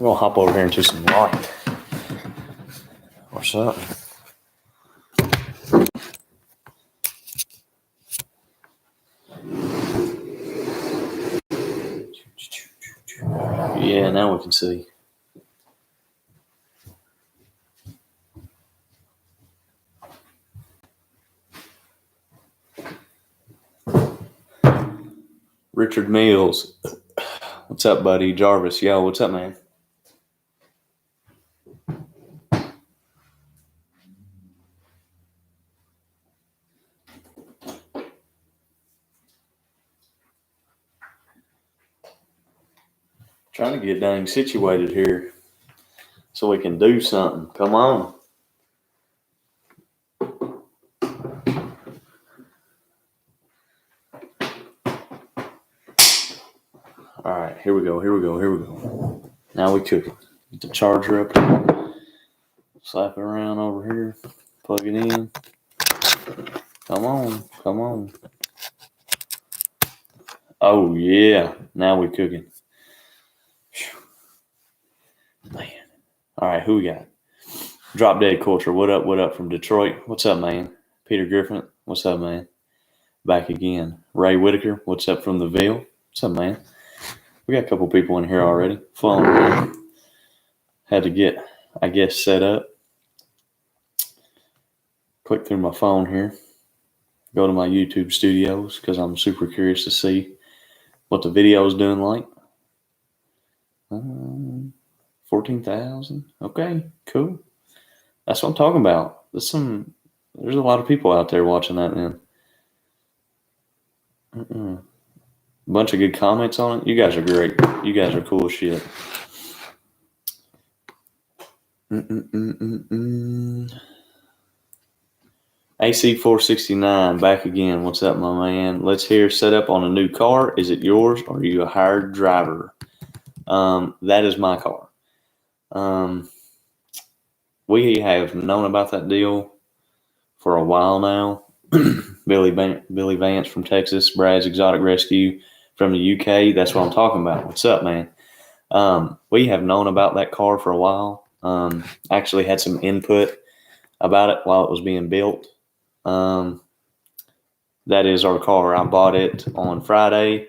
gonna hop over here into some light or something. Yeah, now we can see. Richard Mills. What's up, buddy? Jarvis. Yo, what's up, man? Trying to get dang situated here so we can do something. Come on. All right, here we go. Now we cook it. Get the charger up here. Slap it around over here. Plug it in. Come on. Oh, yeah. Now we cooking. Man. All right, who we got? Drop Dead Culture. What up from Detroit? What's up, man? Peter Griffin. What's up, man? Back again. Ray Whitaker. What's up from the Ville? What's up, man? We got a couple people in here already. Flowing around. Had to get, I guess, set up. Click through my phone here. Go to my YouTube studios because I'm super curious to see what the video is doing like. 14,000. Okay, cool. That's what I'm talking about. There's a lot of people out there watching that, man. A bunch of good comments on it. You guys are great. You guys are cool as shit. AC 469 back again. What's up, my man? Let's hear setup on a new car. Is it yours or are you a hired driver? That is my car. We have known about that deal for a while now. Billy Vance from Texas, Brad's Exotic Rescue from the UK. That's what I'm talking about. What's up, man? We have known about that car for a while. Actually had some input about it while it was being built. That is our car. I bought it on Friday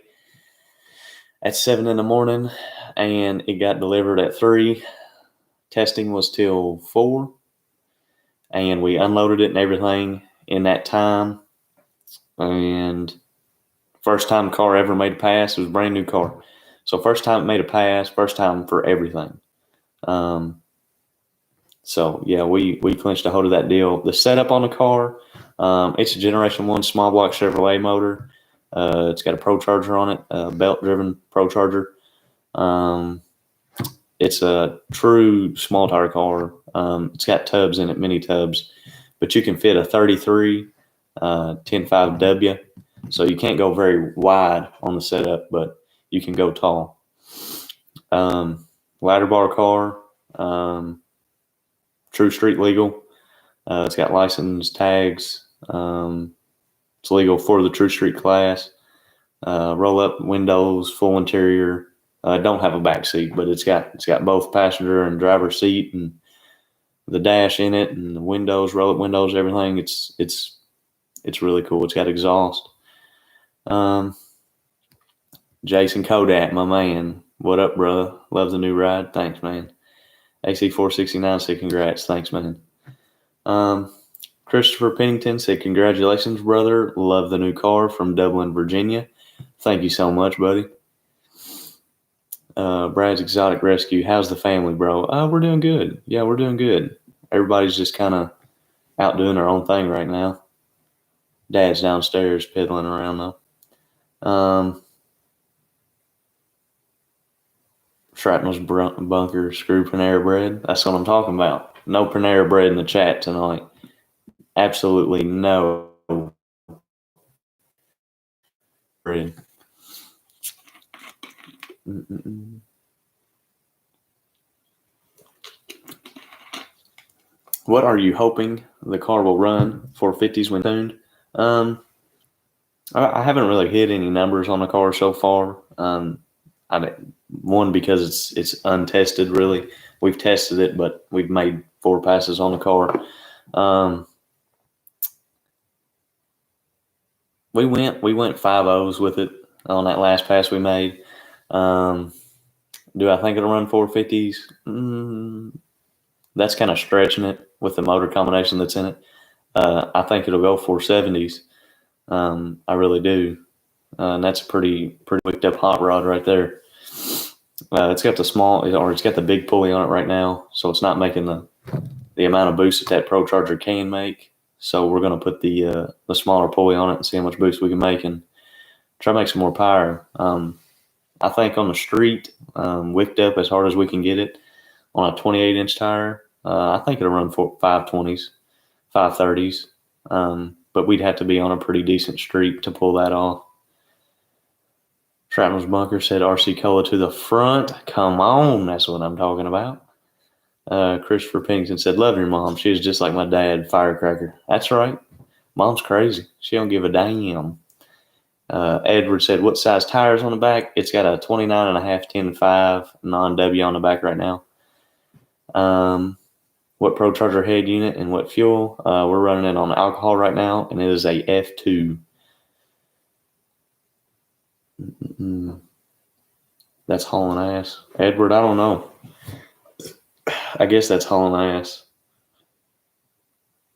at 7 a.m. and it got delivered at 3. Testing was till 4, and we unloaded it and everything in that time. And first time the car ever made a pass. It was a brand new car. So first time it made a pass, first time for everything. So yeah, we clinched a hold of that deal. The setup on the car, it's a Generation 1 small block Chevrolet motor. It's got a Pro Charger on it, a belt-driven Pro Charger. It's a true small tire car. It's got tubs in it, mini tubs, but you can fit a 33 10.5W. So you can't go very wide on the setup, but you can go tall. Ladder bar car, true street legal. It's got license tags. It's legal for the true street class. Roll up windows, full interior. Don't have a back seat, but it's got both passenger and driver seat and the dash in it and the windows, roll up windows, everything. It's really cool. It's got exhaust. Jason Kodak, my man. What up, brother? Love the new ride. Thanks, man. AC 469 said congrats. Thanks, man. Christopher Pennington said congratulations, brother. Love the new car from Dublin, Virginia. Thank you so much, buddy. Brad's Exotic Rescue. How's the family, bro? We're doing good. Yeah, we're doing good. Everybody's just kind of out doing their own thing right now. Dad's downstairs piddling around though. Shrapnel's bunker, screw Panera bread. That's what I'm talking about. No Panera bread in the chat tonight. Absolutely no bread. What are you hoping the car will run for 50s when tuned? I haven't really hit any numbers on the car so far. One, because it's untested really. We've tested it, but we've made 4 passes on the car. We went 5-0s with it on that last pass we made. Do I think it'll run 450s? That's kind of stretching it with the motor combination that's in it. I think it'll go 470s. I really do. And that's a pretty wicked up hot rod right there. It's got the big pulley on it right now, so it's not making the amount of boost that Pro Charger can make. So we're going to put the smaller pulley on it and see how much boost we can make and try to make some more power. I think on the street, wicked up as hard as we can get it on a 28-inch tire, I think it'll run 520s, 530s. But we'd have to be on a pretty decent street to pull that off. Shrapnel's Bunker said RC Cola to the front. Come on, that's what I'm talking about. Christopher Pennington said, love your mom. She was just like my dad, firecracker. That's right. Mom's crazy. She don't give a damn. Edward said, what size tires on the back? It's got a 29.5 10.5 non-W on the back right now. What Pro Charger head unit and what fuel? We're running it on alcohol right now, and it is a F2. That's hauling ass. Edward, I don't know. I guess that's hauling ass.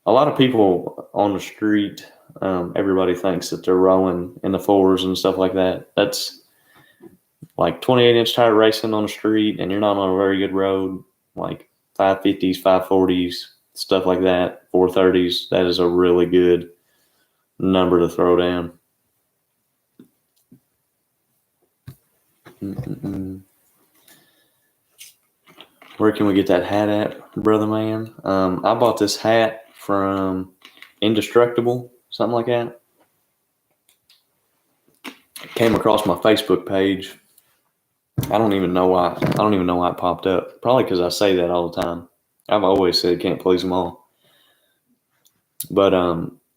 A lot of people on the street, everybody thinks that they're rolling in the 4s and stuff like that. That's like 28-inch tire racing on the street, and you're not on a very good road, like 550s, 540s, stuff like that, 430s. That is a really good number to throw down. Where can we get that hat at, brother man? I bought this hat from Indestructible, something like that. Came across my Facebook page. I don't even know why it popped up. Probably because I say that all the time. I've always said can't please them all. But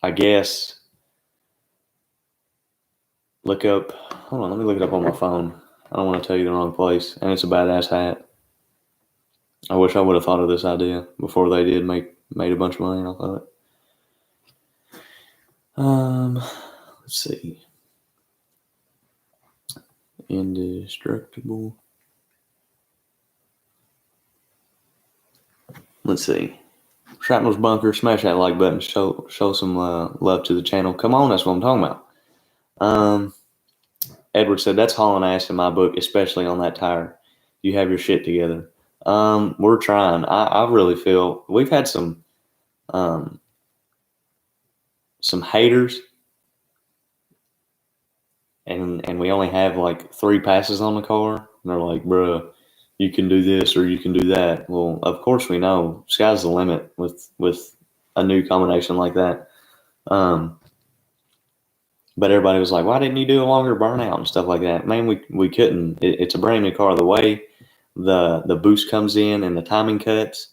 I guess hold on, let me look it up on my phone. I don't want to tell you the wrong place. And it's a badass hat. I wish I would have thought of this idea before they made a bunch of money off of it. Let's see. Indestructible. Let's see. Shrapnel's Bunker, smash that like button. Show some love to the channel. Come on, that's what I'm talking about. Edward said, that's hauling ass in my book, especially on that tire. You have your shit together. We're trying. I really feel we've had some haters, and we only have like 3 passes on the car, and they're like, bruh, you can do this or you can do that. Well, of course we know sky's the limit with a new combination like that. But everybody was like, why didn't you do a longer burnout and stuff like that? Man, we couldn't. It's a brand new car. The way the boost comes in and the timing cuts,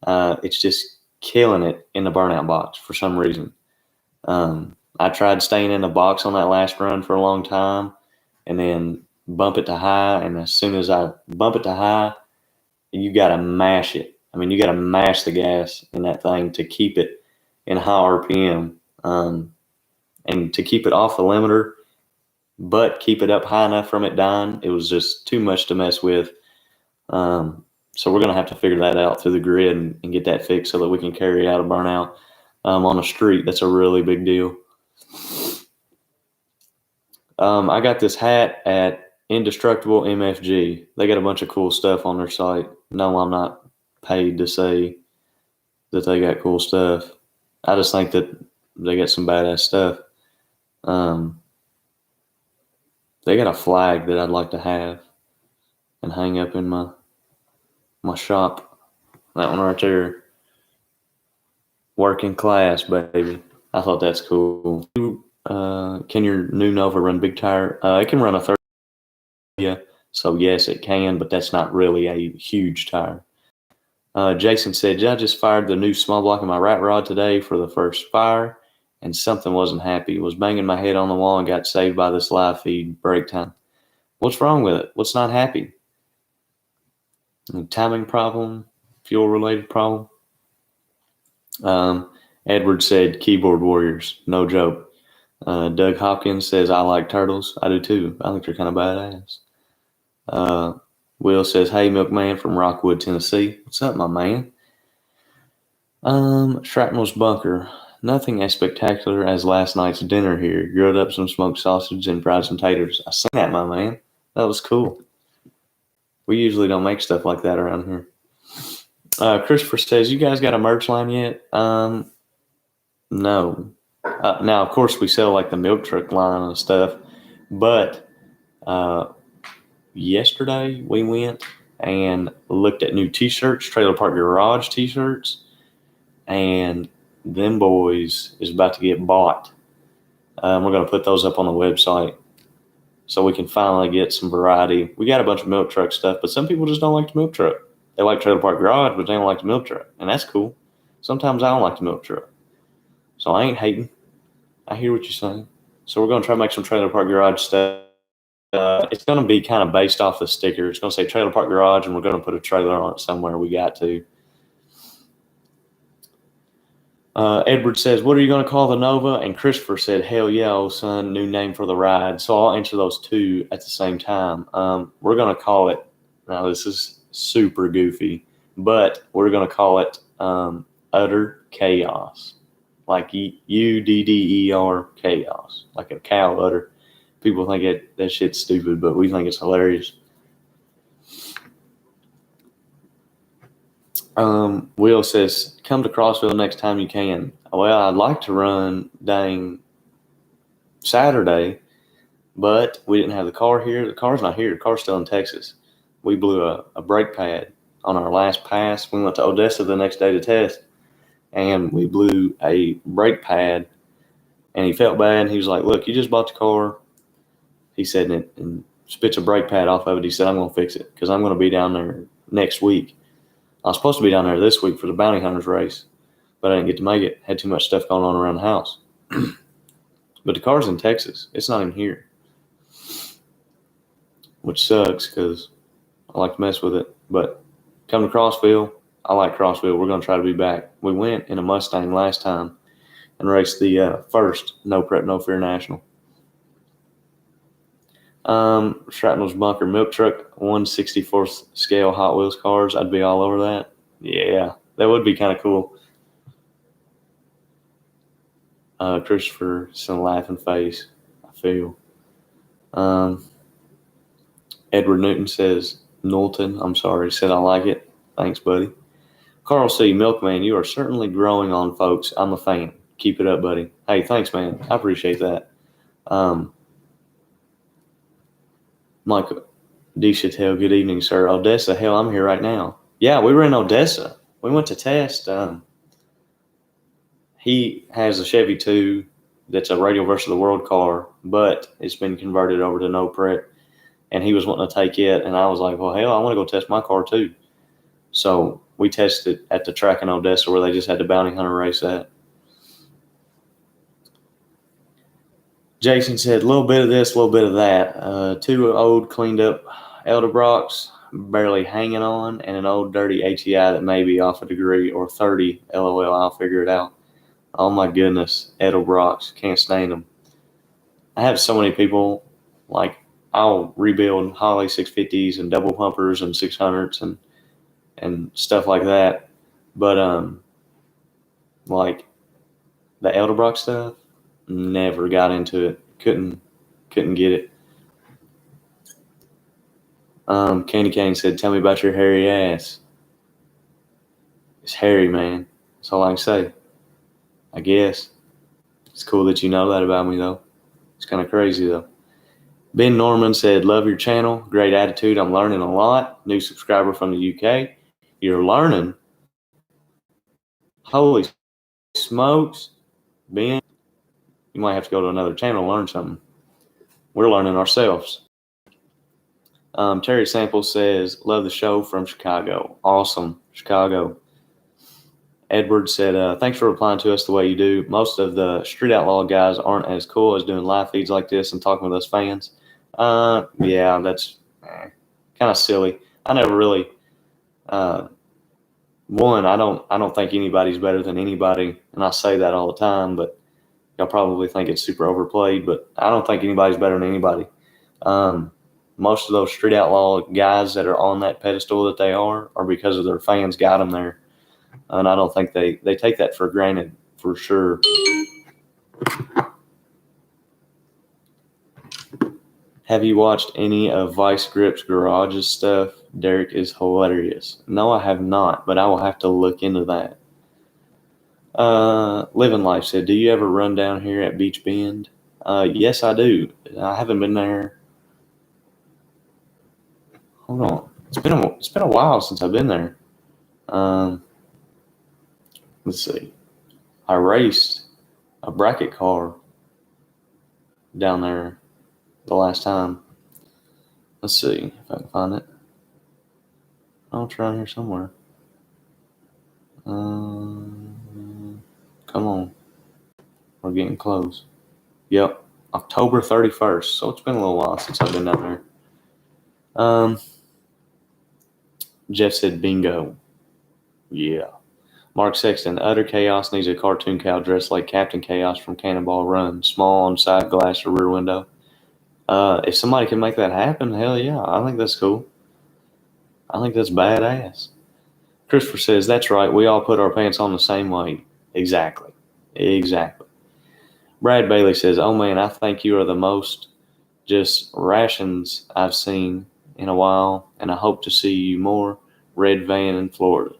it's just killing it in the burnout box for some reason. I tried staying in the box on that last run for a long time and then bump it to high. And as soon as I bump it to high, you got to mash it. I mean, you got to mash the gas in that thing to keep it in high RPM. And to keep it off the limiter, but keep it up high enough from it dying, it was just too much to mess with. So we're going to have to figure that out through the grid and get that fixed so that we can carry out a burnout on the street. That's a really big deal. I got this hat at Indestructible MFG. They got a bunch of cool stuff on their site. No, I'm not paid to say that they got cool stuff. I just think that they got some badass stuff. They got a flag that I'd like to have and hang up in my shop. That one right there. Working class, baby. I thought that's cool. Can your new Nova run big tire? It can run a 30. Yeah, so yes, it can, but that's not really a huge tire. Jason said, I just fired the new small block in my rat rod today for the first fire, and something wasn't happy. Was banging my head on the wall and got saved by this live feed break time. What's wrong with it? What's not happy? Timing problem, fuel related problem. Edward said keyboard warriors, no joke. Doug Hopkins says I like turtles. I do too. I think they're kind of badass. Will says, hey, Milkman from Rockwood, Tennessee. What's up, my man? Shrapnel's Bunker. Nothing as spectacular as last night's dinner here. Grilled up some smoked sausage and fried some taters. I seen that, my man. That was cool. We usually don't make stuff like that around here. Christopher says, you guys got a merch line yet? No. Now, of course, we sell like the milk truck line and stuff, but yesterday we went and looked at new t-shirts, Trailer Park Garage t-shirts, and them boys is about to get bought. We're going to put those up on the website so we can finally get some variety. We got a bunch of milk truck stuff, but some people just don't like the milk truck. They like Trailer Park Garage, but they don't like the milk truck, and that's cool. Sometimes I don't like the milk truck, so I ain't hating. I hear what you're saying. So we're going to try to make some Trailer Park Garage stuff. It's going to be kind of based off the sticker. It's going to say Trailer Park Garage, and we're going to put a trailer on it somewhere. We got to. Edward says, what are you going to call the Nova? And Christopher said, hell yeah, old son, new name for the ride. So I'll answer those two at the same time. We're going to call it, now this is super goofy, but we're going to call it Utter Chaos. Like UDDER chaos. Like a cow udder. People think that shit's stupid, but we think it's hilarious. Will says, come to Crossville next time you can. Well, I'd like to run dang Saturday, but we didn't have the car here. The car's not here. The car's still in Texas. We blew a brake pad on our last pass. We went to Odessa the next day to test, and we blew a brake pad, and he felt bad. And he was like, look, you just bought the car. He said, and spits a brake pad off of it. He said, I'm going to fix it because I'm going to be down there next week. I was supposed to be down there this week for the Bounty Hunters race, but I didn't get to make it. Had too much stuff going on around the house. But the car's in Texas. It's not even here, which sucks because I like to mess with it. But come to Crossville. I like Crossville. We're going to try to be back. We went in a Mustang last time and raced the first No Prep, No Fear National. Shrapnel's Bunker milk truck, 1/64th scale Hot Wheels cars. I'd be all over that. Yeah, that would be kind of cool. Christopher, some laughing face. I feel. Edward Newton says, Knowlton, I'm sorry, said I like it. Thanks, buddy. Carl C. Milkman, you are certainly growing on folks. I'm a fan. Keep it up, buddy. Hey, thanks, man. I appreciate that. Michael D. Chattel, good evening, sir. Odessa, hell, I'm here right now. Yeah, we were in Odessa. We went to test. He has a Chevy 2 that's a Radial versus the World car, but it's been converted over to No Prep, and he was wanting to take it, and I was like, well, hell, I want to go test my car too. So we tested at the track in Odessa where they just had the Bounty Hunter race at. Jason said, a little bit of this, a little bit of that. 2 old cleaned up Elderbrox, barely hanging on, and an old dirty HEI that may be off a degree or 30. LOL, I'll figure it out. Oh my goodness, Edelbrox, can't stand them. I have so many people, like, I'll rebuild Holly 650s and double pumpers and 600s and stuff like that. But, like, the Elderbrox stuff, never got into it. Couldn't get it. Candy Cane said, tell me about your hairy ass. It's hairy, man. That's all I can say. I guess. It's cool that you know that about me, though. It's kind of crazy, though. Ben Norman said, love your channel. Great attitude. I'm learning a lot. New subscriber from the UK. You're learning? Holy smokes. Ben, you might have to go to another channel and learn something. We're learning ourselves. Terry Sample says, love the show from Chicago. Awesome. Chicago. Edward said, thanks for replying to us the way you do. Most of the Street Outlaw guys aren't as cool as doing live feeds like this and talking with us fans. Yeah, that's kind of silly. I never really One, I don't think anybody's better than anybody, and I say that all the time, but y'all probably think it's super overplayed, but I don't think anybody's better than anybody. Most of those street outlaw guys that are on that pedestal that they are because of their fans got them there. And I don't think they take that for granted for sure. Have you watched any of Vice Grip's Garage's stuff? Derek is hilarious. No, I have not, but I will have to look into that. Living Life said, do you ever run down here at Beach Bend? Yes, I do. I haven't been there. Hold on. It's been a while since I've been there. Let's see. I raced a bracket car down there the last time. Let's see if I can find it. Oh, it's around here somewhere. Come on. We're getting close. Yep. October 31st. So it's been a little while since I've been down there. Jeff said bingo. Yeah. Mark Sexton, Utter Chaos needs a cartoon cow dressed like Captain Chaos from Cannonball Run, small on side glass or rear window. If somebody can make that happen, hell yeah. I think that's cool. I think that's badass. Christopher says, that's right. We all put our pants on the same way. Exactly. Brad Bailey says, oh man, I think you are the most just rations I've seen in a while, and I hope to see you more. Red van in Florida.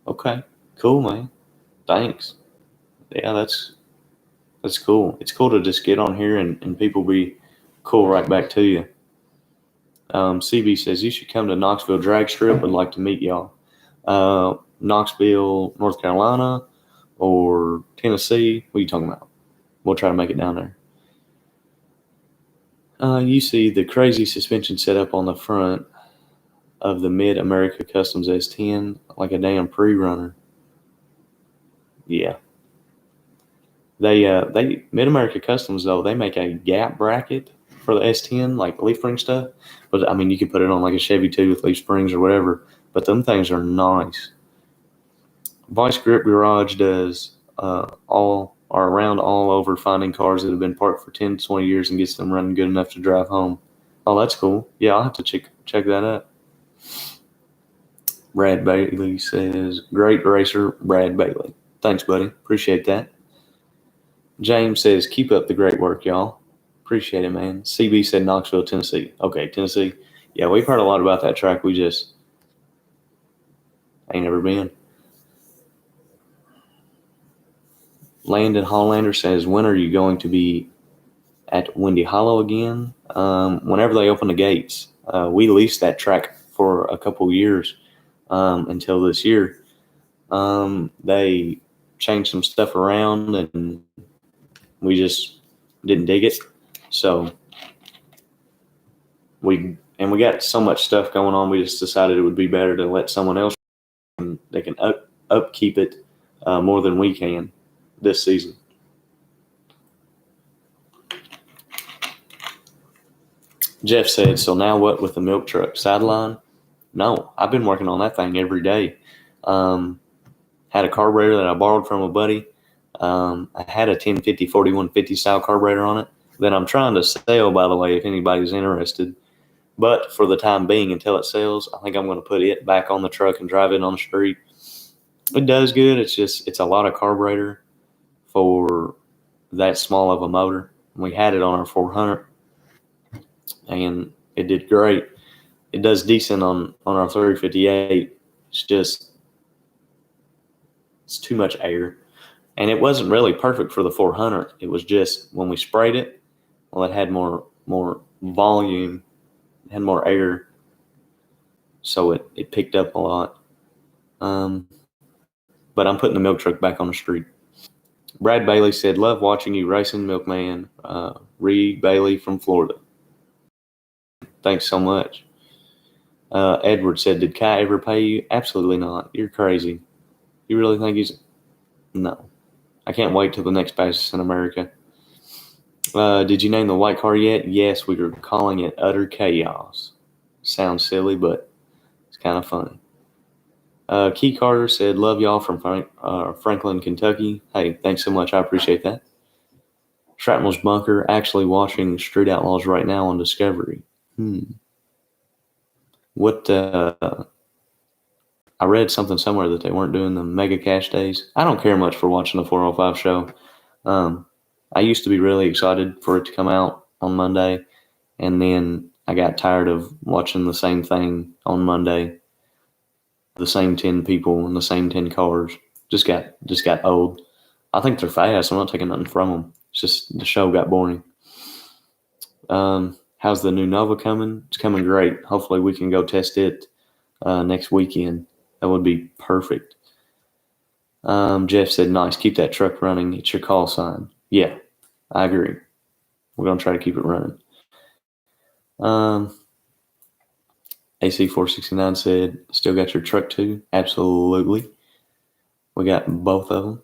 Okay. Cool, man. Thanks. Yeah, that's cool. It's cool to just get on here and people be cool right back to you. CB says, you should come to Knoxville Drag Strip. Would like to meet y'all. Knoxville, North Carolina, or Tennessee. What are you talking about? We'll try to make it down there. You see the crazy suspension setup on the front of the Mid-America Customs S10 like a damn pre-runner. Yeah. They Mid-America Customs, though, they make a gap bracket for the S10, like leaf spring stuff. But, I mean, you can put it on like a Chevy 2 with leaf springs or whatever. But them things are nice. Vice Grip Garage does around all over finding cars that have been parked for 10 to 20 years and gets them running good enough to drive home. Oh, that's cool. Yeah, I'll have to check that out. Brad Bailey says, great racer, Brad Bailey. Thanks, buddy. Appreciate that. James says, keep up the great work, y'all. Appreciate it, man. CB said Knoxville, Tennessee. Okay, Tennessee. Yeah, we've heard a lot about that track. We just ain't never been. Landon Hollander says, when are you going to be at Windy Hollow again? Whenever they open the gates. We leased that track for a couple years until this year. They changed some stuff around and we just didn't dig it. So we got so much stuff going on, we just decided it would be better to let someone else, and they can upkeep it more than we can this season. Jeff said, so now what with the milk truck sideline? No, I've been working on that thing every day. Had a carburetor that I borrowed from a buddy. I had a 1050 4150 style carburetor on it that I'm trying to sell, by the way, if anybody's interested. But for the time being, until it sells, I think I'm going to put it back on the truck and drive it on the street. It does good. It's a lot of carburetor for that small of a motor. We had it on our 400, and it did great. It does decent on our 358. It's too much air. And it wasn't really perfect for the 400. It was just when we sprayed it, well, it had more volume, it had more air, so it picked up a lot. But I'm putting the milk truck back on the street. Brad Bailey said, love watching you racing, Milkman. Reed Bailey from Florida. Thanks so much. Edward said, did Kai ever pay you? Absolutely not. You're crazy. You really think he's... No. I can't wait till the next Basis in America. Did you name the white car yet? Yes, we were calling it Utter Chaos. Sounds silly, but it's kind of funny. Key Carter said, love y'all from Franklin, Kentucky. Hey, thanks so much. I appreciate that. Shrapnel's Bunker, actually watching Street Outlaws right now on Discovery. What, I read something somewhere that they weren't doing the mega cash days. I don't care much for watching the 405 show. I used to be really excited for it to come out on Monday, and then I got tired of watching the same thing on Monday. The same 10 people and the same 10 cars. Just got old. I think they're fast. I'm not taking nothing from them. It's just the show got boring. How's the new Nova coming? It's coming great. Hopefully we can go test it next weekend. That would be perfect. Jeff said, nice. Keep that truck running. It's your call sign. Yeah, I agree. We're going to try to keep it running. AC469 said, still got your truck too? Absolutely. We got both of them.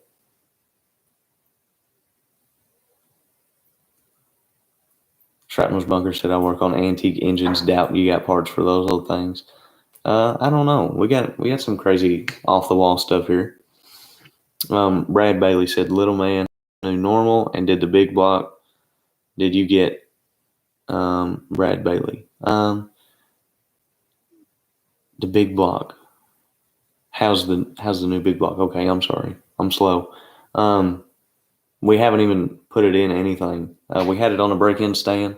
Shrapnel's Bunker said, I work on antique engines. Doubt you got parts for those old things. I don't know. We got some crazy off the wall stuff here. Brad Bailey said, little man knew normal and did the big block. Did you get Brad Bailey? The big block. How's the new big block? Okay, I'm sorry. I'm slow. We haven't even put it in anything. We had it on a break-in stand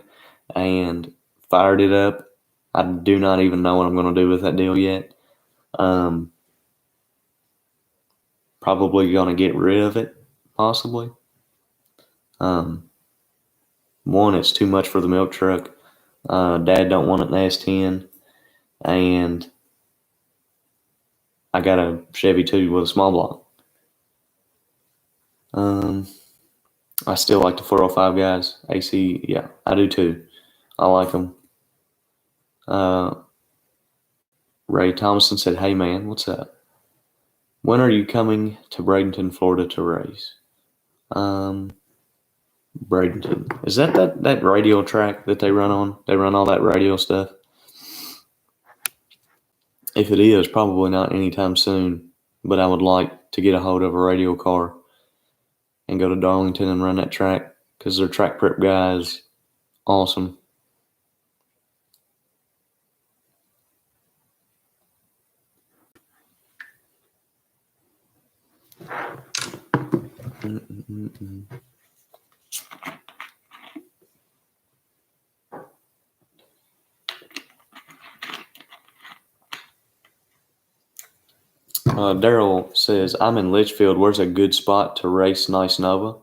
and fired it up. I do not even know what I'm going to do with that deal yet. Probably going to get rid of it, possibly. One, it's too much for the milk truck. Dad don't want it in the S10. And I got a Chevy too with a small block. I still like the 405 guys. AC, yeah, I do too. I like them. Ray Thomason said, hey man, what's up? When are you coming to Bradenton, Florida to race? Bradenton. Is that radio track that they run on? They run all that radio stuff? If it is, probably not anytime soon, but I would like to get a hold of a radio car and go to Darlington and run that track because their track prep guy is awesome. Daryl says, I'm in Litchfield. Where's a good spot to race Nice Nova?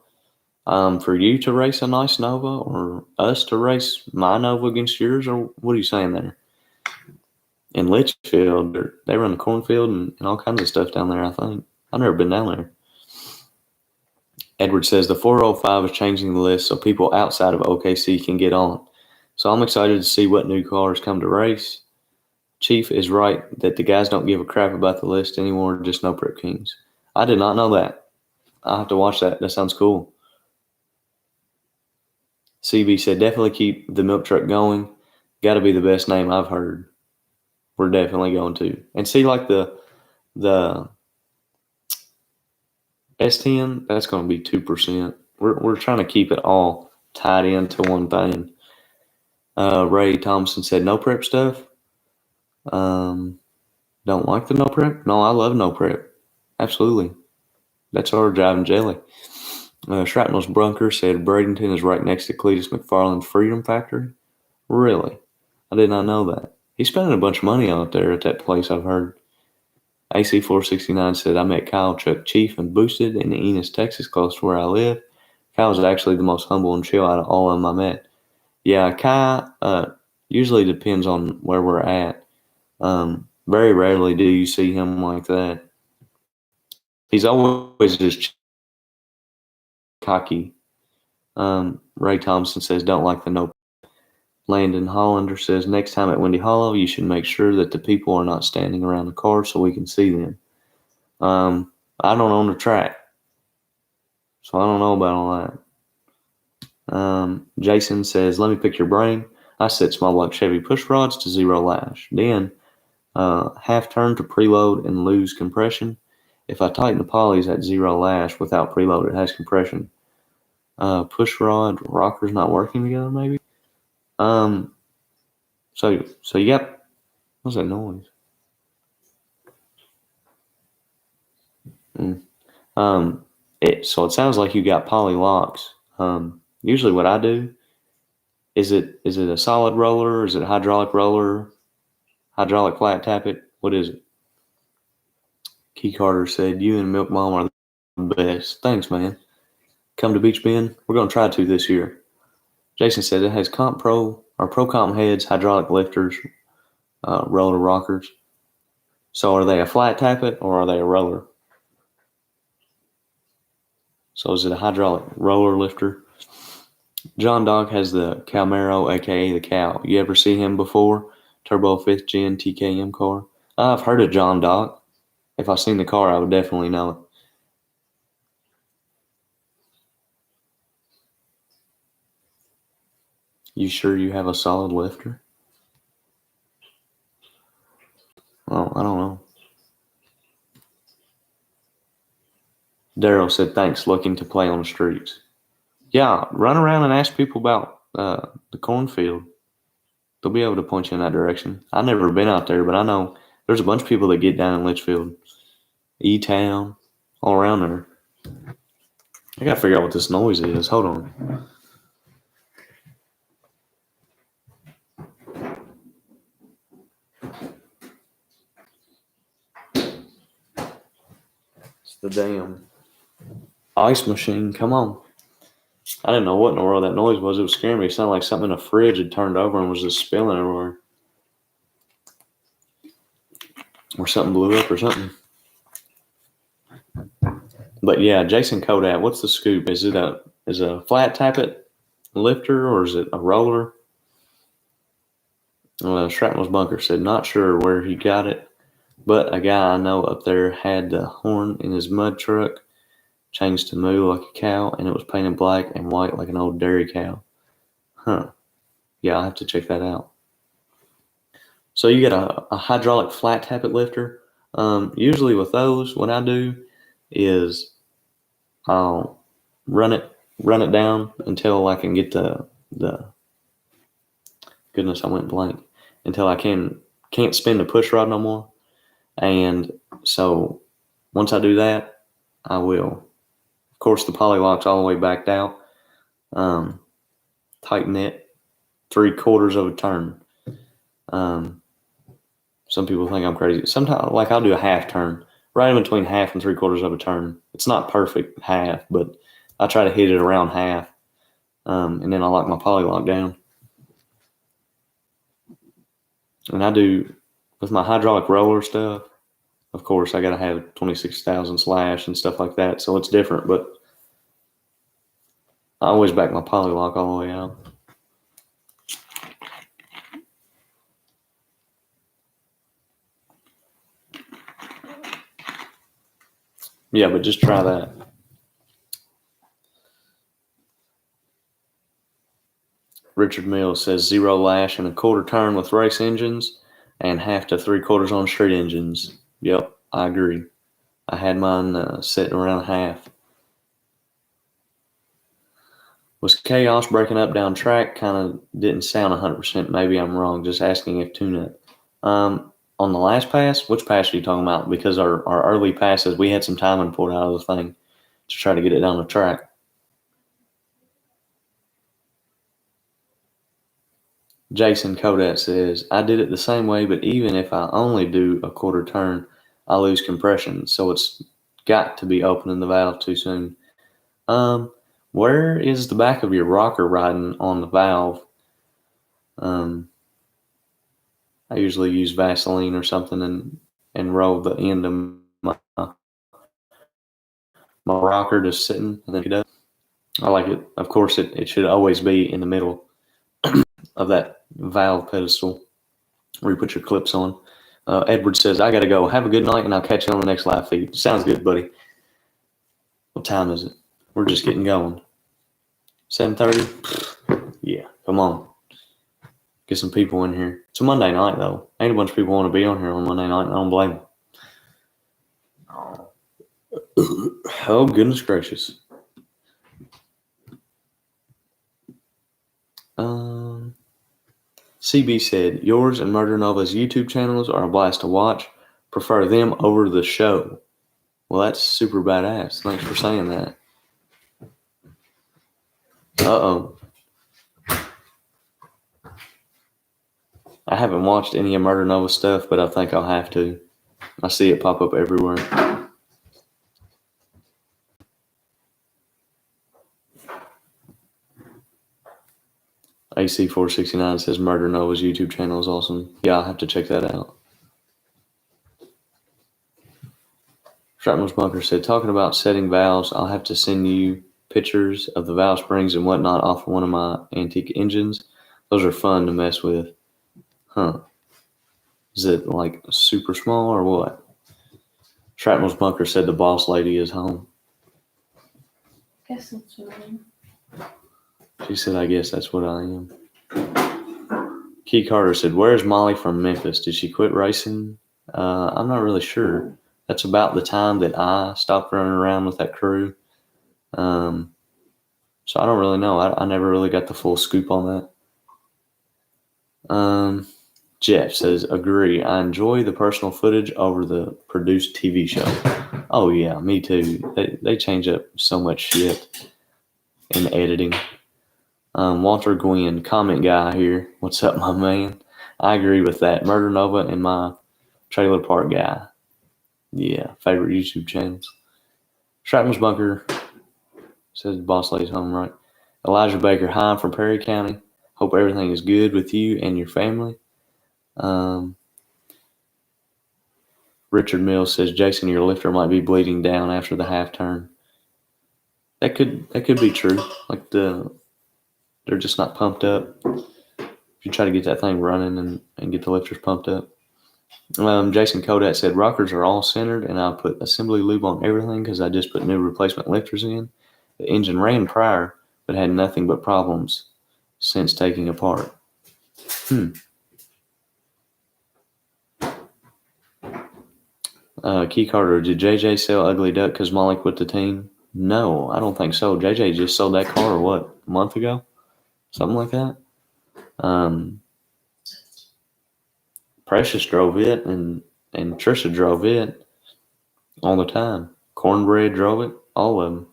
For you to race a Nice Nova or us to race my Nova against yours? Or what are you saying there? In Litchfield, they run a cornfield and all kinds of stuff down there, I think. I've never been down there. Edward says, the 405 is changing the list so people outside of OKC can get on. So I'm excited to see what new cars come to race. Chief is right that the guys don't give a crap about the list anymore, just no prep kings. I did not know that. I'll have to watch that. That sounds cool. CB said, definitely keep the milk truck going. Got to be the best name I've heard. We're definitely going to. And see, like the S10, that's going to be 2%. We're trying to keep it all tied into one thing. Ray Thompson said, no prep stuff. Don't like the no prep? No, I love no prep. Absolutely. That's our driving jelly. Shrapnel's Bunker said Bradenton is right next to Cletus McFarland's Freedom Factory. Really? I did not know that. He's spending a bunch of money out there at that place, I've heard. AC469 said, I met Kyle, Chuck, Chief, and Boosted in Enos, Texas, close to where I live. Kyle's actually the most humble and chill out of all of them I met. Yeah, Kyle usually depends on where we're at. Very rarely do you see him like that. He's always just cocky. Ray Thompson says, don't like the no. Landon Hollander says, next time at Windy Hollow, you should make sure that the people are not standing around the car so we can see them. I don't own the track, so I don't know about all that. Jason says, let me pick your brain. I set small block Chevy push rods to 0 lash. Then half turn to preload and lose compression. If I tighten the polys at 0 lash without preload, it has compression. Push rod rockers not working together, maybe. So you got, what's that noise? So it sounds like you got poly locks. Usually what I do is it a solid roller? Is it a hydraulic roller? Hydraulic flat tappet? What is it? Key Carter said, "You and Milk Mom are the best." Thanks, man. Come to Beach Bend. We're gonna try to this year. Jason said it has Comp Pro or Pro Comp heads, hydraulic lifters, roller rockers. So are they a flat tappet or are they a roller? So is it a hydraulic roller lifter? John Dog has the Calmero, aka the Cow. You ever see him before? Turbo 5th Gen TKM car. I've heard of John Dog. If I seen the car, I would definitely know it. You sure you have a solid lifter? Oh, I don't know. Daryl said, "Thanks, looking to play on the streets." Yeah, run around and ask people about the cornfield. They'll be able to point you in that direction. I've never been out there, but I know there's a bunch of people that get down in Litchfield, E-Town, all around there. I gotta figure out what this noise is. Hold on. It's the damn ice machine. Come on. I didn't know what in the world that noise was. It was scaring me. It sounded like something in a fridge had turned over and was just spilling everywhere. Or something blew up or something. But yeah, Jason Kodak, what's the scoop? Is it a flat tappet lifter or is it a roller? Shrapnel's Bunker said, "Not sure where he got it, but a guy I know up there had the horn in his mud truck, changed to moo like a cow, and it was painted black and white like an old dairy cow." Huh. Yeah, I'll have to check that out. So you get a hydraulic flat tappet lifter. Usually with those, what I do is I'll run it down until I can get the goodness, I went blank, until I can't spin the push rod no more. And so once I do that, I will, of course, the poly lock's all the way backed out. Tighten it 3/4 of a turn. Some people think I'm crazy. Sometimes, like, I'll do a half turn, right in between half and 3/4 of a turn. It's not perfect half, but I try to hit it around half. And then I lock my poly lock down. And I do, with my hydraulic roller stuff, of course, I got to have 26,000 slash and stuff like that. So it's different, but I always back my poly lock all the way out. Yeah, but just try that. Richard Mills says 0 lash and a 1/4 turn with race engines and half to 3/4 on street engines. Yep, I agree. I had mine sitting around half. Was Chaos breaking up down track? Kind of didn't sound 100%. Maybe I'm wrong. Just asking if tune-up. On the last pass, which pass are you talking about? Because our early passes, we had some timing pulled out of the thing to try to get it down the track. Jason Kodak says, "I did it the same way, but even if I only do a 1/4 turn, I lose compression. So it's got to be opening the valve too soon." Where is the back of your rocker riding on the valve? I usually use Vaseline or something and roll the end of my rocker just sitting and then it up. I like it. Of course, it should always be in the middle of that valve pedestal where you put your clips on. Edward says, "I got to go. Have a good night, and I'll catch you on the next live feed." Sounds good, buddy. What time is it? We're just getting going. 7:30? Yeah, come on. Get some people in here. It's a Monday night, though. Ain't a bunch of people want to be on here on Monday night. I don't blame them. Oh, goodness gracious. CB said, yours and Murder Nova's YouTube channels are a blast to watch. Prefer them over the show. Well, that's super badass. Thanks for saying that. Uh-oh. I haven't watched any of Murder Nova stuff, but I think I'll have to. I see it pop up everywhere. AC469 says Murder Nova's YouTube channel is awesome. Yeah, I'll have to check that out. Shrapnel's Bunker said, talking about setting valves, I'll have to send you pictures of the valve springs and whatnot off of one of my antique engines. Those are fun to mess with. Huh. Is it like super small or what? Shrapnel's Bunker said the boss lady is home. Guess that's what I am. She said, I guess that's what I am. Key Carter said, where's Molly from Memphis? Did she quit racing? I'm not really sure. That's about the time that I stopped running around with that crew. So I don't really know. I never really got the full scoop on that. Jeff says, agree. I enjoy the personal footage over the produced TV show. Oh, yeah, me too. They change up so much shit in editing. Walter Gwynn, comment guy here. What's up, my man? I agree with that. Murder Nova and my trailer park guy. Yeah, favorite YouTube channels. Shrapnel's Bunker says boss lady's home, right? Elijah Baker, hi, I'm from Perry County. Hope everything is good with you and your family. Richard Mills says, Jason, your lifter might be bleeding down after the half turn. That could be true. Like they're just not pumped up. If you try to get that thing running and get the lifters pumped up. Jason Kodak said, rockers are all centered and I put assembly lube on everything because I just put new replacement lifters in. The engine ran prior, but had nothing but problems since taking apart. Key Carter, did JJ sell Ugly Duck because Molly quit the team? No, I don't think so. JJ just sold that car, what, a month ago? Something like that. Precious drove it, and Trisha drove it all the time. Cornbread drove it, all of them.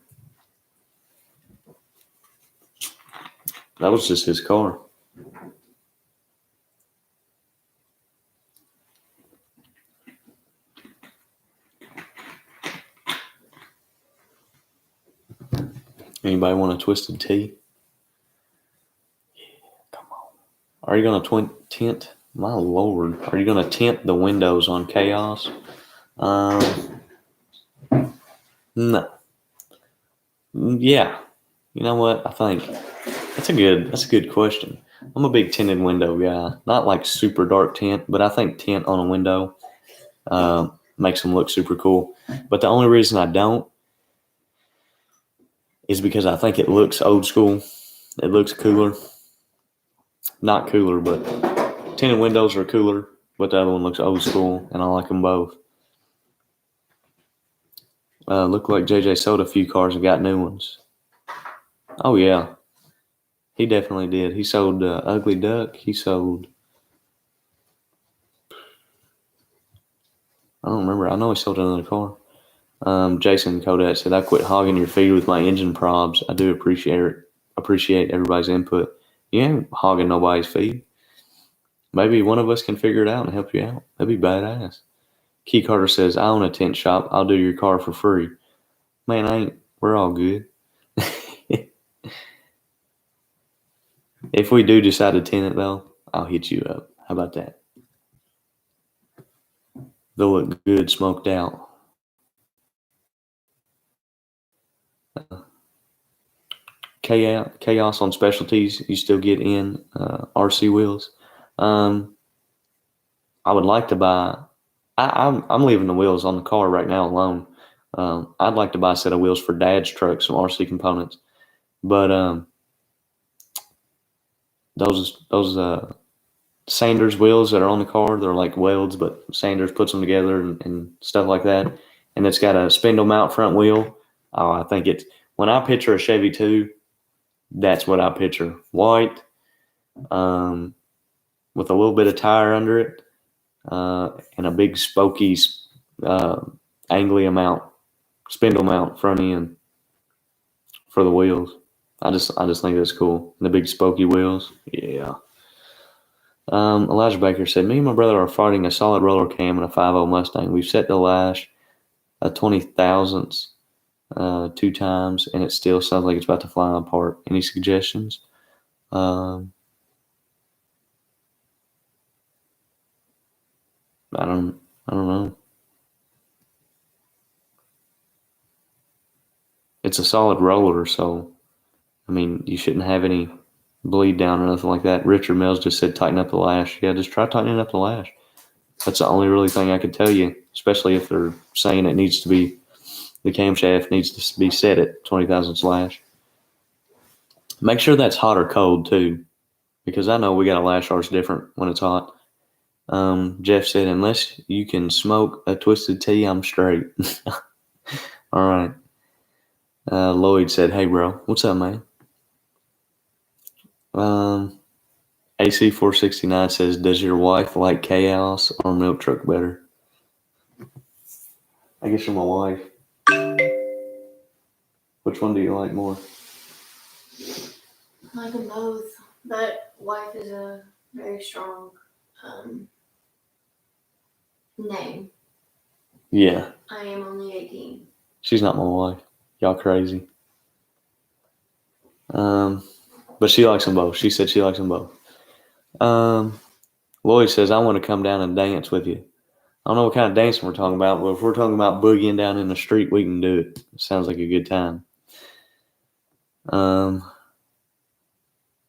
That was just his car. Anybody want a twisted tea? Yeah, come on. Are you going to tint? My Lord. Are you going to tint the windows on Chaos? No. Yeah. You know what? I think that's a good question. I'm a big tinted window guy. Not like super dark tint, but I think tint on a window makes them look super cool. But the only reason I don't is because I think it looks old school. It looks cooler. Not cooler, but tinted windows are cooler, but the other one looks old school, and I like them both. Looked like JJ sold a few cars and got new ones. Oh, yeah. He definitely did. He sold Ugly Duck. He sold... I don't remember. I know he sold another car. Jason Kodak said, I quit hogging your feed with my engine probs. I do appreciate everybody's input. You ain't hogging nobody's feed. Maybe one of us can figure it out and help you out. That'd be badass. Key Carter says, I own a tent shop. I'll do your car for free. Man, we're all good. If we do decide to tint it, though, I'll hit you up. How about that? They'll look good smoked out. Chaos on specialties. You still get in RC wheels. I would like to buy. I'm leaving the wheels on the car right now alone. I'd like to buy a set of wheels for Dad's truck, some RC components, but those Sanders wheels that are on the car. They're like welds, but Sanders puts them together and stuff like that. And it's got a spindle mount front wheel. Oh, I think it's, when I picture a Chevy 2, that's what I picture. White, with a little bit of tire under it, and a big spokey, angly mount, spindle mount front end for the wheels. I just think that's cool. The big spokey wheels. Yeah. Elijah Baker said, me and my brother are fighting a solid roller cam and a 5.0 Mustang. We've set the lash a 20 thousandths 2 times, and it still sounds like it's about to fly apart. Any suggestions? I don't know. It's a solid roller, so I mean, you shouldn't have any bleed down or nothing like that. Richard Mills just said tighten up the lash. Yeah, just try tightening up the lash. That's the only really thing I could tell you, especially if they're saying it needs to be, the camshaft needs to be set at 20 thousandths lash. Make sure that's hot or cold too, because I know we got a lash arch different when it's hot. Jeff said, unless you can smoke a twisted tea, I'm straight. All right. Lloyd said, hey, bro. What's up, man? AC 469 says, does your wife like chaos or milk truck better? I guess you're my wife. Which one do you like more? I like them both, but wife is a very strong name. Yeah. I am only 18. She's not my wife. Y'all crazy. But she likes them both. She said she likes them both. Lloyd says, I want to come down and dance with you. I don't know what kind of dancing we're talking about, but if we're talking about boogieing down in the street, we can do it. It sounds like a good time.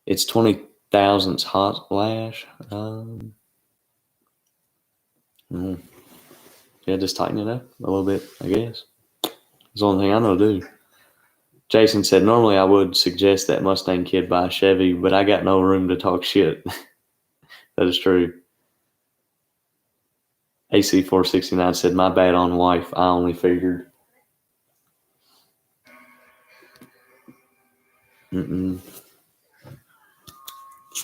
It's 20 thousandths hot lash. Yeah, just tighten it up a little bit, I guess. It's the only thing I know to do. Jason said, normally I would suggest that Mustang kid buy a Chevy, but I got no room to talk shit. That is true. AC 469 said, my bad on wife. I only figured.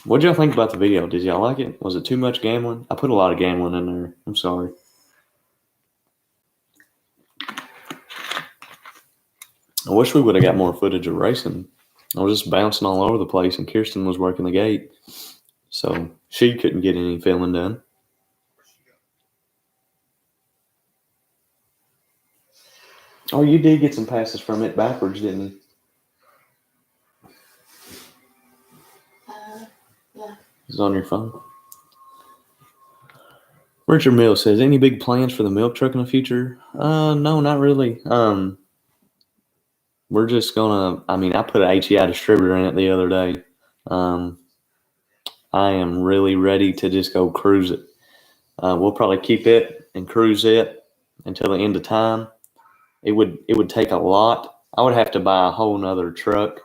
What did y'all think about the video? Did y'all like it? Was it too much gambling? I put a lot of gambling in there. I'm sorry. I wish we would have got more footage of racing. I was just bouncing all over the place, and Kirsten was working the gate, so she couldn't get any filming done. Oh, you did get some passes from it backwards, didn't you? Yeah. It's on your phone. Richard Mills says, any big plans for the milk truck in the future? No, not really. We're just gonna, I put an HEI distributor in it the other day. I am really ready to just go cruise it. We'll probably keep it and cruise it until the end of time. It would take a lot. I would have to buy a whole nother truck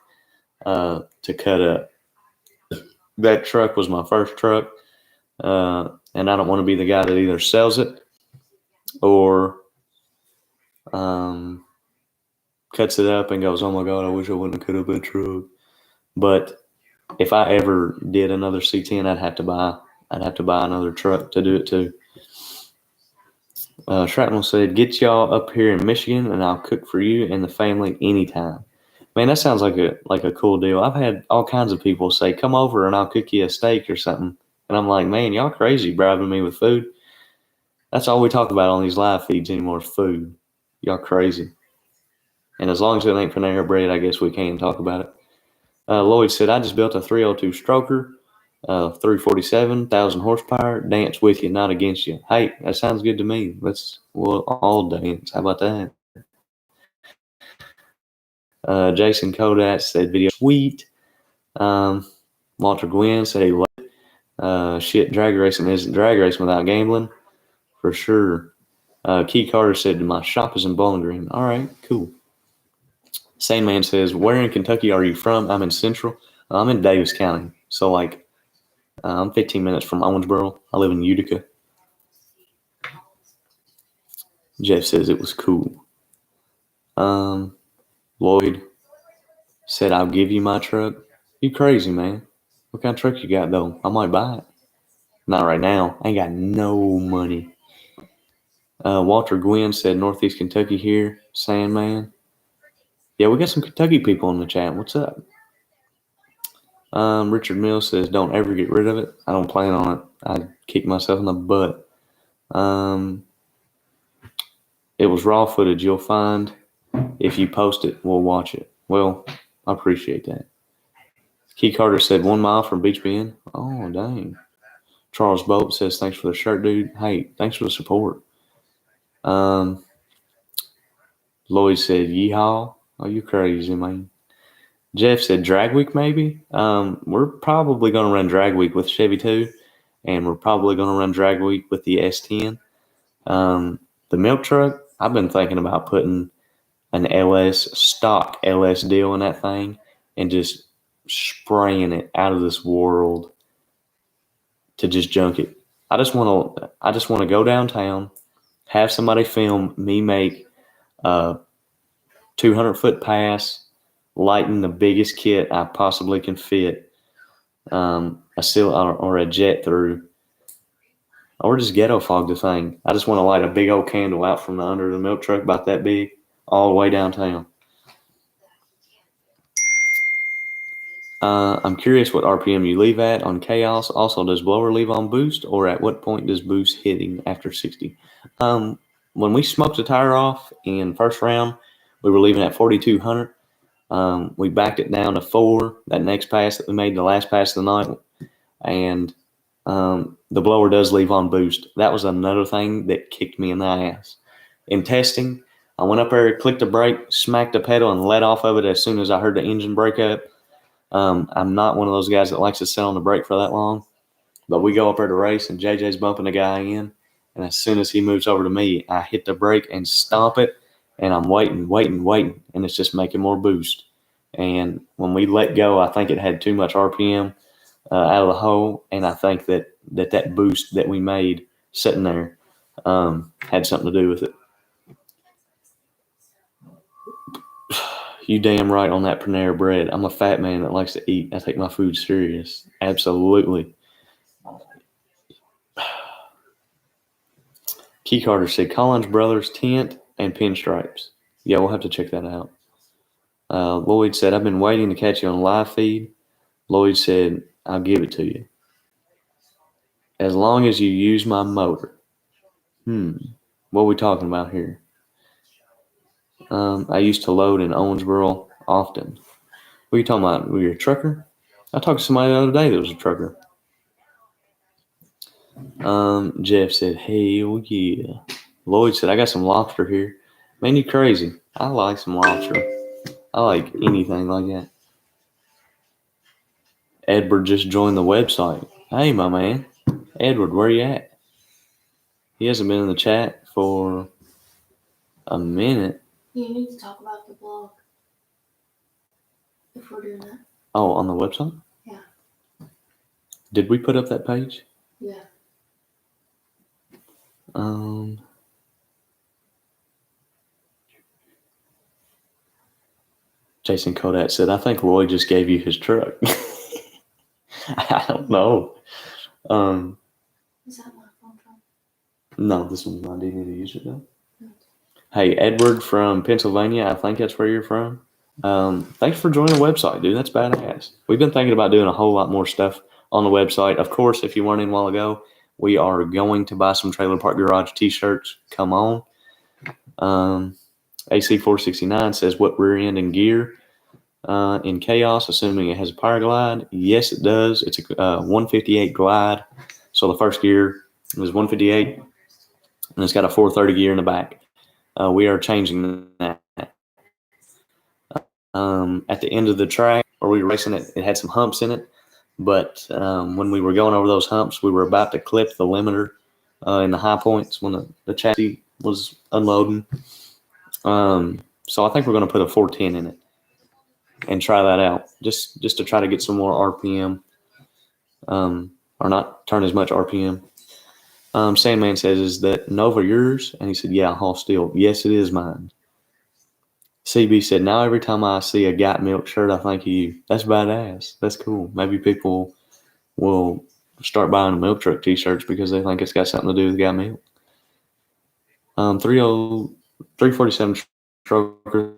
to cut up. That truck was my first truck, and I don't want to be the guy that either sells it or cuts it up and goes, oh my God, I wish I wouldn't have cut up that truck. But if I ever did another C10, I'd have to buy another truck to do it too. Shrapnel said, get y'all up here in Michigan and I'll cook for you and the family anytime. Man, that sounds like a cool deal. I've had all kinds of people say, come over and I'll cook you a steak or something. And I'm like, man, y'all crazy bribing me with food. That's all we talk about on these live feeds anymore, food. Y'all crazy. And as long as it ain't Panera Bread, I guess we can talk about it. Lloyd said, I just built a 302 stroker, 347, 1,000 horsepower. Dance with you, not against you. Hey, that sounds good to me. We'll all dance. How about that? Jason Kodak said, video sweet. Walter Gwynn said he loved it. Shit, drag racing isn't drag racing without gambling. For sure. Key Carter said, my shop is in Bowling Green. All right, cool. Sandman says, where in Kentucky are you from? I'm in Central. I'm in Davis County. So, like, I'm 15 minutes from Owensboro. I live in Utica. Jeff says it was cool. Lloyd said, I'll give you my truck. You crazy, man. What kind of truck you got, though? I might buy it. Not right now. I ain't got no money. Walter Gwynn said, Northeast Kentucky here. Sandman. Yeah, we got some Kentucky people in the chat. What's up? Richard Mills says, don't ever get rid of it. I don't plan on it. I'd kick myself in the butt. It was raw footage. You'll find if you post it, we'll watch it. Well, I appreciate that. Key Carter said 1 mile from Beach Bend. Oh, dang. Charles Boat says, thanks for the shirt, dude. Hey, thanks for the support. Lloyd said, yeehaw. Oh, you crazy, man. Jeff said, drag week maybe? We're probably going to run drag week with Chevy 2, and we're probably going to run drag week with the S10. The milk truck, I've been thinking about putting an stock LS deal in that thing and just spraying it out of this world to just junk it. I just want to go downtown, have somebody film me make a 200-foot pass, lighten the biggest kit I possibly can fit, or a jet through, or just ghetto fog the thing. I just want to light a big old candle out from the under the milk truck, about that big, all the way downtown. I'm curious what RPM you leave at on chaos. Also, does blower leave on boost, or at what point does boost hitting after 60? When we smoked the tire off in first round, we were leaving at 4,200. We backed it down to 4, that next pass that we made, the last pass of the night, and the blower does leave on boost. That was another thing that kicked me in the ass. In testing, I went up there, clicked the brake, smacked the pedal, and let off of it as soon as I heard the engine break up. I'm not one of those guys that likes to sit on the brake for that long, but we go up there to race, and JJ's bumping the guy in, and as soon as he moves over to me, I hit the brake and stomp it, and I'm waiting, and it's just making more boost. And when we let go, I think it had too much RPM out of the hole, and I think that boost that we made sitting there had something to do with it. You damn right on that Panera bread. I'm a fat man that likes to eat. I take my food serious. Absolutely. Key Carter said Collins Brothers tent and pinstripes. Yeah, we'll have to check that out. Lloyd said, I've been waiting to catch you on live feed. Lloyd said, I'll give it to you. As long as you use my motor. What are we talking about here? I used to load in Owensboro often. What are you talking about? Were you a trucker? I talked to somebody the other day that was a trucker. Jeff said, hell yeah. Lloyd said, I got some lobster here. Man, you crazy. I like some lobster. I like anything like that. Edward just joined the website. Hey, my man. Edward, where you at? He hasn't been in the chat for a minute. You need to talk about the blog. If we're doing that. Oh, on the website? Yeah. Did we put up that page? Yeah. Jason Kodak said, I think Lloyd just gave you his truck. I don't know. Is that my phone? No, this one's mine. Do you need to use it though? Hey, Edward from Pennsylvania. I think that's where you're from. Thanks for joining the website, dude. That's badass. We've been thinking about doing a whole lot more stuff on the website. Of course, if you weren't in a while ago, we are going to buy some Trailer Park Garage t-shirts. Come on. AC469 says, what rear end and gear in Chaos, assuming it has a power glide? Yes, it does. It's a 158 glide. So the first gear is 158, and it's got a 430 gear in the back. We are changing that. At the end of the track, where we were racing it, it had some humps in it. But when we were going over those humps, we were about to clip the limiter in the high points when the chassis was unloading. So I think we're going to put a 410 in it and try that out, just to try to get some more RPM. or not turn as much RPM. Sandman says, is that Nova yours? And he said, yeah, Hall Steel. Yes, it is mine. CB said, now every time I see a Got Milk shirt, I think of you. That's badass. That's cool. Maybe people will start buying milk truck t-shirts because they think it's got something to do with Got Milk. 347 stroker,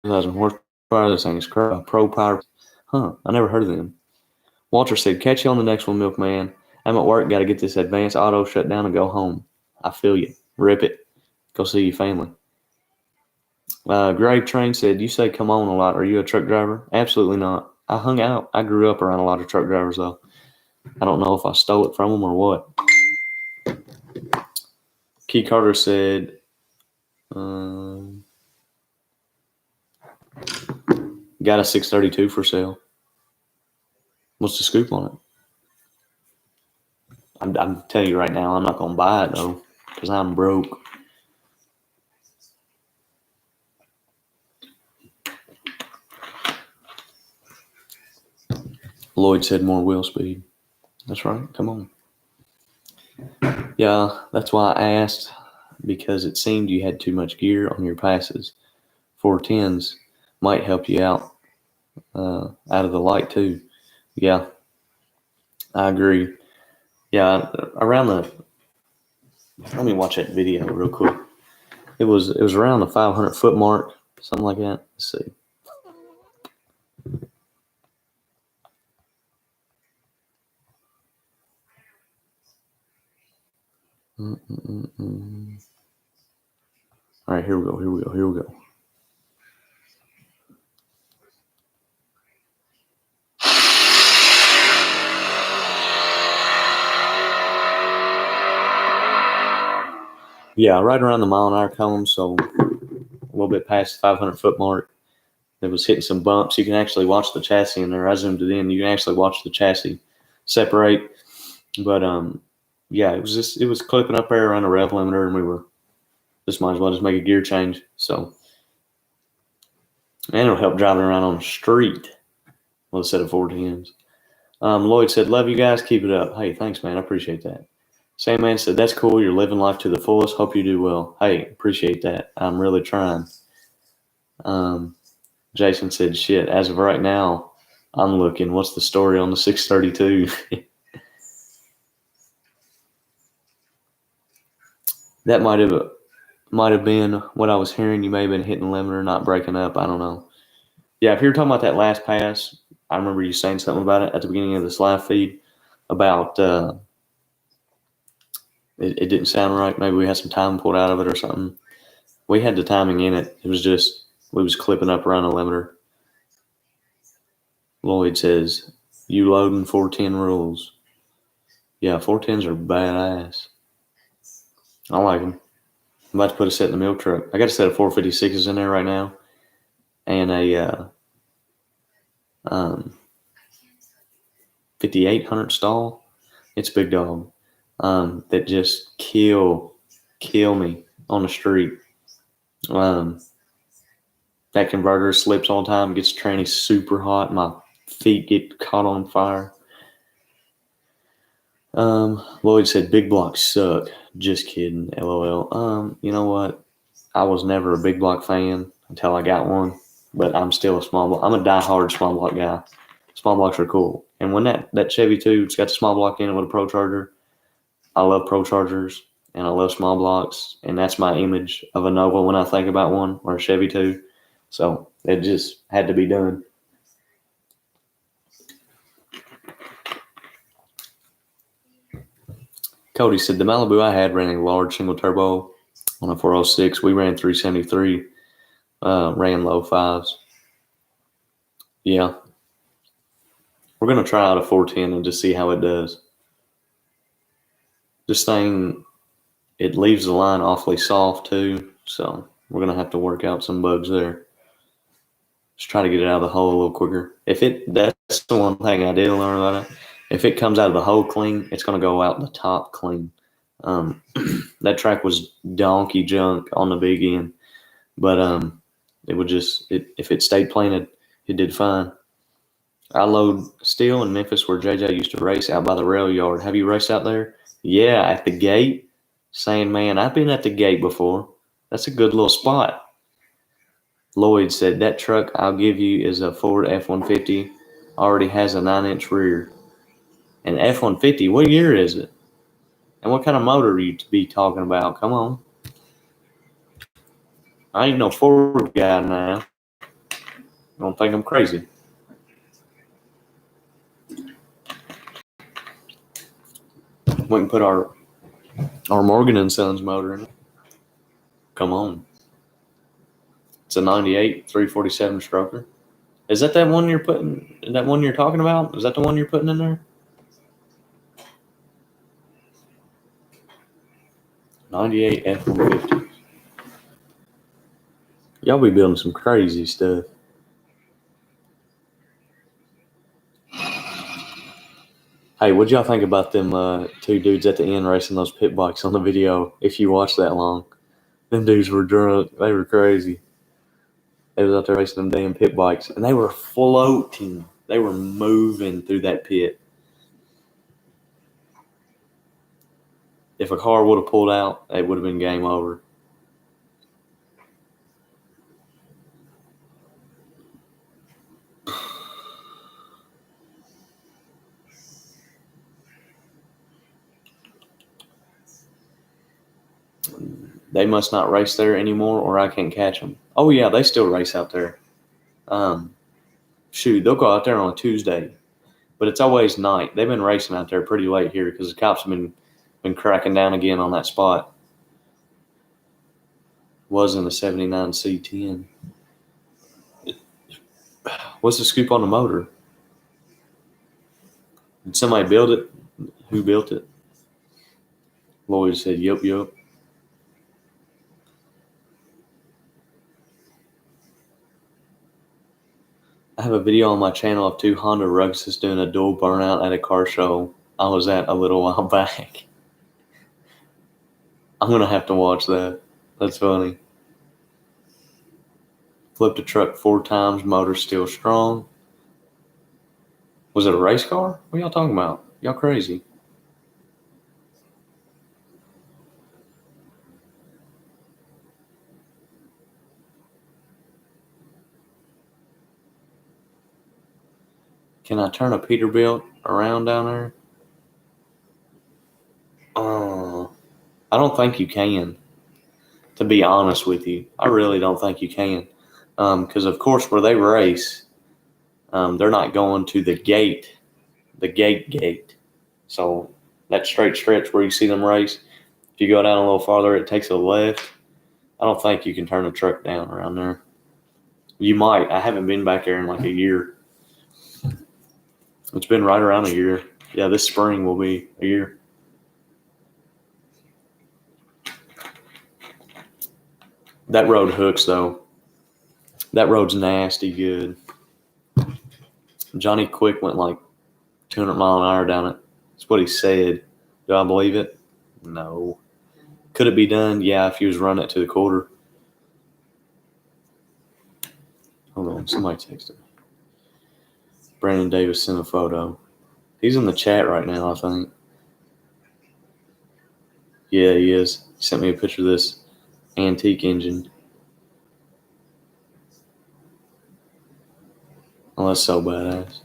1,000 horsepower. This thing is pro power. Huh, I never heard of them. Walter said, catch you on the next one, Milkman. I'm at work, got to get this advanced auto shut down and go home. I feel you. Rip it. Go see your family. Grave Train said, you say come on a lot. Are you a truck driver? Absolutely not. I hung out. I grew up around a lot of truck drivers, though. I don't know if I stole it from them or what. Key Carter said, got a 632 for sale. What's the scoop on it? I'm telling you right now, I'm not going to buy it, though, because I'm broke. Lloyd said more wheel speed. That's right. Come on. Yeah, that's why I asked, because it seemed you had too much gear on your passes. 410s might help you out of the light, too. Yeah, I agree. Yeah, let me watch that video real quick. It was around the 500 foot mark, something like that. Let's see. All right, here we go. Yeah, right around the mile-an-hour column, so a little bit past the 500 foot mark. It was hitting some bumps. You can actually watch the chassis in there. I zoomed it in. You can actually watch the chassis separate. But yeah, it was clipping up there around a rev limiter, and we were just might as well just make a gear change. So, and it'll help driving around on the street with a set of 410s. Lloyd said, "Love you guys. Keep it up." Hey, thanks, man. I appreciate that. Sandman said, "That's cool. You're living life to the fullest. Hope you do well." Hey, appreciate that. I'm really trying. Jason said, "Shit. As of right now, I'm looking. What's the story on the 632?" That might have been what I was hearing. You may have been hitting the limiter, not breaking up. I don't know. Yeah, if you were talking about that last pass, I remember you saying something about it at the beginning of this live feed about it didn't sound right. Maybe we had some time pulled out of it or something. We had the timing in it. It was just we was clipping up around the limiter. Lloyd says, "You loading 410 rules." Yeah, 410s are badass. I like them. I'm about to put a set in the milk truck. I got a set of 456s in there right now, and a 5800 stall. It's a big dog that just kill me on the street. That converter slips all the time, gets the tranny super hot. My feet get caught on fire. Lloyd said, "Big blocks suck." Just kidding, LOL. You know what? I was never a big block fan until I got one, but I'm still a small block. I'm a diehard small block guy. Small blocks are cool. And when that Chevy 2, it's got the small block in it with a Pro Charger. I love Pro Chargers and I love small blocks, and that's my image of a Nova when I think about one, or a Chevy 2. So it just had to be done. Cody said, the Malibu I had ran a large single turbo on a 406. We ran 373, ran low fives. Yeah. We're going to try out a 410 and just see how it does. This thing, it leaves the line awfully soft too, so we're going to have to work out some bugs there. Just try to get it out of the hole a little quicker. That's the one thing I did learn about it. If it comes out of the hole clean, it's going to go out the top clean. That track was donkey junk on the big end, but it would just if it stayed planted, it did fine. I load steel in Memphis where JJ used to race out by the rail yard. Have you raced out there? Yeah, at the gate. Saying, man, I've been at the gate before. That's a good little spot. Lloyd said, that truck I'll give you is a Ford F-150. Already has a 9-inch rear. An F-150, what year is it? And what kind of motor are you to be talking about? Come on. I ain't no Ford guy now. Don't think I'm crazy. We can put our Morgan and Sons motor in it. Come on. It's a 98 347 stroker. Is that one you're putting? That one you're talking about? Is that the one you're putting in there? 98 F-150. Y'all be building some crazy stuff. Hey, what'd y'all think about them two dudes at the end racing those pit bikes on the video? If you watched that long, them dudes were drunk. They were crazy. They was out there racing them damn pit bikes, and they were floating. They were moving through that pit. If a car would have pulled out, it would have been game over. They must not race there anymore, or I can't catch them. Oh yeah, they still race out there. Shoot, they'll go out there on a Tuesday, but it's always night. They've been racing out there pretty late here because the cops have been cracking down again on that spot. Was in the 79 C10. What's the scoop on the motor? Did somebody build it? Who built it? Lloyd said, yup. I have a video on my channel of two Honda Ruggses doing a dual burnout at a car show I was at a little while back. I'm going to have to watch that. That's funny. Flipped a truck 4 times, motor still strong. Was it a race car? What are y'all talking about? Y'all crazy. Can I turn a Peterbilt around down there? I don't think you can, to be honest with you. I really don't think you can. Because, of course, where they race, they're not going to the gate. So that straight stretch where you see them race, if you go down a little farther, it takes a left. I don't think you can turn a truck down around there. You might. I haven't been back there in like a year. It's been right around a year. Yeah, this spring will be a year. That road hooks, though. That road's nasty good. Johnny Quick went like 200 mile an hour down it. That's what he said. Do I believe it? No. Could it be done? Yeah, if he was running it to the quarter. Hold on, somebody texted me. Brandon Davis sent a photo. He's in the chat right now, I think. Yeah, he is. He sent me a picture of this antique engine. Oh, that's so badass.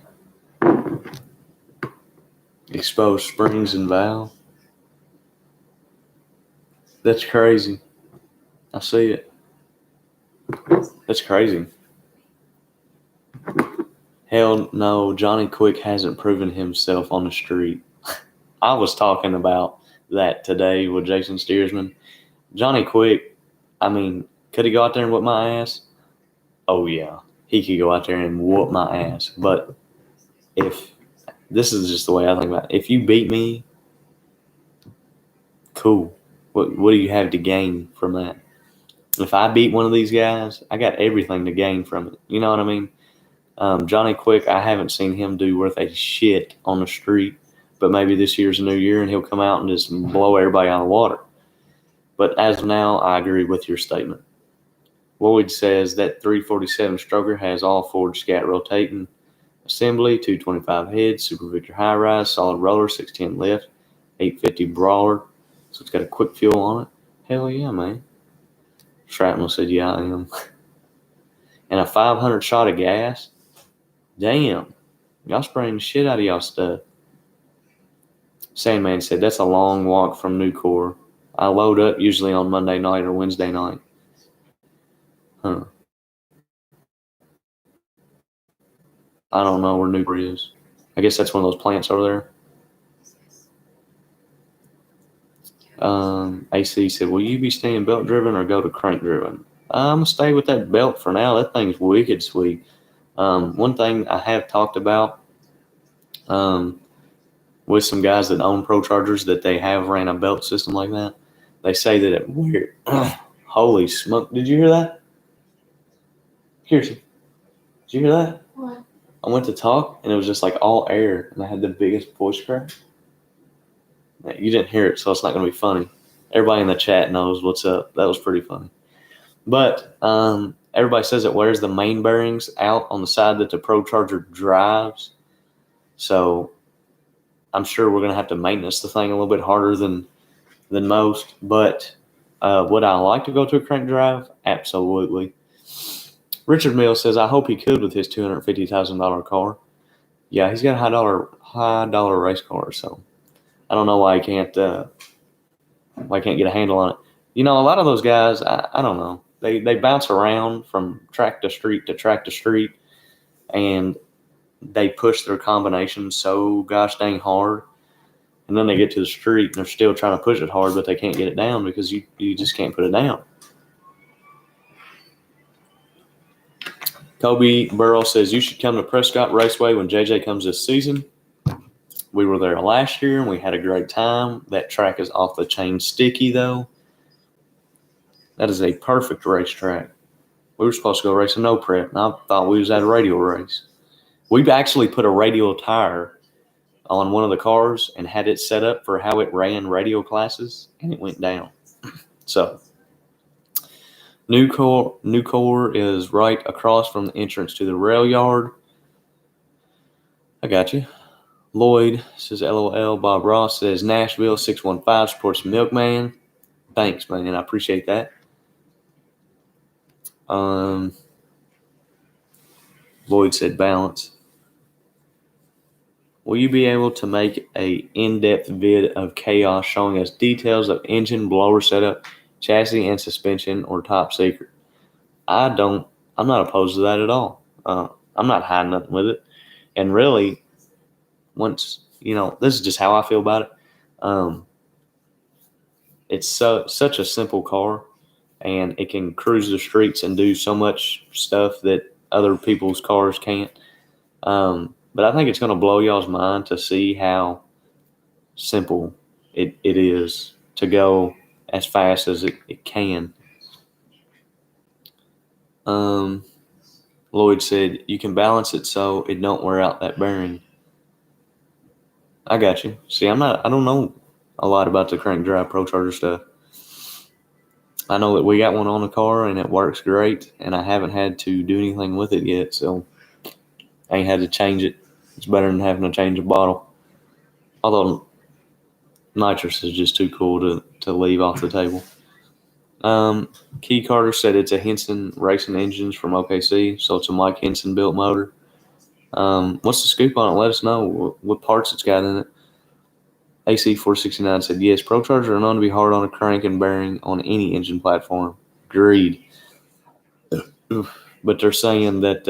Exposed springs and valve. That's crazy. I see it. That's crazy. Hell no, Johnny Quick hasn't proven himself on the street. I was talking about that today with Jason Steersman. Johnny Quick, I mean, could he go out there and whip my ass? Oh, yeah. He could go out there and whoop my ass. But if, this is just the way I think about it. If you beat me, cool. What do you have to gain from that? If I beat one of these guys, I got everything to gain from it. You know what I mean? Johnny Quick, I haven't seen him do worth a shit on the street, but maybe this year's a new year and he'll come out and just blow everybody out of the water. But as of now, I agree with your statement. Lloyd says that 347 stroker has all forward scat rotating assembly, 225 head, Super Victor high rise, solid roller, 610 lift, 850 brawler. So it's got a quick fuel on it. Hell yeah, man. Shrapnel said, yeah, I am. And a 500 shot of gas. Damn. Y'all spraying the shit out of y'all stuff. Sandman said, that's a long walk from Nucor. I load up usually on Monday night or Wednesday night. Huh. I don't know where Nucor is. I guess that's one of those plants over there. AC said, will you be staying belt driven or go to crank driven? I'm going to stay with that belt for now. That thing's wicked sweet. One thing I have talked about with some guys that own Pro Chargers that they have ran a belt system like that, they say that it weird. Holy smoke. Did you hear that? Kirsten, did you hear that? What? I went to talk and it was just like all air and I had the biggest voice crack. You didn't hear it, so it's not going to be funny. Everybody in the chat knows what's up. That was pretty funny. But everybody says it wears the main bearings out on the side that the Pro Charger drives. So I'm sure we're going to have to maintenance the thing a little bit harder than most. But would I like to go to a crank drive? Absolutely. Richard Mills says, I hope he could with his $250,000 car. Yeah, he's got a high dollar race car, so I don't know why he can't get a handle on it. You know, a lot of those guys, I don't know. They bounce around from track to street to track to street, and they push their combinations so gosh dang hard. And then they get to the street and they're still trying to push it hard, but they can't get it down because you just can't put it down. Kobe Burrow says, you should come to Prescott Raceway when JJ comes this season. We were there last year and we had a great time. That track is off the chain sticky, though. That is a perfect racetrack. We were supposed to go race a no prep, and I thought we was at a radial race. We've actually put a radial tire on one of the cars and had it set up for how it ran radial classes, and it went down. So, Nucor is right across from the entrance to the rail yard. I got you. Lloyd says, LOL. Bob Ross says, Nashville 615 supports Milkman. Thanks, man. I appreciate that. Lloyd said, balance. Will you be able to make a in-depth vid of chaos showing us details of engine, blower setup, chassis, and suspension, or top secret? I'm not opposed to that at all. I'm not hiding nothing with it. And really, once, this is just how I feel about it. It's such a simple car, and it can cruise the streets and do so much stuff that other people's cars can't. But I think it's going to blow y'all's mind to see how simple it is to go as fast as it can. Lloyd said, you can balance it so it don't wear out that bearing. I got you. See, I don't know a lot about the crank drive Pro Charger stuff. I know that we got one on the car and it works great, and I haven't had to do anything with it yet, so I ain't had to change it. It's better than having to change a bottle. Although nitrous is just too cool to leave off the table. Key Carter said it's a Henson Racing Engines from OKC, so it's a Mike Henson built motor. What's the scoop on it? Let us know what parts it's got in it. AC469 said, yes, Pro Chargers are known to be hard on a crank and bearing on any engine platform. Agreed. But they're saying that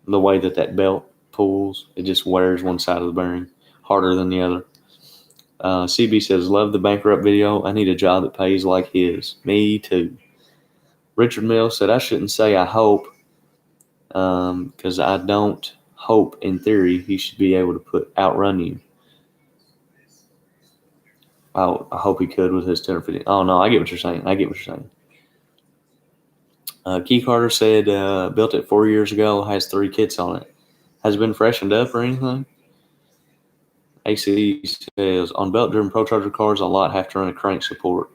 the way that belt pulls, it just wears one side of the bearing harder than the other. CB says, love the bankrupt video. I need a job that pays like his. Me too. Richard Mills said, I shouldn't say I hope, because I don't hope in theory he should be able to outrun you. I hope he could with his 250. Oh, no, I get what you're saying. Key Carter said, built it 4 years ago, has 3 kits on it. Has it been freshened up or anything? AC says, on belt-driven Pro Charger cars, a lot have to run a crank support.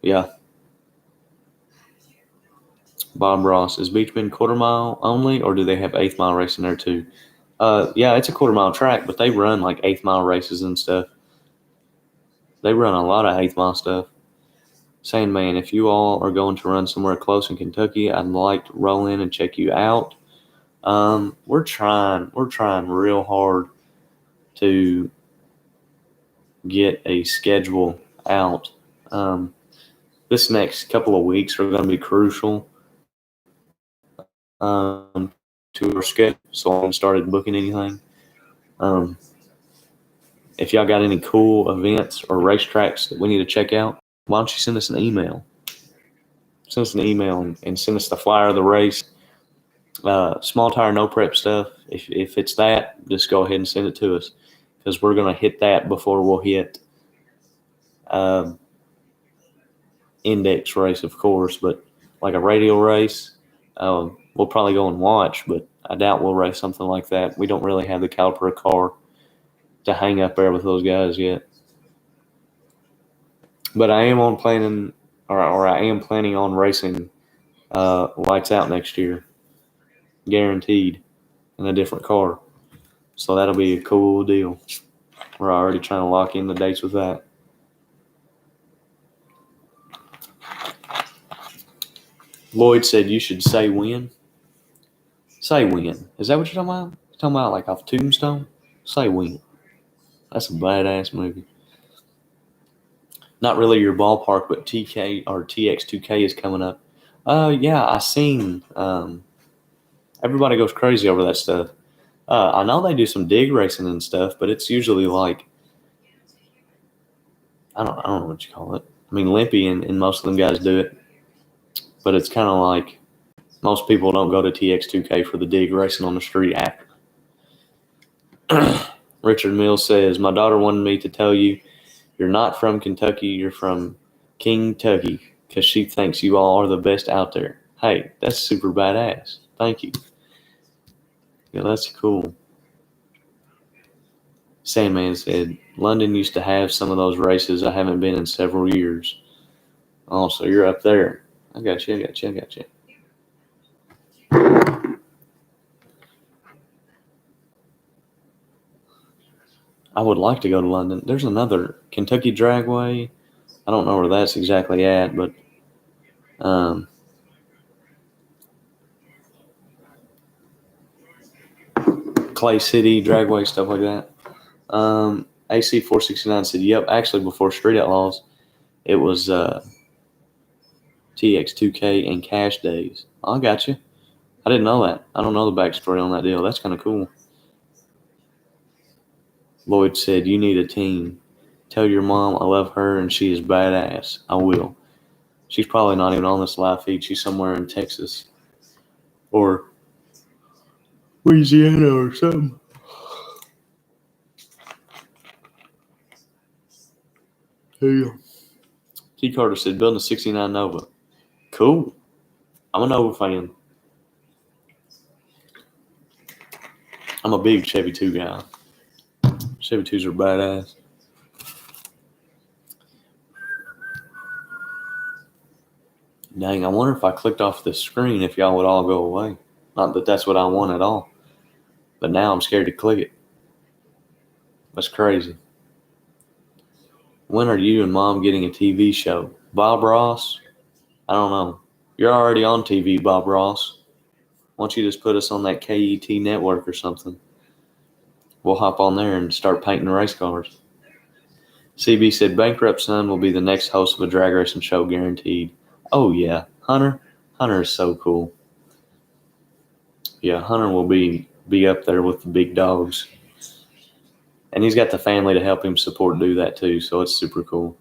Yeah. Bob Ross, is Beach Bend quarter mile only, or do they have eighth mile racing there too? Yeah, it's a quarter mile track, but they run like eighth mile races and stuff. They run a lot of eighth mile stuff. Sandman, if you all are going to run somewhere close in Kentucky, I'd like to roll in and check you out. We're trying real hard to get a schedule out. This next couple of weeks are going to be crucial to our schedule, so I haven't started booking anything. If y'all got any cool events or racetracks that we need to check out, why don't you send us an email? Send us an email and send us the flyer of the race. Small tire, no prep stuff. If it's that, just go ahead and send it to us, because we're going to hit that before we'll hit index race, of course. But like a radial race, we'll probably go and watch, but I doubt we'll race something like that. We don't really have the caliper of car to hang up there with those guys yet. But I am planning on racing lights out next year, guaranteed, in a different car. So that'll be a cool deal. We're already trying to lock in the dates with that. Lloyd said you should say when. Say when. Is that what you're talking about? You're talking about like off Tombstone? Say when. That's a badass movie. Not really your ballpark, but TK or TX2K is coming up. Yeah, I seen. Everybody goes crazy over that stuff. I know they do some dig racing and stuff, but it's usually like, I don't know what you call it. I mean, Limpy and most of them guys do it, but it's kind of like most people don't go to TX2K for the dig racing on the street after. Richard Mills says, my daughter wanted me to tell you you're not from Kentucky, you're from Kentucky, because she thinks you all are the best out there. Hey, that's super badass. Thank you. Yeah, that's cool. Sandman said, London used to have some of those races. I haven't been in several years. Oh, so you're up there. I got you. I would like to go to London. There's another Kentucky Dragway. I don't know where that's exactly at, but Clay City Dragway, stuff like that. AC 469 said, yep, actually before Street Outlaws, it was TX2K and Cash Days. Oh, I got you. I didn't know that. I don't know the backstory on that deal. That's kind of cool. Lloyd said, you need a team. Tell your mom I love her and she is badass. I will. She's probably not even on this live feed. She's somewhere in Texas or Louisiana or something. Yeah. T. Carter said, building a 69 Nova. Cool. I'm a Nova fan. I'm a big Chevy 2 guy. Chevy 2s are badass. Dang, I wonder if I clicked off the screen if y'all would all go away. Not that that's what I want at all. But now I'm scared to click it. That's crazy. When are you and Mom getting a TV show? Bob Ross? I don't know. You're already on TV, Bob Ross. Why don't you just put us on that KET network or something? We'll hop on there and start painting race cars. CB said, Bankrupt Son will be the next host of a drag racing show, guaranteed. Oh, yeah. Hunter is so cool. Yeah, Hunter will be up there with the big dogs. And he's got the family to help him support do that too, so it's super cool.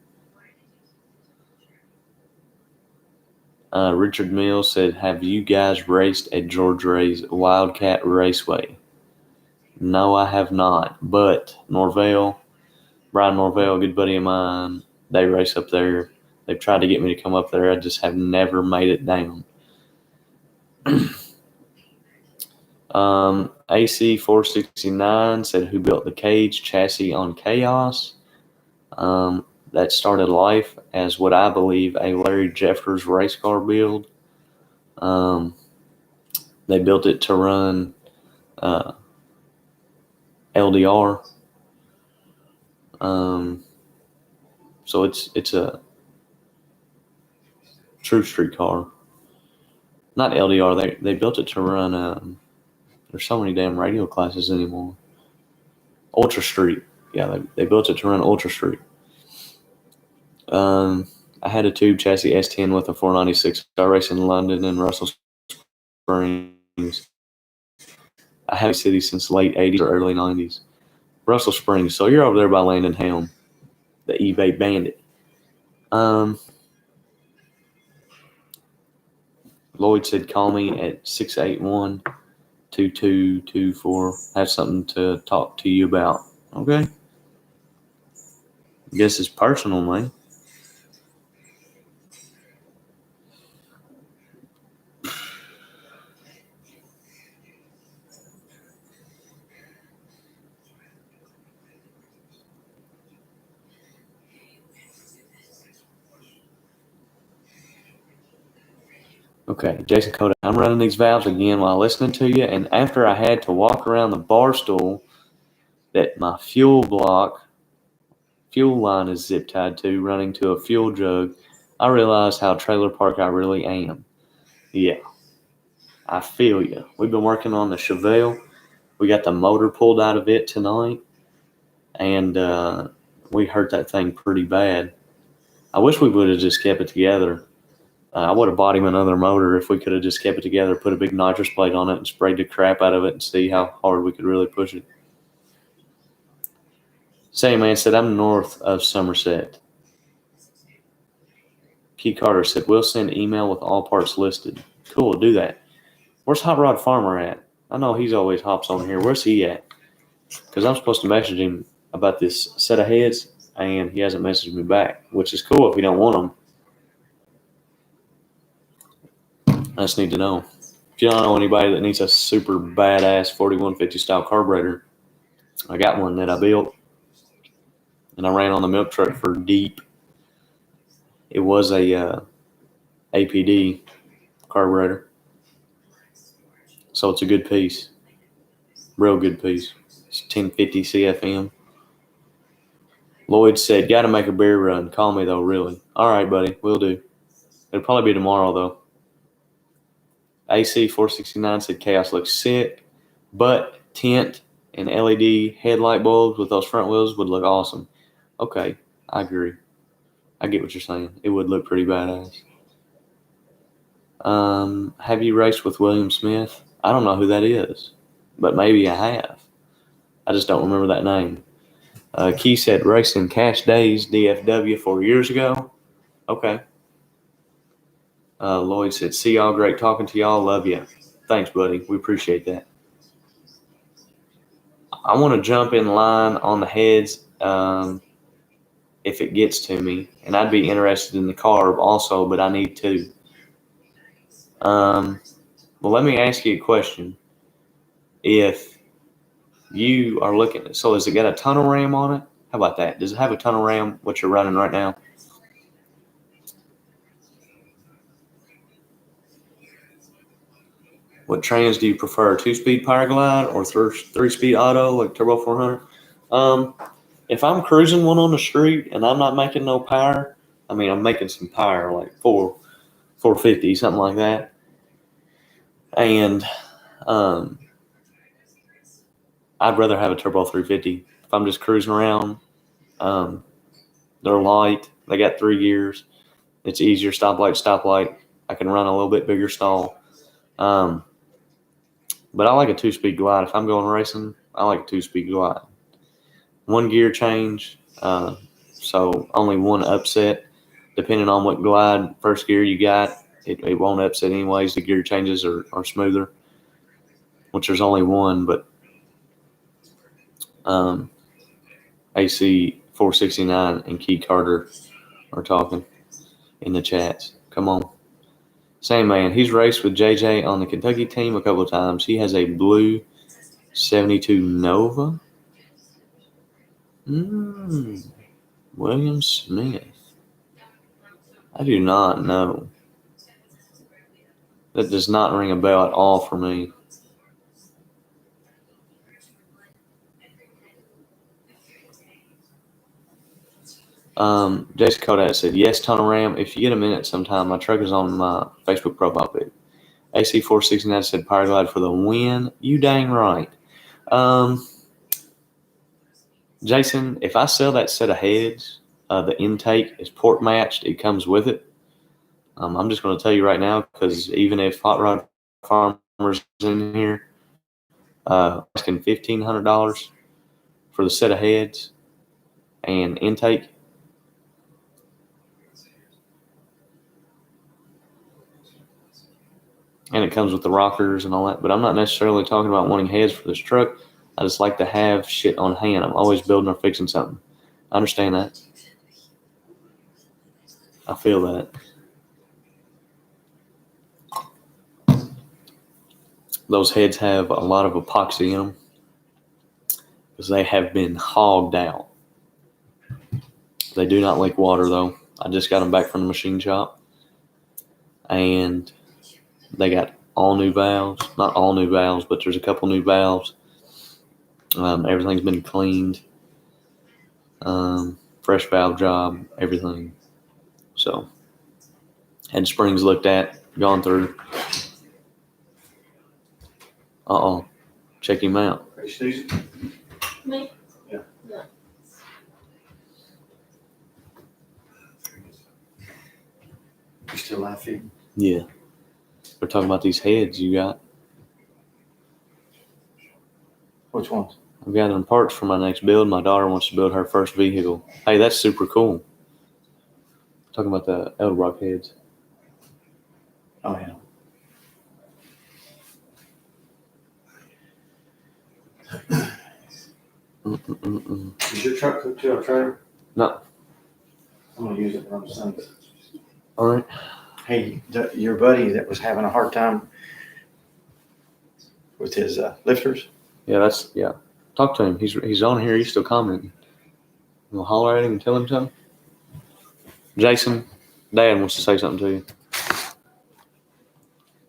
Richard Mills said, have you guys raced at George Ray's Wildcat Raceway? No, I have not. But Brian Norvell, good buddy of mine, they race up there. They've tried to get me to come up there. I just have never made it down. AC 469 said, who built the cage chassis on Chaos? That started life as what I believe a Larry Jeffers race car build. They built it to run LDR. So it's a true street car. Not LDR. They built it to run. There's so many damn radio classes anymore. Ultra Street. Yeah, they built it to run Ultra Street. I had a tube chassis S10 with a 496. I raced in London and Russell Springs. I have a city since late 80s or early 90s. Russell Springs. So you're over there by Landon Helm, the eBay bandit. Lloyd said, call me at 681-2224. Have something to talk to you about. Okay. I guess it's personal, man. Okay, Jason Coda, I'm running these valves again while listening to you, and after I had to walk around the bar stool that my fuel line is zip tied to, running to a fuel jug, I realized how trailer park I really am. Yeah, I feel you. We've been working on the Chevelle. We got the motor pulled out of it tonight, and we hurt that thing pretty bad. I wish we would have just kept it together. I would have bought him another motor if we could have just kept it together, put a big nitrous plate on it, and sprayed the crap out of it and see how hard we could really push it. Same man said, I'm north of Somerset. Key Carter said, we'll send email with all parts listed. Cool, do that. Where's Hot Rod Farmer at? I know he's always hops on here. Where's he at? Because I'm supposed to message him about this set of heads, and he hasn't messaged me back, which is cool if you don't want them. I just need to know. If you don't know anybody that needs a super badass 4150 style carburetor, I got one that I built, and I ran on the milk truck for deep. It was a APD carburetor, so it's a good piece, real good piece. It's 1050 CFM. Lloyd said, got to make a beer run. Call me though, really. All right, buddy, will do. It'll probably be tomorrow though. AC 469 said Chaos looks sick, but tint and LED headlight bulbs with those front wheels would look awesome. Okay, I agree. I get what you're saying. It would look pretty badass. Have you raced with William Smith? I don't know who that is, but maybe I have. I just don't remember that name. Key said racing Cash Days DFW 4 years ago. Okay. Lloyd said, see y'all, great talking to y'all. Love you. Thanks, buddy. We appreciate that. I want to jump in line on the heads if it gets to me, and I'd be interested in the carb also, but I need to. Well, let me ask you a question. If you are looking, so has it got a tunnel ram on it? How about that? Does it have a tunnel ram, what you're running right now? What trans do you prefer, 2-speed power glide or 3-speed auto like Turbo 400? If I'm cruising one on the street and I'm not making no power, I mean, I'm making some power like 450, something like that. And I'd rather have a Turbo 350. If I'm just cruising around, they're light. They got 3 gears. It's easier, stoplight. I can run a little bit bigger stall. But I like a 2-speed glide. If I'm going racing, I like a 2-speed glide. 1 gear change, so only one upset. Depending on what glide first gear you got, it won't upset anyways. The gear changes are smoother, which there's only one, but AC 469 and Key Carter are talking in the chats. Come on. Same man, he's raced with JJ on the Kentucky team a couple of times. He has a blue 72 Nova. William Smith. I do not know. That does not ring a bell at all for me. Jason Kodak said, yes, Tunnel Ram. If you get a minute sometime, my truck is on my Facebook profile pic. AC469 said, Powerglide for the win. You dang right. Jason, if I sell that set of heads, the intake is port matched. It comes with it. I'm just going to tell you right now, because even if Hot Rod Farmers in here, asking $1,500 for the set of heads and intake, and it comes with the rockers and all that. But I'm not necessarily talking about wanting heads for this truck. I just like to have shit on hand. I'm always building or fixing something. I understand that. I feel that. Those heads have a lot of epoxy in them because they have been hogged out. They do not leak water, though. I just got them back from the machine shop. And they got all new valves. Not all new valves, but there's a couple new valves. Everything's been cleaned. Fresh valve job, everything. So, had springs looked at, gone through. Check him out. Are you sneezing? Me? Yeah. Yeah. You still laughing? Yeah. We're talking about these heads you got. Which ones? I'm gathering parts for my next build. My daughter wants to build her first vehicle. Hey, that's super cool. Talking about the Edelbrock heads. Oh, yeah. Is your truck hooked to a trailer? No. I'm going to use it for Sunday. All right. Hey, your buddy that was having a hard time with his lifters? Yeah, talk to him. He's on here. He's still commenting. We'll holler at him and tell him something. Jason, Dad wants to say something to you.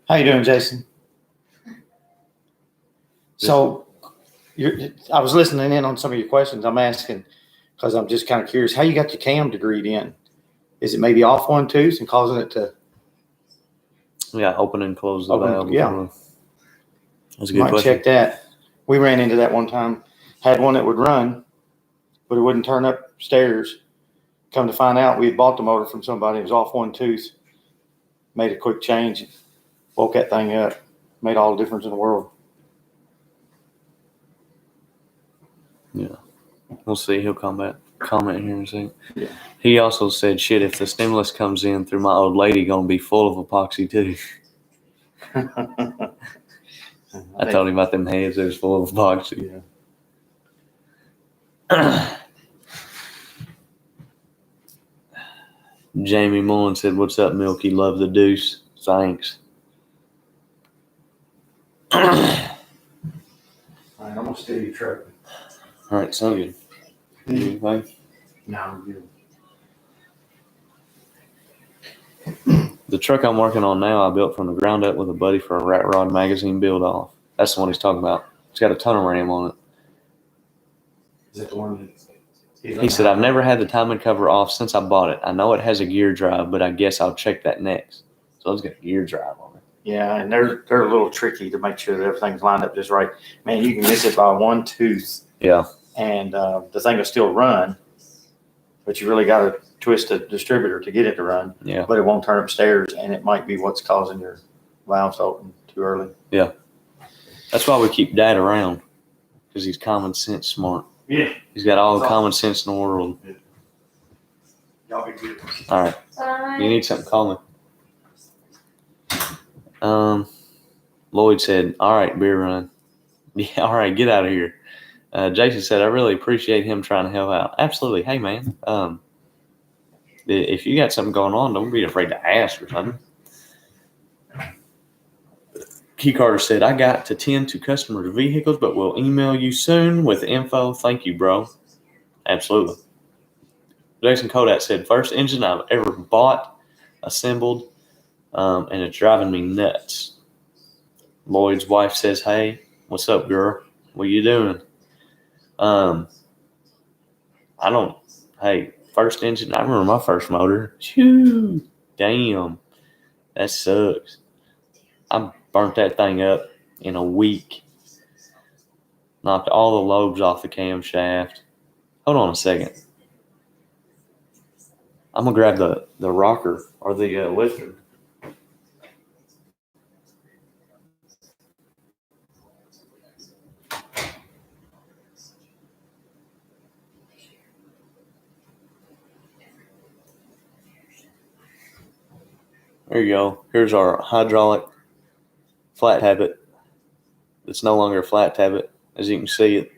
How you doing, Jason? So, I was listening in on some of your questions. I'm asking because I'm just kind of curious how you got your cam degreed in. Is it maybe off one tooth and causing it to? Yeah, open and close the valve. Yeah. That's a good question. Check that. We ran into that one time. Had one that would run, but it wouldn't turn upstairs. Come to find out, we had bought the motor from somebody. It was off one tooth. Made a quick change. Woke that thing up. Made all the difference in the world. Yeah. We'll see. He'll comment here in a second. Yeah. He also said, shit, if the stimulus comes in through my old lady, going to be full of epoxy too. I told him about them heads. It was full of epoxy. Yeah. Jamie Mullen said, what's up, Milky? Love the deuce. Thanks. All right, I'm going to steal your truck. All right, so good. Anything? No, I'm good. The truck I'm working on now, I built from the ground up with a buddy for a Rat Rod magazine build off. That's the one he's talking about. It's got a tunnel ram on it. Is that the one that He said, I've never had the timing cover off since I bought it. I know it has a gear drive, but I guess I'll check that next. So it's got a gear drive on it. Yeah, and they're a little tricky to make sure that everything's lined up just right. Man, you can miss it by one tooth. Yeah. And the thing will still run, but you really got to twist the distributor to get it to run. Yeah. But it won't turn upstairs, and it might be what's causing your valves to open too early. Yeah. That's why we keep Dad around, because he's common sense smart. Yeah. He's got all the common sense in the world. Yeah. Y'all be good. All right. Bye. You need something, call me. Lloyd said, all right, beer run. Yeah, all right, get out of here. Jason said, I really appreciate him trying to help out. Absolutely. Hey, man, if you got something going on, don't be afraid to ask or something. Key Carter said, I got to tend to customer vehicles, but we'll email you soon with info. Thank you, bro. Absolutely. Jason Kodak said, first engine I've ever bought, assembled, and it's driving me nuts. Lloyd's wife says, "Hey, what's up, girl? What you doing?" I don't. Hey, first engine. I remember my first motor. Shoo, damn, that sucks. I burnt that thing up in a week. Knocked all the lobes off the camshaft. Hold on a second. I'm gonna grab the rocker or the lifter. There you go. Here's our hydraulic flat tabbet. It's no longer a flat tabbet. As you can see,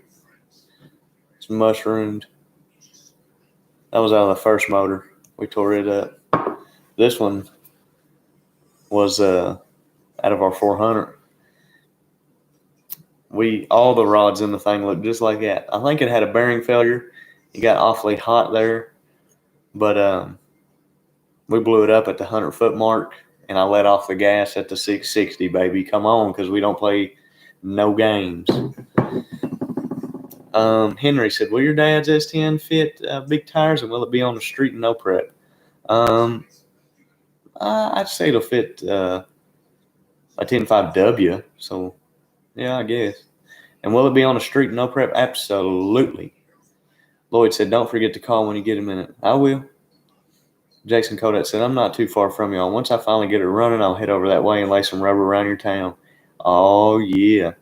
it's mushroomed. That was out of the first motor. We tore it up. This one was out of our 400. All the rods in the thing looked just like that. I think it had a bearing failure. It got awfully hot there, but we blew it up at the 100-foot mark, and I let off the gas at the 660, baby. Come on, because we don't play no games. Henry said, "Will your dad's S10 fit big tires, and will it be on the street and no prep?" I'd say it'll fit a 10.5W. So, yeah, I guess. And will it be on the street and no prep? Absolutely. Lloyd said, "Don't forget to call when you get a minute." I will. Jason Kodak said, "I'm not too far from y'all. Once I finally get it running, I'll head over that way and lay some rubber around your town." Oh, yeah.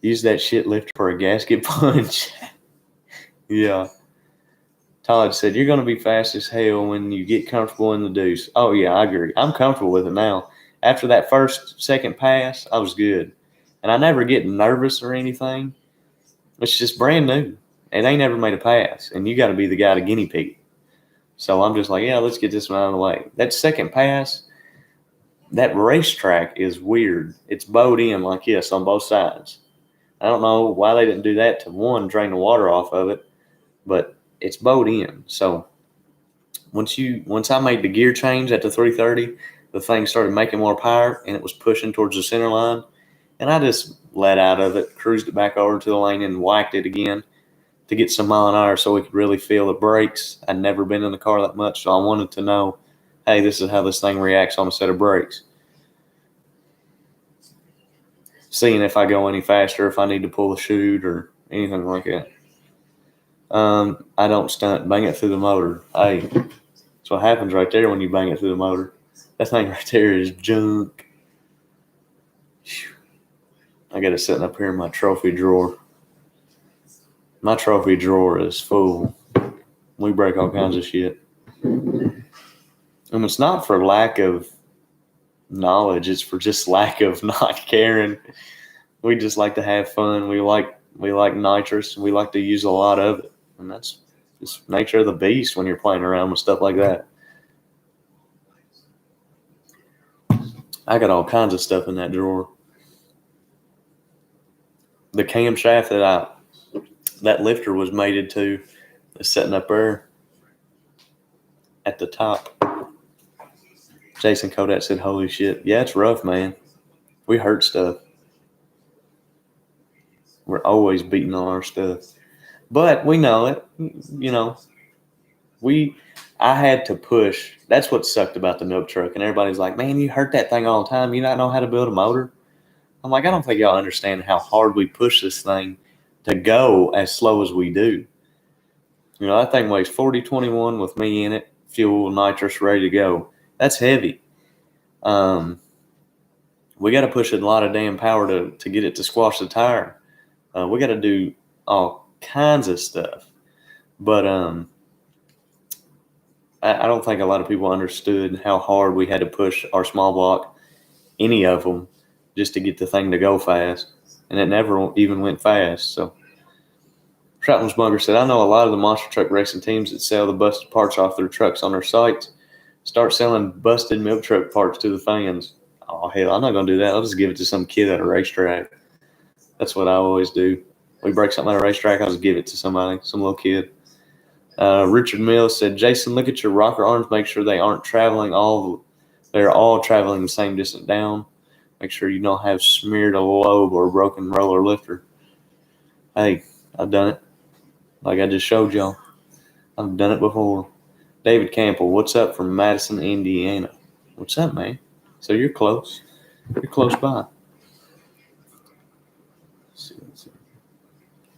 Use that shit lifter for a gasket punch. Yeah. Todd said, "You're going to be fast as hell when you get comfortable in the deuce." Oh, yeah, I agree. I'm comfortable with it now. After that second pass, I was good. And I never get nervous or anything. It's just brand new. It ain't never made a pass. And you got to be the guy to guinea pig. So I'm just like, yeah, let's get this one out of the way. That second pass, that racetrack is weird. It's bowed in like this on both sides. I don't know why they didn't do that to one, drain the water off of it, but it's bowed in. So once I made the gear change at the 330, the thing started making more power and it was pushing towards the center line. And I just let out of it, cruised it back over to the lane and whacked it again to get some mile an hour so we could really feel the brakes. I'd never been in the car that much, so I wanted to know, hey, this is how this thing reacts on a set of brakes. Seeing if I go any faster, if I need to pull a chute or anything like that. I don't stunt, bang it through the motor. Hey, that's what happens right there when you bang it through the motor. That thing right there is junk. I got it sitting up here in my trophy drawer. My trophy drawer is full. We break all kinds of shit. And it's not for lack of knowledge. It's for just lack of not caring. We just like to have fun. We like nitrous. We like to use a lot of it. And that's just nature of the beast when you're playing around with stuff like that. I got all kinds of stuff in that drawer. The camshaft that lifter was mated to is sitting up there at the top. Jason Kodak said, "Holy shit. Yeah, it's rough, man. We hurt stuff. We're always beating on our stuff. But we know it. You know, I had to push. That's what sucked about the milk truck. And everybody's like, man, you hurt that thing all the time. You not know how to build a motor? I'm like, I don't think y'all understand how hard we push this thing to go as slow as we do. You know, that thing weighs 4021 with me in it, fuel, nitrous, ready to go. That's heavy. We got to push a lot of damn power to get it to squash the tire. We got to do all kinds of stuff. But I don't think a lot of people understood how hard we had to push our small block, any of them, just to get the thing to go fast. And it never even went fast. So Troutman's Bunker said, "I know a lot of the monster truck racing teams that sell the busted parts off their trucks on their sites start selling busted milk truck parts to the fans." Oh, hell, I'm not going to do that. I'll just give it to some kid at a racetrack. That's what I always do. We break something at a racetrack, I'll just give it to somebody, some little kid. Richard Mills said, Jason, look at your rocker arms. Make sure they aren't they're all traveling the same distance down. Make sure you don't have smeared a lobe or a broken roller lifter. Hey, I've done it. Like I just showed y'all. I've done it before. David Campbell, what's up from Madison, Indiana? What's up, man? So you're close. You're close by. Let's see.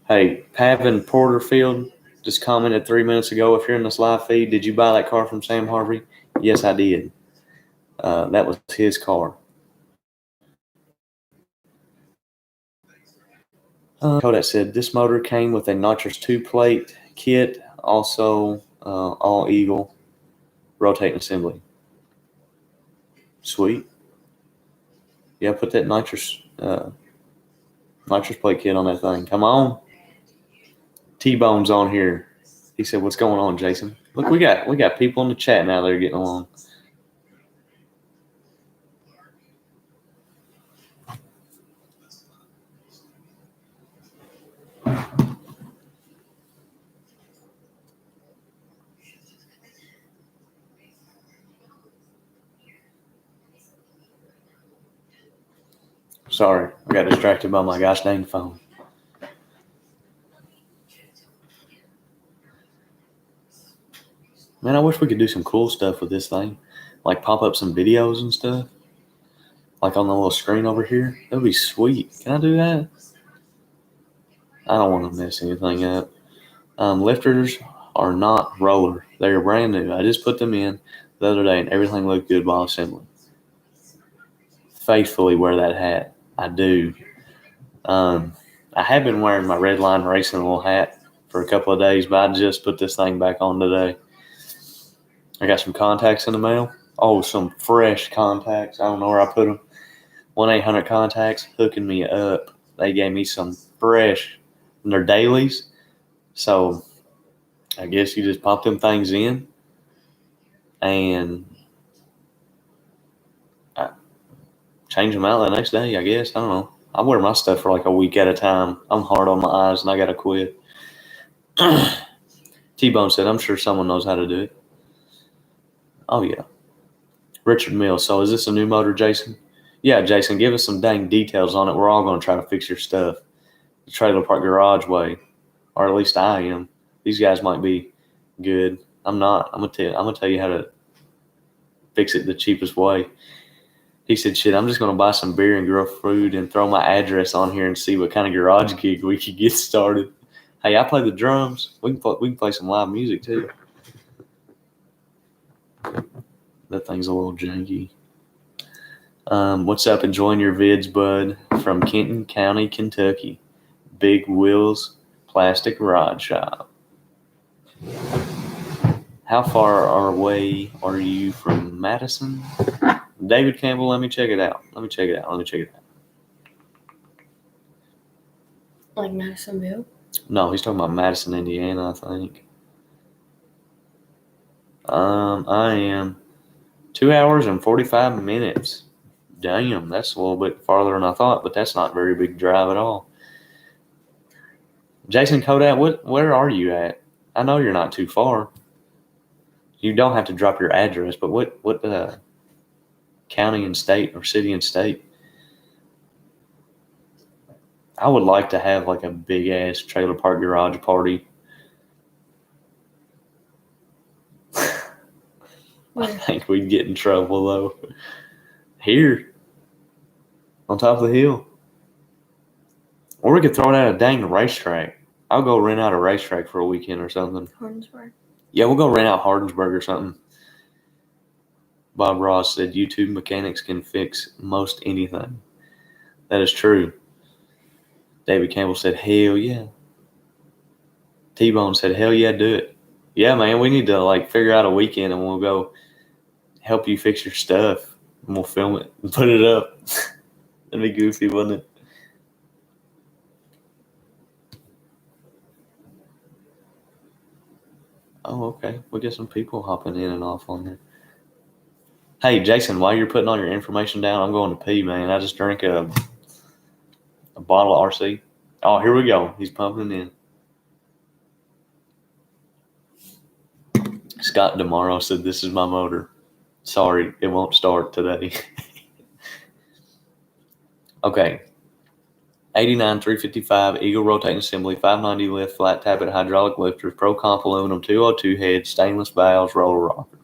Hey, Pavin Porterfield just commented 3 minutes ago. If you're in this live feed, did you buy that car from Sam Harvey? Yes, I did. That was his car. Kodak said this motor came with a nitrous 2-plate kit, also all Eagle rotating assembly. Sweet. Yeah, put that nitrous plate kit on that thing. Come on. T-Bone's on here. He said, "What's going on, Jason?" Look, we got people in the chat now that are getting along. Sorry, I got distracted by my gosh dang phone. Man, I wish we could do some cool stuff with this thing. Like pop up some videos and stuff. Like on the little screen over here. That would be sweet. Can I do that? I don't want to mess anything up. Lifters are not roller. They are brand new. I just put them in the other day and everything looked good while assembling. Faithfully wear that hat. I do. I have been wearing my Red Line Racing little hat for a couple of days, but I just put this thing back on today. I got some contacts in the mail. Oh, some fresh contacts. I don't know where I put them. 1-800 Contacts hooking me up. They gave me some fresh. And they're dailies. So I guess you just pop them things in and change them out the next day, I guess. I don't know. I wear my stuff for like a week at a time. I'm hard on my eyes and I got to quit. T-Bone said, I'm sure someone knows how to do it. Oh, yeah. Richard Mills. So is this a new motor, Jason? Yeah, Jason, give us some dang details on it. We're all going to try to fix your stuff. The trailer park garage way, or at least I am. These guys might be good. I'm not. I'm gonna tell you how to fix it the cheapest way. He said, shit, I'm just going to buy some beer and grill food and throw my address on here and see what kind of garage gig we could get started. Hey, I play the drums. We can play some live music too. That thing's a little janky. What's up? Enjoying your vids, bud, from Kenton County, Kentucky. Big Will's Plastic Rod Shop. How far away are you from Madison? David Campbell, let me check it out. Like Madisonville? No, he's talking about Madison, Indiana, I think. I am 2 hours and 45 minutes. Damn, that's a little bit farther than I thought, but that's not a very big drive at all. Jason Kodak, where are you at? I know you're not too far. You don't have to drop your address, but what county and state or city and state? I would like to have like a big ass trailer park garage party. I think we'd get in trouble though. Here, on top of the hill. Or we could throw it at a dang racetrack. I'll go rent out a racetrack for a weekend or something. Hardinsburg. Yeah, we'll go rent out Hardinsburg or something. Bob Ross said YouTube mechanics can fix most anything. That is true. David Campbell said, hell yeah. T-Bone said, hell yeah, do it. Yeah, man, we need to like figure out a weekend and we'll go help you fix your stuff and we'll film it and put it up. That'd be goofy, wouldn't it? Oh, okay. We got some people hopping in and off on there. Hey, Jason, while you're putting all your information down, I'm going to pee, man. I just drank a bottle of RC. Oh, here we go. He's pumping it in. Scott Demaro said, "This is my motor. Sorry, it won't start today." Okay. 89 355 Eagle rotating assembly, 590 lift, flat tappet hydraulic lifters, pro comp aluminum, 202 heads, stainless valves, roller rockers.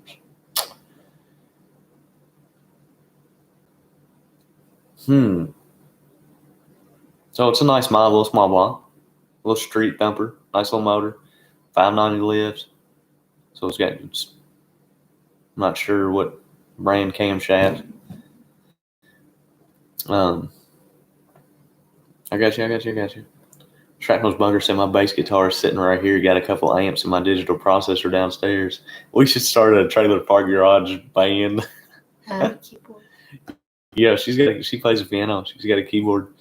So it's a nice model, little small block, little street thumper, nice little motor, 590 lifts. So it's got, I'm not sure what brand camshaft. I got you. Shrapnel's Bunker said my bass guitar is sitting right here. Got a couple amps and my digital processor downstairs. We should start a trailer park garage band. Keyboard. Yeah, she plays the piano. She's got a keyboard.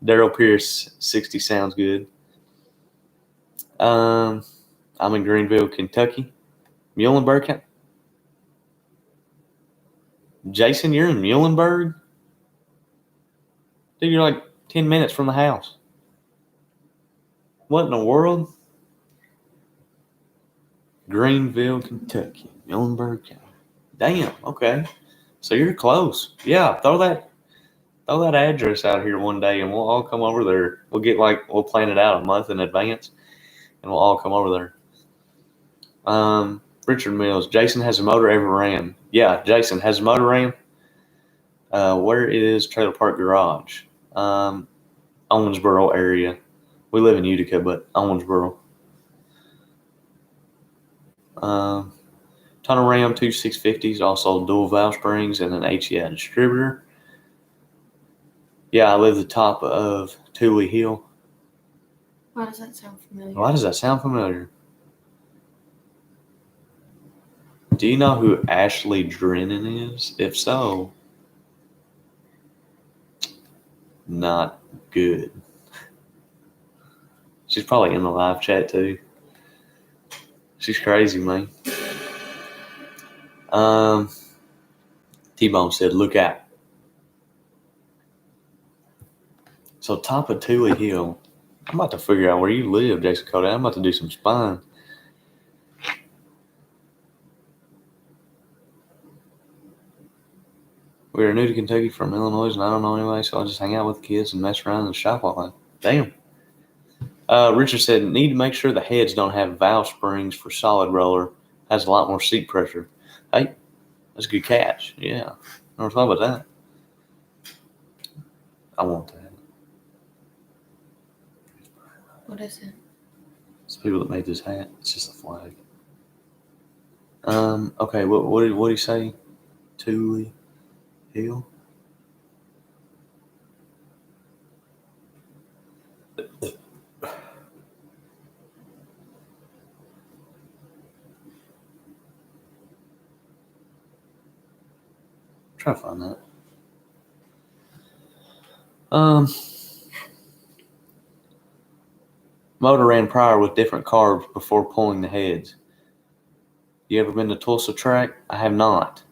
Daryl Pierce, 60 sounds good. I'm in Greenville, Kentucky. Muhlenberg. Jason, you're in Muhlenberg? Dude, you're like 10 minutes from the house. What in the world? Greenville, Kentucky. Muhlenberg County. Damn, okay. So you're close. Yeah, throw that address out here one day and we'll all come over there. We'll plan it out a month in advance and we'll all come over there. Richard Mills, Jason has a motor ever ran. Yeah, Jason has a motor ran. Where is Trailer Park Garage? Owensboro area. We live in Utica, but Owensboro. Tunnel Ram 2 650s, also dual valve springs and an HEI distributor. Yeah, I live at the top of Thule Hill. Why does that sound familiar? Do you know who Ashley Drennan is? If so, not good. She's probably in the live chat too. She's crazy, man. T-Bone said, look out. So top of Thule Hill. I'm about to figure out where you live, Jason Cody. I'm about to do some spying. We are new to Kentucky from Illinois, and I don't know anybody, so I just hang out with the kids and mess around and shop all night. Damn. Richard said, need to make sure the heads don't have valve springs for solid roller. Has a lot more seat pressure. Hey, that's a good catch. Yeah. Never thought about that. I want that. What is it? It's the people that made this hat. It's just a flag. Okay, what did he say? Thule Hill? Try to find that. Motor ran prior with different carbs before pulling the heads. You ever been to Tulsa Track? I have not.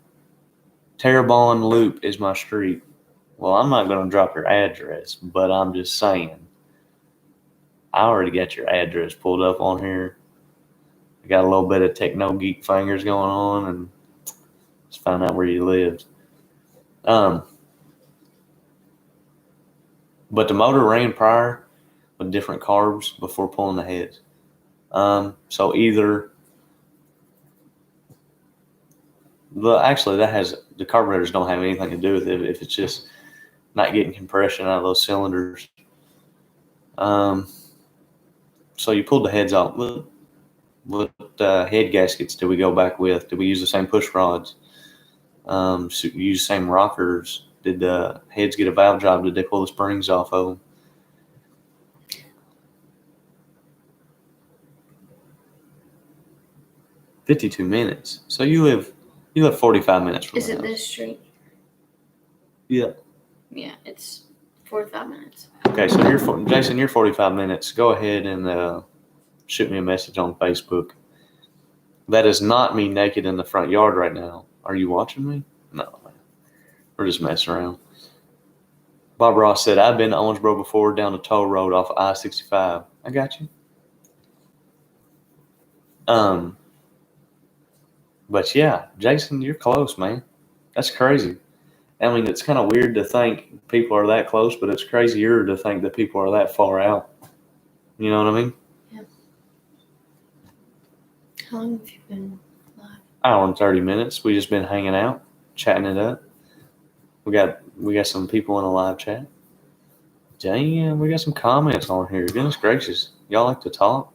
Terrebonne Loop is my street. Well, I'm not going to drop your address, but I'm just saying. I already got your address pulled up on here. I got a little bit of techno geek fingers going on, and let's find out where you lived. But the motor ran prior with different carbs before pulling the heads. So either the carburetors don't have anything to do with it if it's just not getting compression out of those cylinders. So you pulled the heads off. What head gaskets do we go back with? Do we use the same push rods? So use the same rockers? Did the heads get a valve job? Did they pull the springs off of them? 52 minutes. So you live 45 minutes from Is the it house. this street? Yeah. Yeah, it's 45 minutes. Okay, so Jason, you're 45 minutes. Go ahead and shoot me a message on Facebook. That is not me naked in the front yard right now. Are you watching me? No, man. We're just messing around. Bob Ross said, I've been to Owensboro before down the toll road off of I-65. I got you. But yeah, Jason, you're close, man. That's crazy. I mean, it's kind of weird to think people are that close, but it's crazier to think that people are that far out. You know what I mean? How long have you been live? Hour and 30 minutes. We just been hanging out, chatting it up. We got some people in the live chat. Damn, we got some comments on here. Goodness gracious. Y'all like to talk?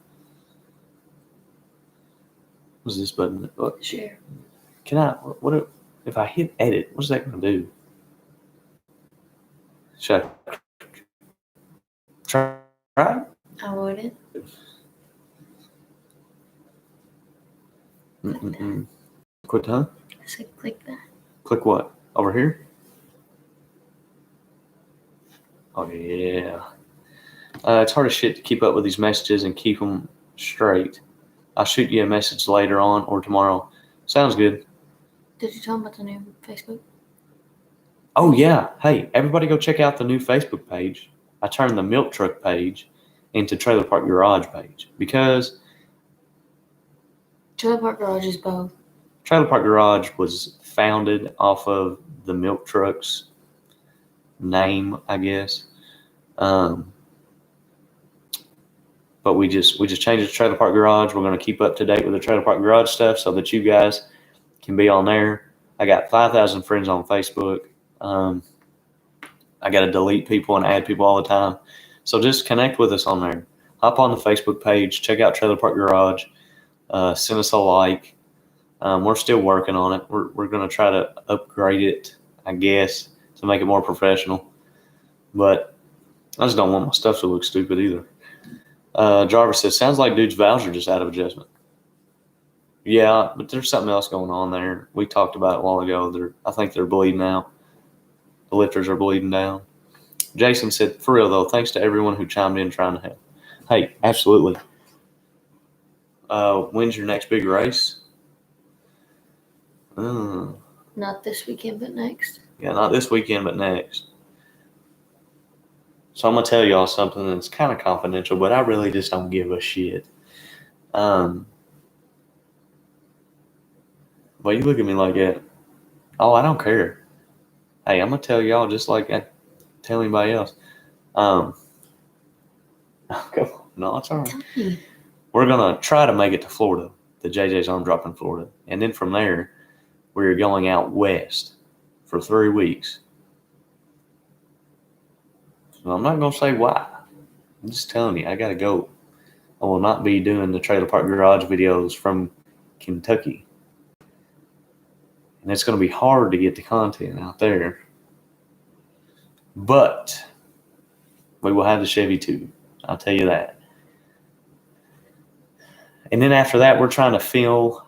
What's this button? What, Share. can I, what if I hit edit, what's that going to do? Should I try? I wouldn't. Quit, huh? I said click that. Click what? Over here? Oh, yeah. It's hard as shit to keep up with these messages and keep them straight. I'll shoot you a message later on or tomorrow. Sounds good. Did you tell them about the new Facebook? Oh, yeah. Hey, everybody go check out the new Facebook page. I turned the milk truck page into Trailer Park Garage page because Trailer Park Garage is both. Trailer Park Garage was founded off of the milk truck's name, I guess. But we just changed it to Trailer Park Garage. We're going to keep up to date with the Trailer Park Garage stuff so that you guys can be on there. I got 5,000 friends on Facebook. I got to delete people and add people all the time. So just connect with us on there. Hop on the Facebook page. Check out Trailer Park Garage. Send us a like. We're still working on it. We're going to try to upgrade it, I guess, to make it more professional. But I just don't want my stuff to look stupid either. Jarvis says, sounds like dude's valves are just out of adjustment. Yeah, but there's something else going on there. We talked about it a while ago. I think they're bleeding out. The lifters are bleeding down. Jason said, for real though, thanks to everyone who chimed in trying to help. Hey, absolutely. When's your next big race? Not this weekend, but next. Yeah, not this weekend, but next. So I'm going to tell y'all something that's kind of confidential, but I really just don't give a shit. Well, you look at me like that. Oh, I don't care. Hey, I'm going to tell y'all just like I tell anybody else. No, it's all right. Tell me. We're going to try to make it to Florida, the JJ's Arm Drop in Florida. And then from there, we're going out west for 3 weeks. So I'm not going to say why. I'm just telling you, I got to go. I will not be doing the Trailer Park Garage videos from Kentucky. And it's going to be hard to get the content out there. But we will have the Chevy too. I'll tell you that. And then after that, we're trying to fill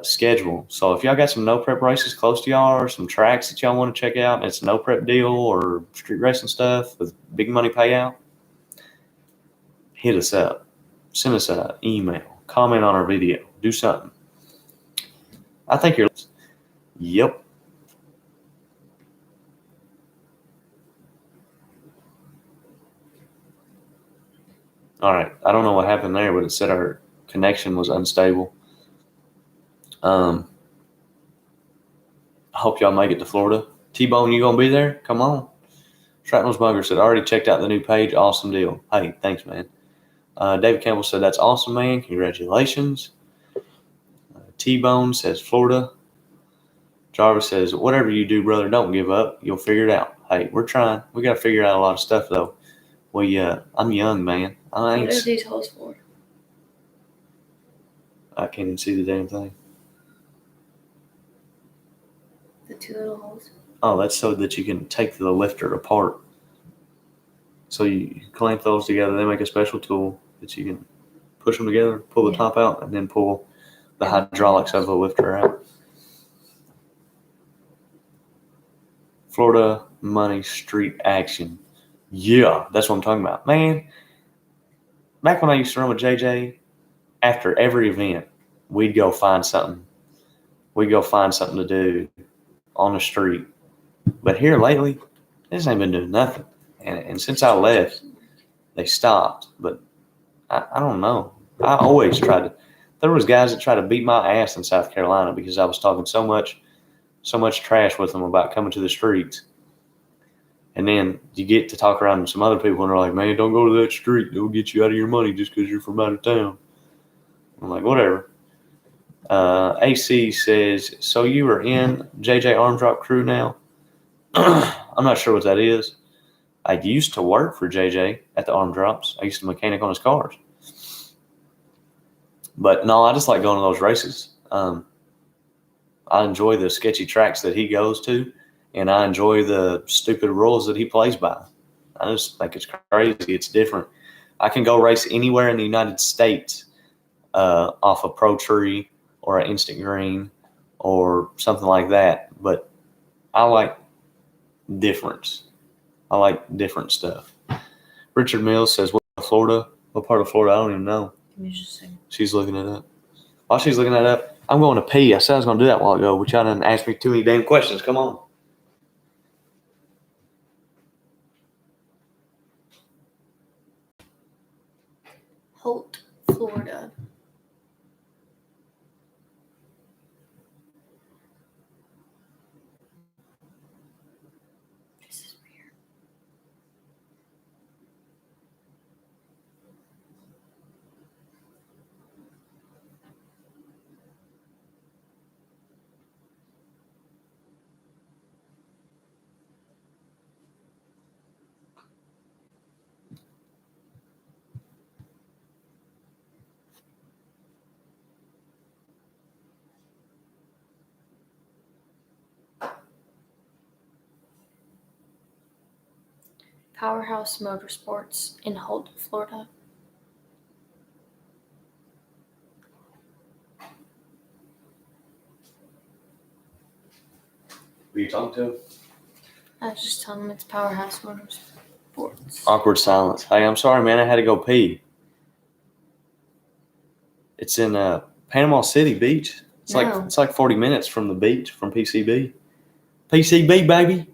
schedule. So if y'all got some no prep races close to y'all or some tracks that y'all want to check out, and it's a no prep deal or street racing stuff with big money payout, hit us up. Send us an email. Comment on our video. Do something. I think you're... Yep. All right. I don't know what happened there, but it said our connection was unstable. I hope y'all make it to Florida. T-Bone, you going to be there? Come on. Shrapnel's Bunker said, I already checked out the new page. Awesome deal. Hey, thanks, man. David Campbell said, that's awesome, man. Congratulations. T-Bone says, Florida. Jarvis says, whatever you do, brother, don't give up. You'll figure it out. Hey, we're trying. We got to figure out a lot of stuff, though. I'm young, man. What are these holes for? I can't even see the damn thing. The 2 little holes? Oh, that's so that you can take the lifter apart. So you clamp those together. They make a special tool that you can push them together, pull the top out, and then pull the hydraulics of the lifter out. Florida money street action. Yeah, that's what I'm talking about. Man, back when I used to run with JJ, after every event, we'd go find something. We'd go find something to do on the street. But here lately, they just ain't been doing nothing. And since I left, they stopped. But I don't know. I always tried to. There was guys that tried to beat my ass in South Carolina because I was talking so much trash with them about coming to the streets. And then you get to talk around some other people and they're like, man, don't go to that street. They'll get you out of your money just because you're from out of town. I'm like, whatever. AC says, so you are in JJ Arm Drop crew now? I'm not sure what that is. I used to work for JJ at the Arm Drops. I used to mechanic on his cars. But no, I just like going to those races. I enjoy the sketchy tracks that he goes to, and I enjoy the stupid rules that he plays by. I just think it's crazy. It's different. I can go race anywhere in the United States off a Pro Tree or an Instant Green or something like that. But I like difference. I like different stuff. Richard Mills says, what part of Florida? What part of Florida? I don't even know. She's looking it up. While she's looking that up, I'm going to pee. I said I was going to do that a while ago, but y'all didn't ask me too many damn questions. Come on. Holt, Florida. This is weird. Powerhouse Motorsports in Holt, Florida. Who are you talking to? I was just telling them it's Powerhouse Motorsports. Awkward silence. Hey, I'm sorry, man. I had to go pee. It's in Panama City Beach. It's like 40 minutes from the beach, from PCB. PCB, baby.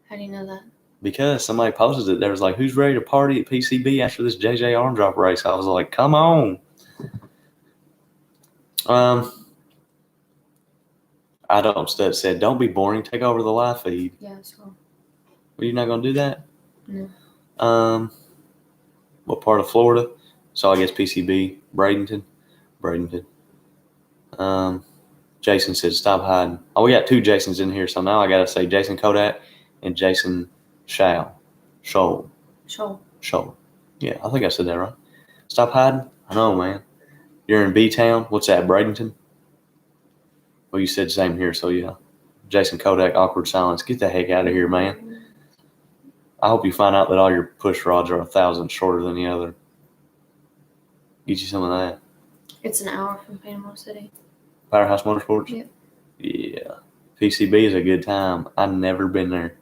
How do you know that? Because somebody posted it. There was like, who's ready to party at PCB after this JJ Arm Drop race? I was like, come on. I don't said, don't be boring. Take over the live feed. Yeah, so. Well, you're not going to do that? No. What part of Florida? So I guess PCB, Bradenton. Jason said, stop hiding. Oh, we got two Jasons in here, so now I got to say Jason Kodak and Jason Shoal. Yeah, I think I said that right. Stop hiding? I know, man. You're in B-Town. What's that, Bradenton? Well, you said same here, so yeah. Jason Kodak, awkward silence. Get the heck out of here, man. I hope you find out that all your push rods are 1,000 shorter than the other. Get you some of that. It's an hour from Panama City. Powerhouse Motorsports? Yep. Yeah. PCB is a good time. I've never been there.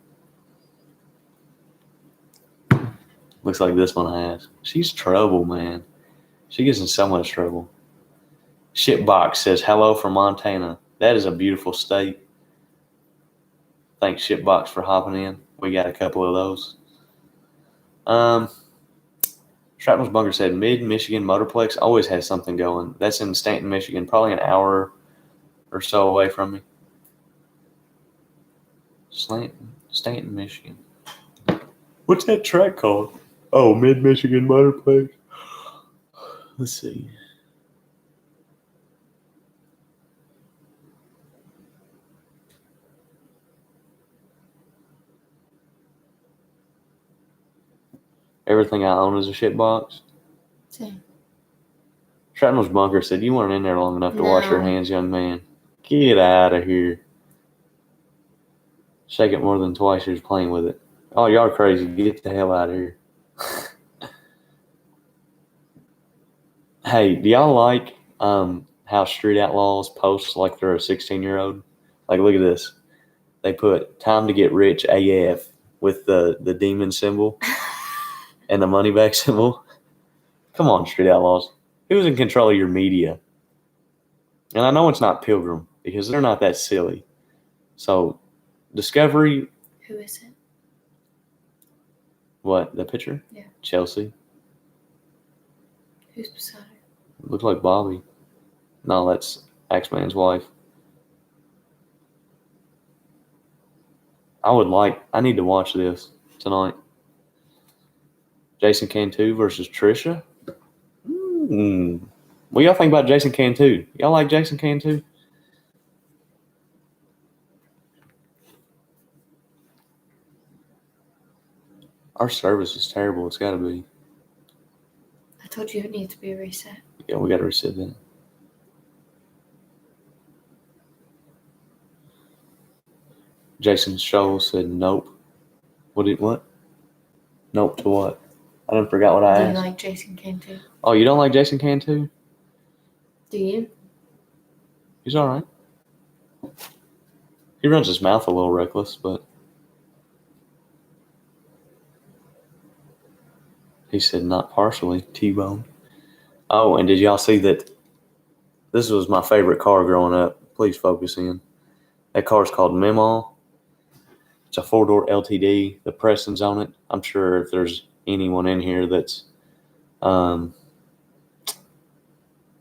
Looks like this one has. She's trouble, man. She gets in so much trouble. Shipbox says, hello from Montana. That is a beautiful state. Thanks, Shipbox, for hopping in. We got a couple of those. Shrapnel's Bunker said, Mid-Michigan Motorplex always has something going. That's in Stanton, Michigan, probably an hour or so away from me. Stanton, Michigan. What's that track called? Oh, Mid-Michigan Motorplex. Let's see. Everything I own is a shit box. Same. Shrapnel's Bunker said, you weren't in there long enough to wash your hands, young man. Get out of here. Shake it more than twice, you're playing with it. Oh, y'all are crazy. Get the hell out of here. Hey, do y'all like how Street Outlaws post like they're a 16-year-old? Like, look at this. They put time to get rich AF with the demon symbol and the money back symbol. Come on, Street Outlaws. Who's in control of your media? And I know it's not Pilgrim because they're not that silly. So, Discovery. Who is it? What, the picture? Yeah. Chelsea. Who's beside her? Looked like Bobby. No, that's Axeman's wife. I need to watch this tonight. Jason Cantu versus Trisha. What y'all think about Jason Cantu? Y'all like Jason Cantu? Our service is terrible. It's got to be. I told you it needs to be reset. Yeah, we got to reset that. Jason Scholl said nope. What? Nope to what? I done forgot what I Do asked. you like Jason Cantu? Oh, you don't like Jason Cantu? Do you? He's all right. He runs his mouth a little reckless, but he said not partially. T-bone. Oh, and did y'all see that? This was my favorite car growing up. Please focus in. That car's called Memaw. It's a 4-door LTD. The Preston's on it. I'm sure if there's anyone in here that's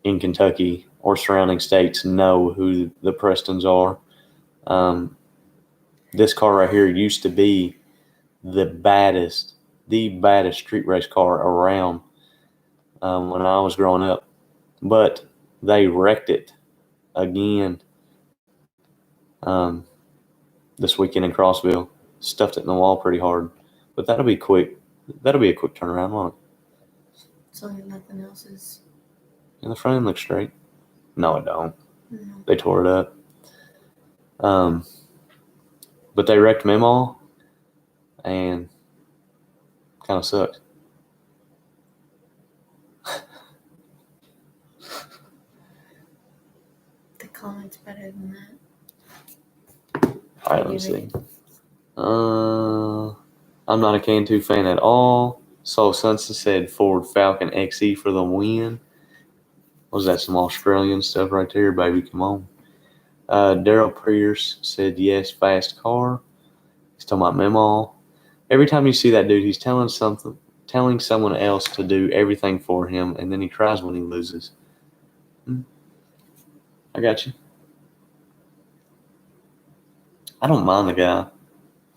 in Kentucky or surrounding states know who the Prestons are. This car right here used to be the baddest street race car around when I was growing up. But they wrecked it again this weekend in Crossville. Stuffed it in the wall pretty hard. But that'll be quick. That'll be a quick turnaround, won't it? As long as nothing else is. And the front end looks straight. No, it don't. No. They tore it up. But they wrecked Memaw and kind of sucks. The comment's better than that. All right, let me see. I'm not a Cantu fan at all. Soul Sunson said Ford Falcon XE for the win. Was that some Australian stuff right there, baby? Come on. Daryl Pierce said yes, fast car. He's talking about Memaw. Every time you see that dude, he's telling someone else to do everything for him, and then he cries when he loses. I got you. I don't mind the guy.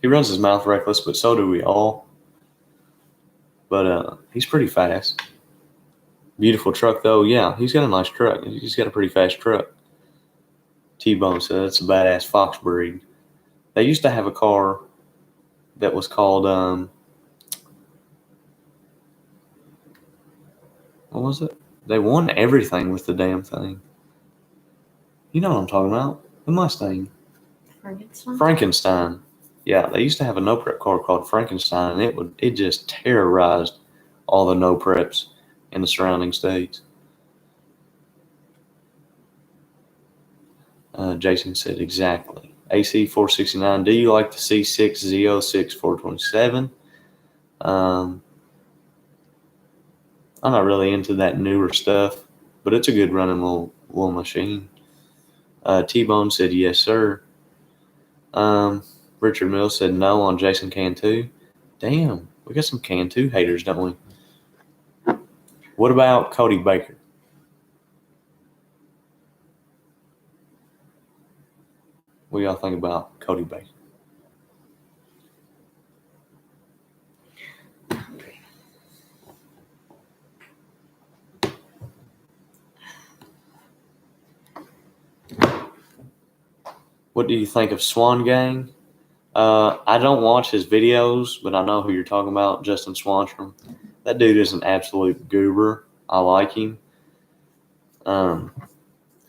He runs his mouth reckless, but so do we all. But he's pretty fast. Beautiful truck, though. Yeah, he's got a nice truck. He's got a pretty fast truck. T-Bone said it's a badass Fox breed. They used to have a car that was called, what was it? They won everything with the damn thing. You know what I'm talking about. The Mustang. Frankenstein. Yeah, they used to have a no prep car called Frankenstein, and it just terrorized all the no preps in the surrounding states. Jason said exactly. AC 469. Do you like the C6 Z06 427? I'm not really into that newer stuff, but it's a good running little machine. T-Bone said yes, sir. Richard Mills said no on Jason Cantu. Damn, we got some Cantu haters, don't we? What about Cody Baker? What do y'all think about Cody Baker? What do you think of Swan Gang? I don't watch his videos, but I know who you're talking about, Justin Swanstrom. That dude is an absolute goober. I like him.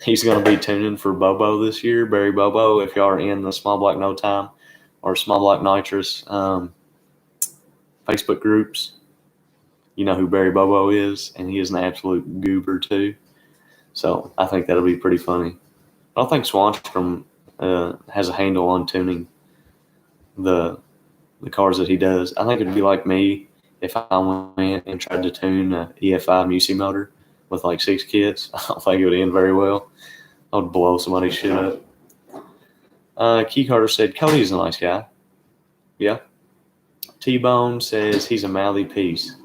He's going to be tuning for Bobo this year, Barry Bobo. If y'all are in the Small Block No Time or Small Block Nitrous Facebook groups, you know who Barry Bobo is, and he is an absolute goober too. So I think that'll be pretty funny. I don't think Swanstrom has a handle on tuning the cars that he does. I think it'd be like me if I went and tried to tune an EFI Musi motor with like 6 kids. I don't think it would end very well. I would blow somebody's shit up. Key Carter said Cody's a nice guy. Yeah. T-Bone says he's a mouthy piece.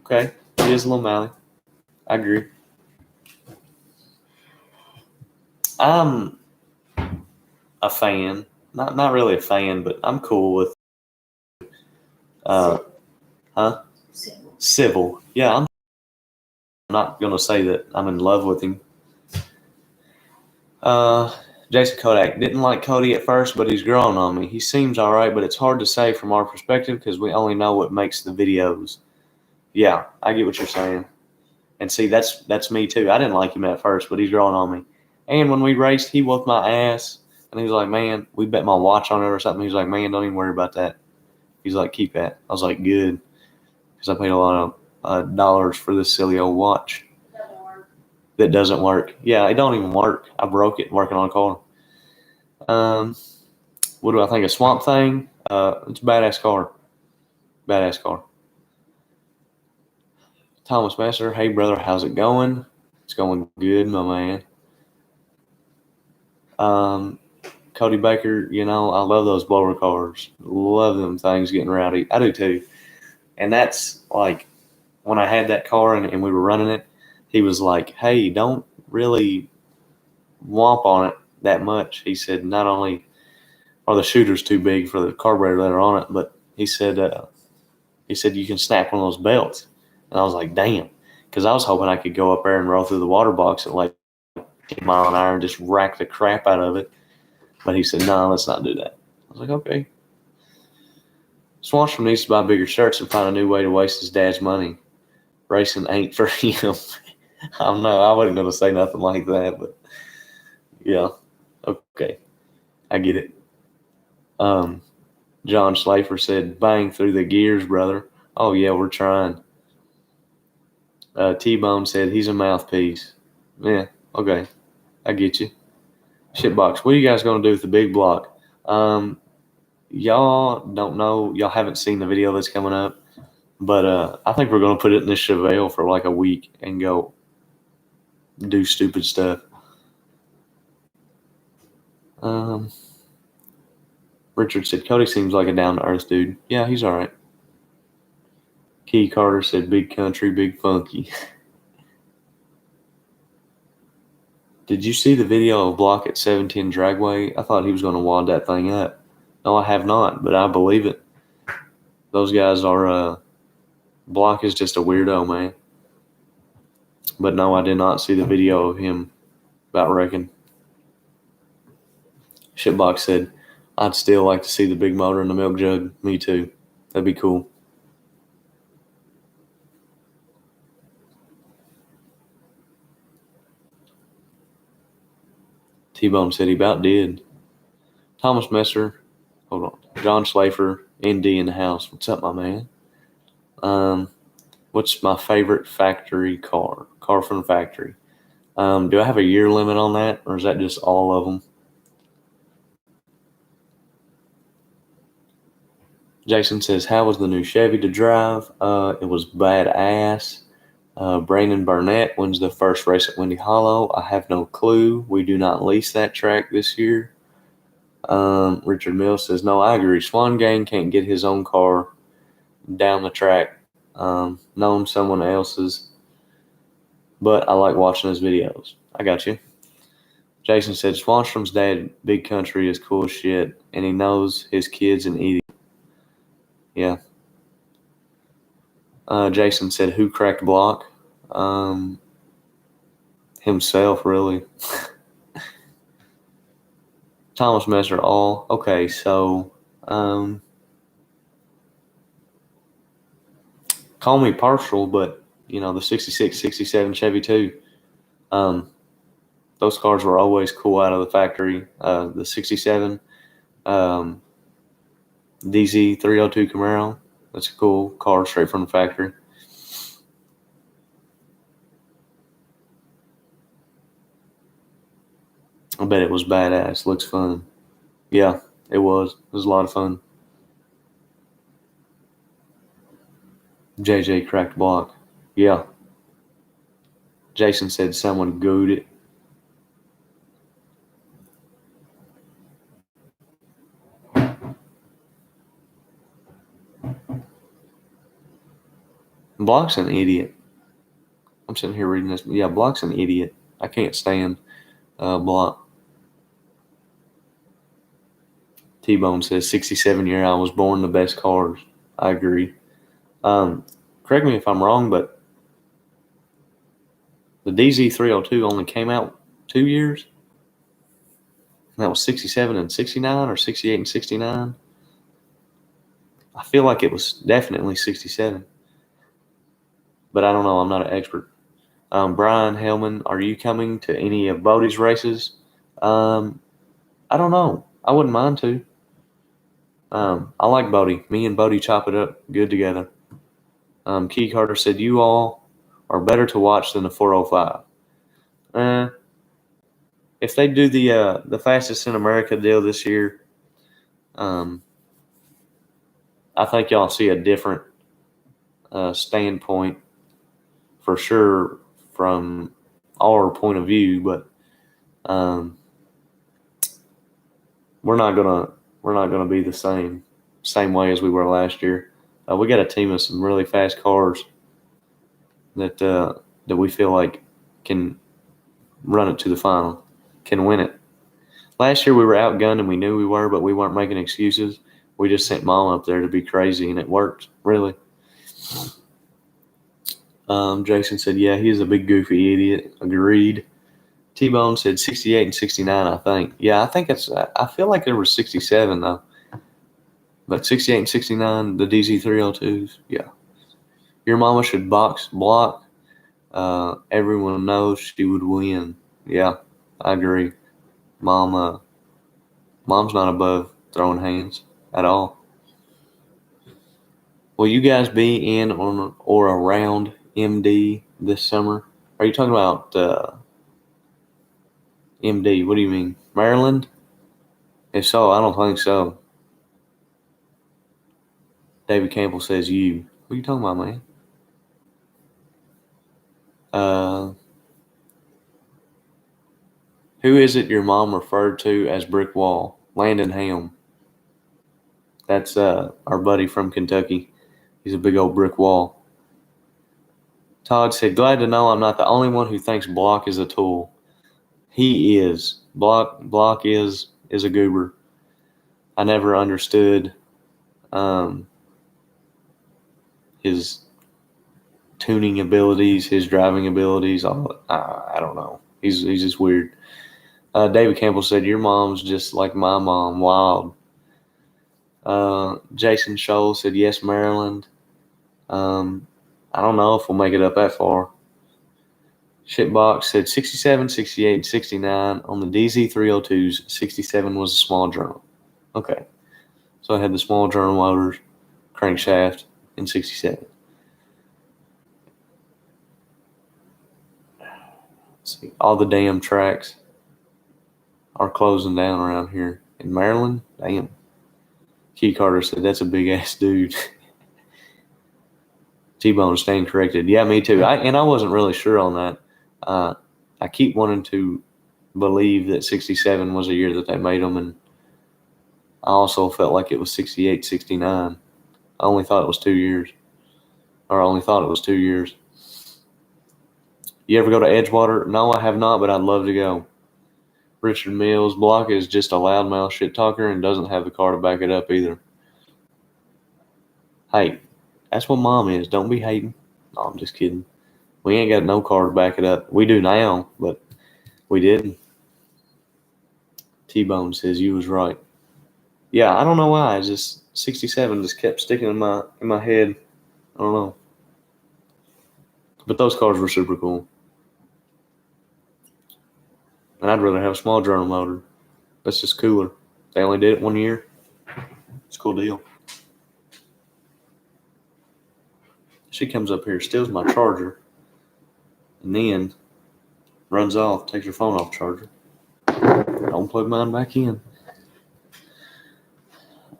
Okay, he is a little mouthy. I agree. I'm a fan. Not really a fan, but I'm cool with uh Civil. civil. Yeah, I'm not gonna say that I'm in love with him. Jason Kodak didn't like Cody at first, but he's growing on me. He seems all right, but it's hard to say from our perspective because we only know what makes the videos. Yeah, I get what you're saying. And see, that's me too. I didn't like him at first, but he's growing on me. And when we raced, he whooped my ass. And he was like, man, we bet my watch on it or something. He's like, man, don't even worry about that. He's like, keep that. I was like, good. Because I paid a lot of dollars for this silly old watch that doesn't work. Yeah, it don't even work. I broke it working on a car. What do I think of Swamp Thing? It's a badass car. Badass car. Thomas Messer, hey brother, how's it going? It's going good, my man. Cody Baker, I love those blower cars. Love them things getting rowdy. I do too. And that's like when I had that car and we were running it, he was like, hey, don't really womp on it that much. He said, not only are the shooters too big for the carburetor that are on it, but he said you can snap one of those belts. And I was like, damn. Because I was hoping I could go up there and roll through the water box at like 10 mile an hour and just rack the crap out of it. But he said, no, let's not do that. I was like, okay. Swanstrom needs to buy bigger shirts and find a new way to waste his dad's money. Racing ain't for him. I don't know. I wasn't going to say nothing like that, but yeah. Okay. I get it. John Schlafer said, bang through the gears, brother. Oh, yeah, we're trying. T-Bone said, he's a mouthpiece. Yeah, okay. I get you. Shitbox, what are you guys going to do with the big block? Y'all don't know. Y'all haven't seen the video that's coming up. But I think we're going to put it in the Chevelle for like a week and go do stupid stuff. Richard said, Cody seems like a down-to-earth dude. Yeah, he's all right. Key Carter said, big country, big funky. Did you see the video of Block at 710 Dragway? I thought he was going to wad that thing up. No, I have not, but I believe it. Those guys are, Block is just a weirdo, man. But no, I did not see the video of him about wrecking. Shitbox said, I'd still like to see the big motor in the milk jug. Me too. That'd be cool. T-Bone said he about did. Thomas Messer, hold on. John Schlafer, ND in the house. What's up, my man? What's my favorite factory car? Car from the factory. Do I have a year limit on that, or is that just all of them? Jason says, how was the new Chevy to drive? It was badass. Brandon Burnett wins the first race at Windy Hollow. I have no clue. We do not lease that track this year. Richard Mills says, no, I agree. Swan Gang can't get his own car down the track. Known someone else's. But I like watching his videos. I got you. Jason said, Swanstrom's dad, big country, is cool as shit, and he knows his kids and idiot. Yeah. Jason said, who cracked Block? Himself, really. Thomas Messer, all. Okay, so call me partial, but, the 66, 67 Chevy too. Those cars were always cool out of the factory. The 67 DZ 302 Camaro, that's a cool car straight from the factory. I bet it was badass. Looks fun. Yeah, it was. It was a lot of fun. JJ cracked Block. Yeah. Jason said someone gooed it. Block's an idiot. I'm sitting here reading this. Yeah, Block's an idiot. I can't stand Block. T-Bone says 67-year I was born the best cars. I agree. Correct me if I'm wrong, but the DZ302 only came out 2 years. And that was 67 and 69 or 68 and 69. I feel like it was definitely 67. But I don't know. I'm not an expert. Brian Hellman, are you coming to any of Bodie's races? I don't know. I wouldn't mind to. I like Bodie. Me and Bodie chop it up good together. Key Carter said, you all are better to watch than the 405. If they do the fastest in America deal this year, I think y'all see a different standpoint for sure from our point of view, but we're not gonna be the same way as we were last year. We got a team of some really fast cars that we feel like can run it to the final, can win it. Last year we were outgunned and we knew we were, but we weren't making excuses. We just sent Mom up there to be crazy, and it worked, really. Jason said, yeah, he's a big goofy idiot. Agreed. T-Bone said 68 and 69, I think. Yeah, I feel like there was 67, though. But 68 and 69, the DZ302s, yeah. Your mama should box block. Everyone knows she would win. Yeah, I agree. Mom's not above throwing hands at all. Will you guys be in on or around MD this summer? Are you talking about MD? What do you mean? Maryland? If so, I don't think so. David Campbell says you. What are you talking about, man? Who is it your mom referred to as Brick Wall? Landon Ham. That's our buddy from Kentucky. He's a big old brick wall. Todd said, glad to know I'm not the only one who thinks Block is a tool. He is. Block is a goober. I never understood his tuning abilities, his driving abilities. I don't know. He's just weird. David Campbell said, your mom's just like my mom, wild. Jason Scholl said, yes, Maryland. I don't know if we'll make it up that far. Shitbox said 67, 68, and 69. On the DZ302s, 67 was a small journal. Okay. So I had the small journal motors, crankshaft, and 67. Let's see. All the damn tracks are closing down around here. In Maryland, damn. Key Carter said, that's a big-ass dude. T-Bone staying corrected. Yeah, me too. I wasn't really sure on that. I keep wanting to believe that 67 was a year that they made them, and I also felt like it was 68, 69. I only thought it was 2 years. You ever go to Edgewater? No, I have not, but I'd love to go. Richard Mills, Block is just a loudmouth shit talker and doesn't have the car to back it up either. Hey, that's what Mom is. Don't be hating. No, I'm just kidding. We ain't got no car to back it up. We do now, but we didn't. T-Bone says you was right. Yeah, I don't know why. It's just 67 just kept sticking in my head. I don't know. But those cars were super cool. And I'd rather have a small journal motor. That's just cooler. They only did it 1 year. It's a cool deal. She comes up here, steals my charger, and then runs off, takes her phone off charger. Don't plug mine back in.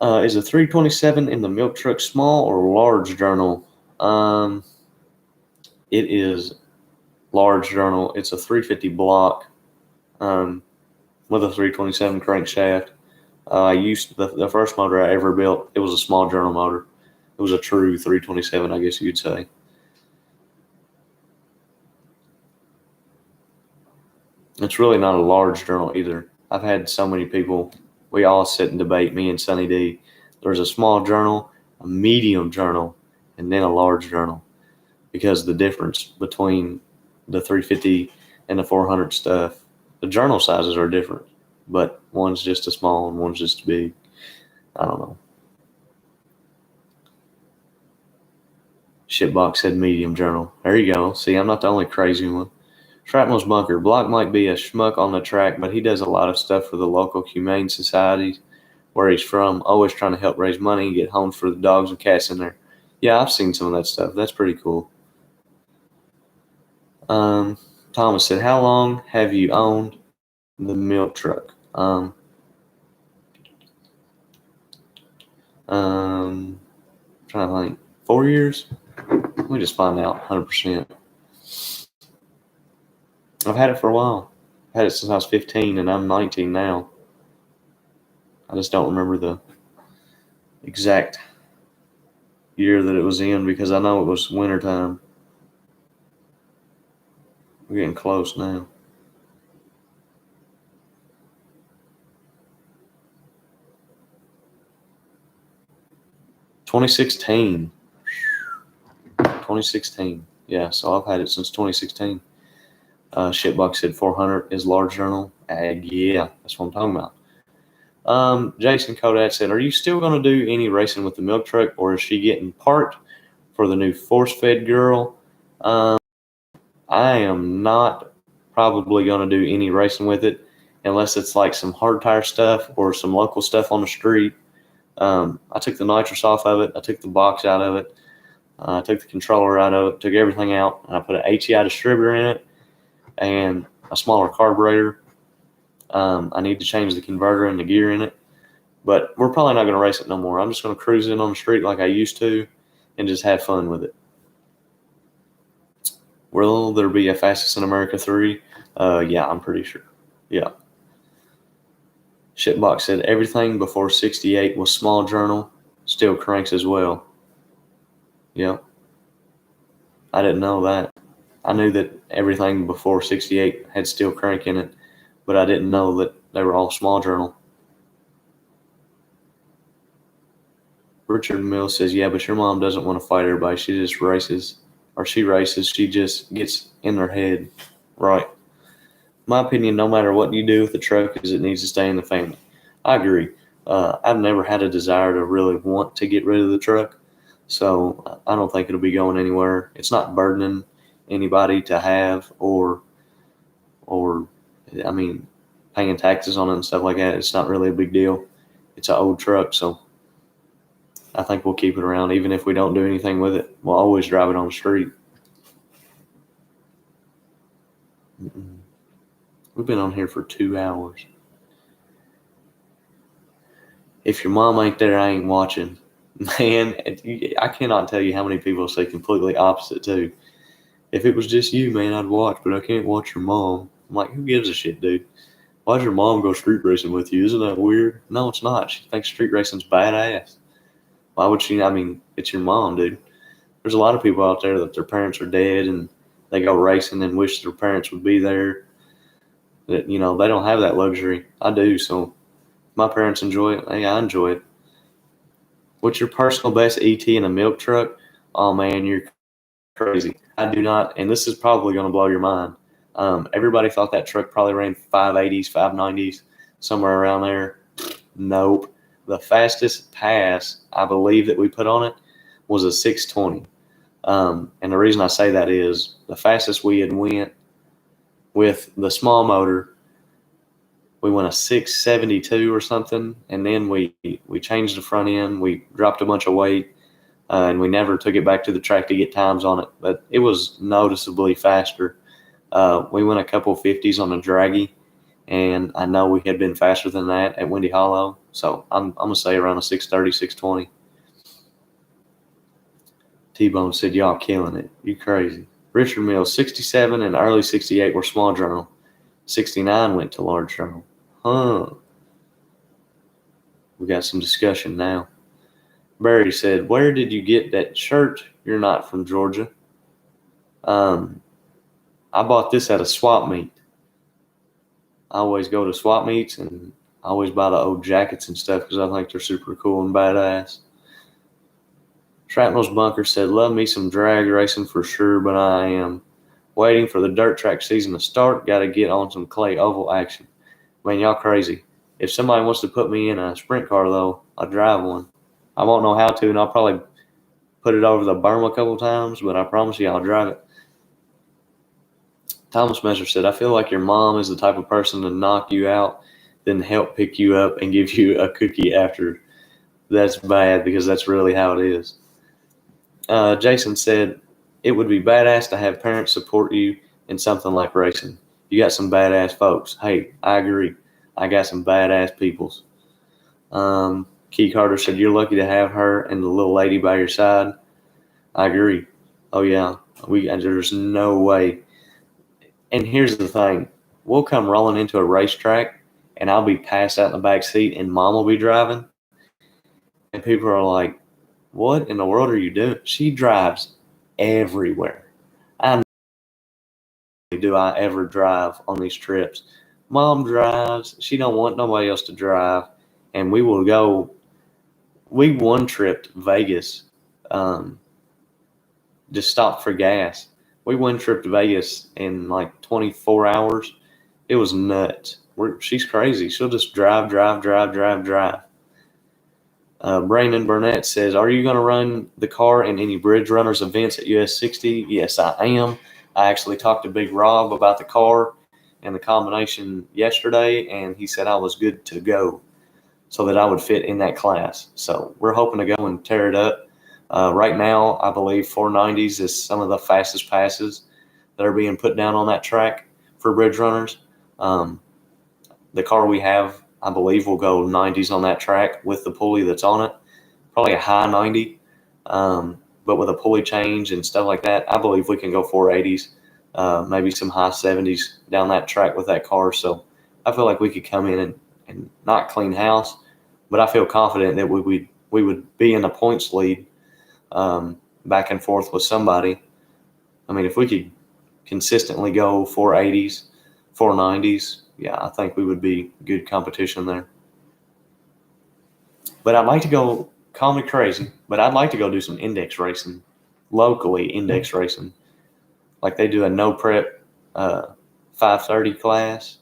Is a 327 in the milk truck small or large journal? It is large journal. It's a 350 block with a 327 crankshaft. I used the first motor I ever built. It was a small journal motor. It was a true 327, I guess you'd say. It's really not a large journal either. I've had so many people We all sit and debate, me and Sunny D. There's a small journal, a medium journal, and then a large journal, because the difference between the 350 and the 400 stuff, the journal sizes are different, but one's just a small and one's just big. I don't know. Shitbox said medium journal. There you go. See, I'm not the only crazy one. Shrapnel's Bunker. Block might be a schmuck on the track, but he does a lot of stuff for the local humane societies where he's from, always trying to help raise money and get homes for the dogs and cats in there. Yeah, I've seen some of that stuff. That's pretty cool. Thomas said, how long have you owned the milk truck? Trying to think. 4 years? Let me just find out 100%. I've had it for a while. I've had it since I was 15 and I'm 19 now. I just don't remember the exact year that it was in because I know it was wintertime. We're getting close now. $2016. Yeah, so I've had it since 2016. Shitbox said 400 is large journal. Yeah, that's what I'm talking about. Jason Kodak said, are you still going to do any racing with the milk truck, or is she getting parked for the new force-fed girl? I am not probably going to do any racing with it unless it's like some hard tire stuff or some local stuff on the street. I took the nitrous off of it. I took the box out of it. I took the controller out of it, took everything out, and I put an HEI distributor in it and a smaller carburetor. I need to change the converter and the gear in it, but we're probably not going to race it no more. I'm just going to cruise in on the street like I used to and just have fun with it. Will there be a Fastest in America 3? Yeah, I'm pretty sure. Yeah. Shitbox said everything before 68 was small journal, still cranks as well. Yeah. I didn't know that. I knew that everything before 68 had steel crank in it, but I didn't know that they were all small journal. Richard Mills says, yeah, but your mom doesn't want to fight everybody. She just races, or she races. She just gets in their head. Right. My opinion, no matter what you do with the truck, is it needs to stay in the family. I agree. I've never had a desire to really want to get rid of the truck, so I don't think it'll be going anywhere. It's not burdening anybody to have, or I mean, paying taxes on it and stuff like that. It's not really a big deal. It's an old truck, so I think we'll keep it around. Even if we don't do anything with it, we'll always drive it on the street. We've been on here for 2 hours. If your mom ain't there, I ain't watching. Man, I cannot tell you how many people say completely opposite too. If it was just you, man, I'd watch, but I can't watch your mom. I'm like, who gives a shit, dude? Why'd your mom go street racing with you? Isn't that weird? No, it's not. She thinks street racing's badass. Why would she? I mean, it's your mom, dude. There's a lot of people out there that their parents are dead and they go racing and wish their parents would be there. That, you know, they don't have that luxury. I do, so my parents enjoy it. Hey, I enjoy it. What's your personal best ET in a milk truck? Oh, man, you're crazy. I do not, and this is probably going to blow your mind. Everybody thought that truck probably ran 580s, 590s, somewhere around there. Nope. The fastest pass I believe that we put on it was a 620. And the reason I say that is the fastest we had went with the small motor, we went a 672 or something, and then we changed the front end. We dropped a bunch of weight, and we never took it back to the track to get times on it, but it was noticeably faster. We went a couple 50s on a draggy, and I know we had been faster than that at Windy Hollow, so I'm going to say around a 630, 620. T-Bone said, y'all killing it. You crazy. Richard Mills, 67 and early 68 were small journal. 69 went to large journal. Huh. We got some discussion now. Barry said, where did you get that shirt? You're not from Georgia. I bought this at a swap meet. I always go to swap meets, and I always buy the old jackets and stuff because I think they're super cool and badass. Shrapnel's Bunker said, love me some drag racing for sure, but I am waiting for the dirt track season to start. Got to get on some clay oval action. Man, y'all crazy. If somebody wants to put me in a sprint car, though, I'll drive one. I won't know how to, and I'll probably put it over the berm a couple times, but I promise you I'll drive it. Thomas Messer said, I feel like your mom is the type of person to knock you out, then help pick you up and give you a cookie after. That's bad because that's really how it is. Jason said, it would be badass to have parents support you in something like racing. You got some badass folks. Hey, I agree. I got some badass peoples. Key Carter said, you're lucky to have her and the little lady by your side. I agree. Oh, yeah. There's no way. And here's the thing. We'll come rolling into a racetrack, and I'll be passed out in the back seat, and Mom will be driving. And people are like, what in the world are you doing? She drives everywhere. Do I ever drive on these trips? Mom drives. She don't want nobody else to drive. And we will go. We one tripped Vegas. Just stopped for gas. We one tripped Vegas in like 24 hours. It was nuts. She's crazy. She'll just drive. Brandon Burnett says, are you going to run the car in any Bridge Runners events at US 60? Yes, I am. I actually talked to Big Rob about the car and the combination yesterday, and he said I was good to go so that I would fit in that class. So we're hoping to go and tear it up. Right now, I believe 490s is some of the fastest passes that are being put down on that track for Bridge Runners. The car we have, I believe, will go 90s on that track with the pulley that's on it. Probably a high 90, but with a pulley change and stuff like that, I believe we can go 480s, maybe some high 70s down that track with that car. So I feel like we could come in and not clean house, but I feel confident that we would be in a points lead back and forth with somebody. I mean, if we could consistently go 480s, 490s, yeah, I think we would be good competition there. But I'd like to go, call me crazy, but I'd like to go do some index racing, locally index racing. Like they do a no prep 530 class,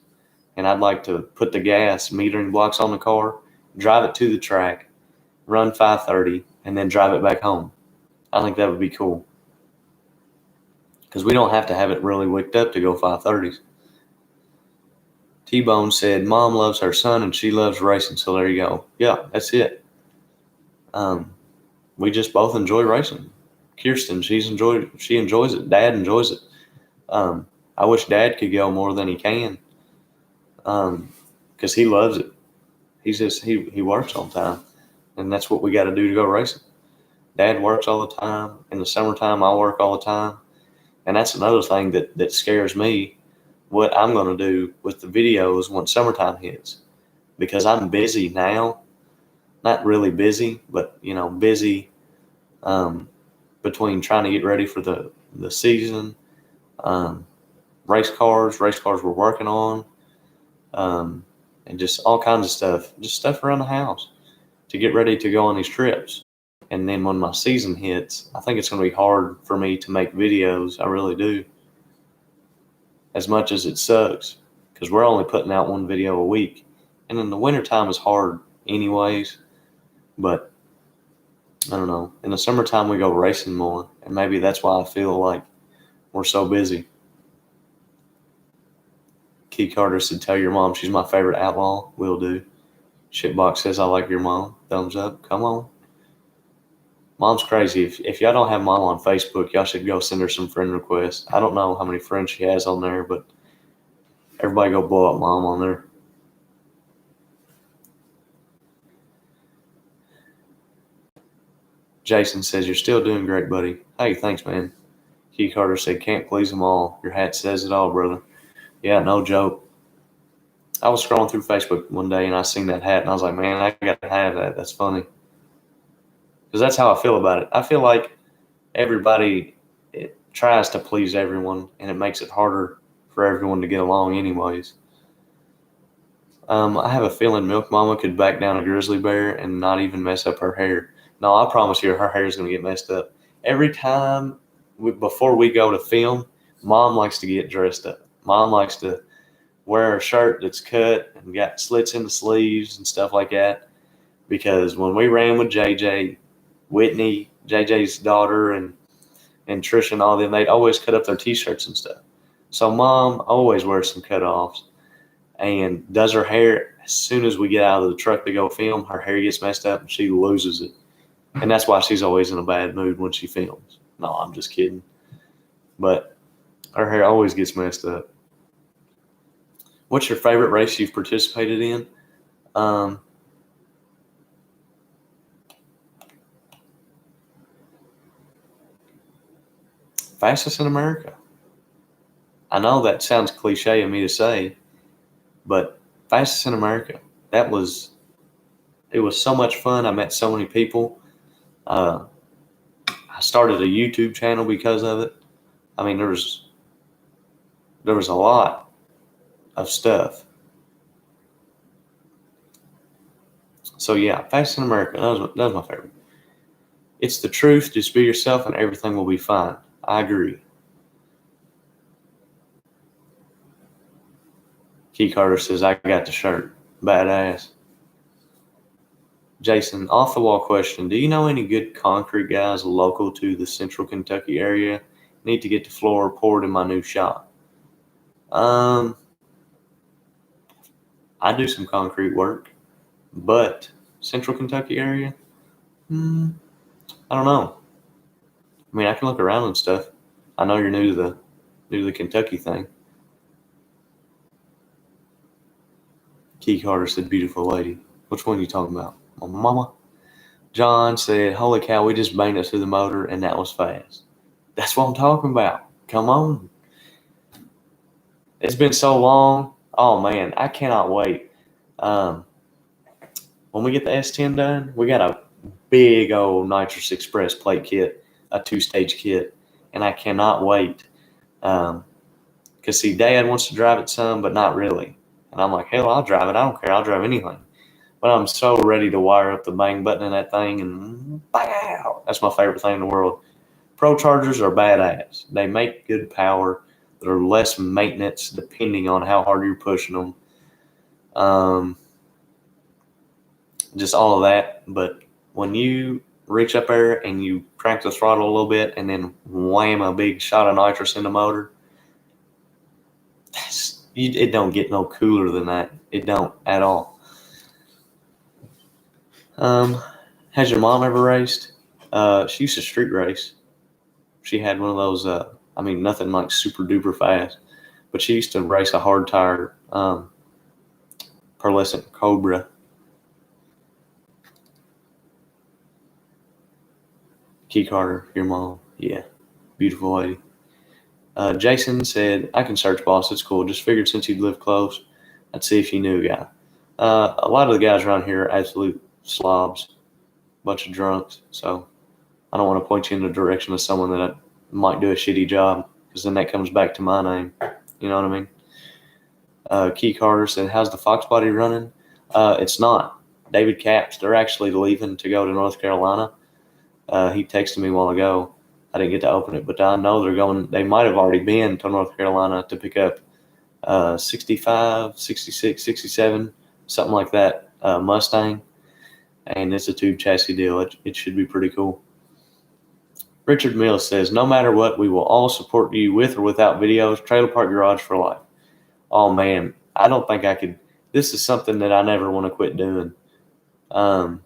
and I'd like to put the gas metering blocks on the car, drive it to the track, run 530, and then drive it back home. I think that would be cool. Because we don't have to have it really wicked up to go 530s. T-Bone said, Mom loves her son and she loves racing, so there you go. Yeah, that's it. We just both enjoy racing. Kirsten, she enjoys it. Dad enjoys it. I wish Dad could go more than he can, because he loves it. He works all the time, and that's what we got to do to go racing. Dad works all the time. In the summertime, I work all the time, and that's another thing that scares me. What I'm going to do with the videos when summertime hits, because I'm busy now. Not really busy, but busy between trying to get ready for the season, race cars we're working on, and just all kinds of stuff, just stuff around the house to get ready to go on these trips. And then when my season hits, I think it's going to be hard for me to make videos. I really do. As much as it sucks, because we're only putting out one video a week. And in the wintertime is hard anyways. But I don't know. In the summertime, we go racing more. And maybe that's why I feel like we're so busy. Key Carter said, tell your mom she's my favorite outlaw. Will do. Shitbox says, I like your mom. Thumbs up. Come on. Mom's crazy. If y'all don't have Mom on Facebook, y'all should go send her some friend requests. I don't know how many friends she has on there, but everybody go blow up Mom on there. Jason says, you're still doing great, buddy. Hey, thanks, man. Key Carter said, can't please them all. Your hat says it all, brother. Yeah, no joke. I was scrolling through Facebook one day, and I seen that hat, and I was like, man, I got to have that. That's funny. Because that's how I feel about it. I feel like everybody tries to please everyone, and it makes it harder for everyone to get along anyways. I have a feeling Milk Mama could back down a grizzly bear and not even mess up her hair. No, I promise you, her hair is going to get messed up. Every time before we go to film, Mom likes to get dressed up. Mom likes to wear a shirt that's cut and got slits in the sleeves and stuff like that. Because when we ran with JJ, Whitney, JJ's daughter, and Trish and all them, they'd always cut up their t-shirts and stuff. So Mom always wears some cutoffs and does her hair as soon as we get out of the truck to go film. Her hair gets messed up and she loses it. And that's why she's always in a bad mood when she films. No, I'm just kidding. But her hair always gets messed up. What's your favorite race you've participated in? Fastest in America. I know that sounds cliche of me to say, but fastest in America. It was so much fun. I met so many people. I started a YouTube channel because of it. I mean, there was a lot of stuff. So yeah, fastest in America. That was my favorite. It's the truth. Just be yourself, and everything will be fine. I agree. Key Carter says, I got the shirt. Badass. Jason, off the wall question. Do you know any good concrete guys local to the central Kentucky area? Need to get the floor poured in my new shop. I do some concrete work, but central Kentucky area? I don't know. I mean, I can look around and stuff. I know you're new to the Kentucky thing. Key Carter said, beautiful lady. Which one are you talking about? My mama? John said, holy cow, we just banged it through the motor and that was fast. That's what I'm talking about. Come on. It's been so long. Oh, man, I cannot wait. When we get the S10 done, we got a big old Nitrous Express plate kit, a 2-stage kit, and I cannot wait. Because, see, Dad wants to drive it some, but not really. And I'm like, hell, I'll drive it. I don't care. I'll drive anything. But I'm so ready to wire up the bang button in that thing and bow. That's my favorite thing in the world. Pro Chargers are badass. They make good power. They're less maintenance depending on how hard you're pushing them. Just all of that. But when you reach up there and you crank the throttle a little bit and then wham a big shot of nitrous in the motor, it don't get no cooler than that. It don't at all. Has your mom ever raced? She used to street race. She had one of those, nothing like super duper fast, but she used to race a hard tire, pearlescent Cobra. Key Carter, your mom. Yeah. Beautiful lady. Jason said, I can search, boss. It's cool. Just figured since you'd live close, I'd see if you knew a guy. A lot of the guys around here are absolute slobs, bunch of drunks. So I don't want to point you in the direction of someone that might do a shitty job, because then that comes back to my name. You know what I mean? Key Carter said, how's the Fox body running? It's not. David Capps, they're actually leaving to go to North Carolina. He texted me a while ago. I didn't get to open it, but I know they're going. They might have already been to North Carolina to pick up 65, 66, 67, something like that, Mustang. And it's a tube chassis deal. It should be pretty cool. Richard Mills says, no matter what, we will all support you with or without videos. Trailer Park Garage for life. Oh, man, I don't think I could. This is something that I never want to quit doing. I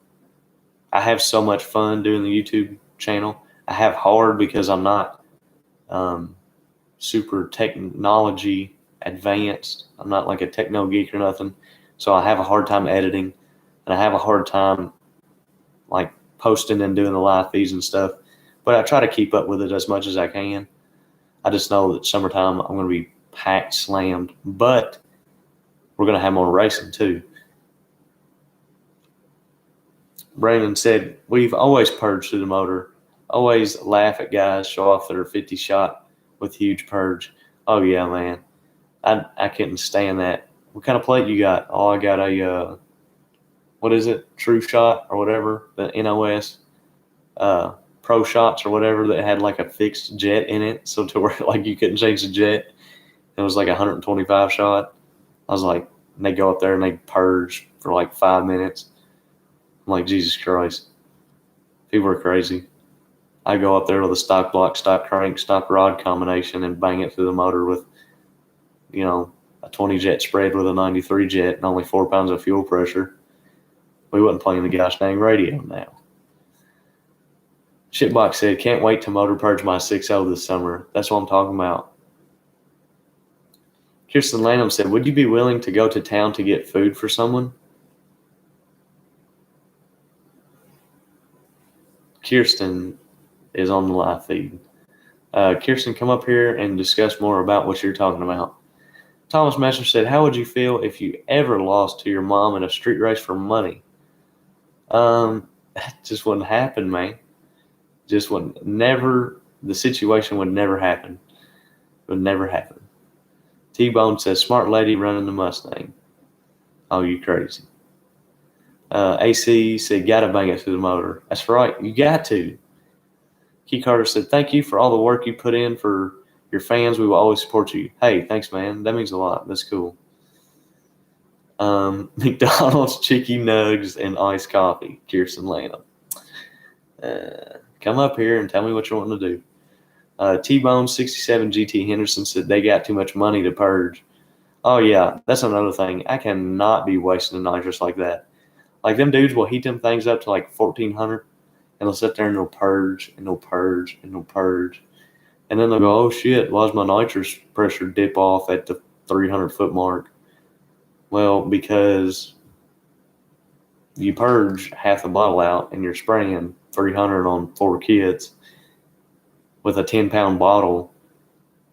have so much fun doing the YouTube channel. I have hard because I'm not super technology advanced. I'm not like a techno geek or nothing. So I have a hard time editing, and I have a hard time like posting and doing the live feeds and stuff. But I try to keep up with it as much as I can. I just know that summertime I'm going to be packed, slammed, but we're going to have more racing too. Brandon said, we've always purged through the motor. Always laugh at guys show off their 50 shot with huge purge. Oh, yeah, man. I couldn't stand that what kind of plate you got? Oh, I got a, what is it? True Shot or whatever, the NOS, Pro Shots or whatever that had like a fixed jet in it. So to where like you couldn't change the jet. It was like 125 shot. I was like, and they go up there and they purge for like 5 minutes. I'm like, Jesus Christ. People are crazy. I go up there with a stock block, stock crank, stock rod combination and bang it through the motor with, a 20 jet spread with a 93 jet and only 4 pounds of fuel pressure. We wasn't playing the gosh dang radio now. Shitbox said, can't wait to motor purge my 6.0 this summer. That's what I'm talking about. Kirsten Lanham said, would you be willing to go to town to get food for someone? Kirsten is on the live feed. Kirsten, come up here and discuss more about what you're talking about. Thomas Messer said, how would you feel if you ever lost to your mom in a street race for money? Just wouldn't happen, man. Just wouldn't, never, the situation would never happen. It would never happen. T-Bone says, smart lady running the Mustang. Oh, you crazy. AC said, gotta bang it through the motor. That's right, you got to. Key Carter said, thank you for all the work you put in for your fans. We will always support you. Hey, thanks, man. That means a lot. That's cool. McDonald's chicken nugs and iced coffee. Kirsten Lanham. Come up here and tell me what you want to do. T-Bone 67 GT Henderson said they got too much money to purge. Oh, yeah, that's another thing. I cannot be wasting the nitrous like that. Like, them dudes will heat them things up to like 1,400, and they'll sit there and they'll purge, and they'll purge, and they'll purge. And then they'll go, oh, shit, why does my nitrous pressure dip off at the 300-foot mark? Well, because you purge half the bottle out, and you're spraying 300 on 4 kids with a 10-pound bottle.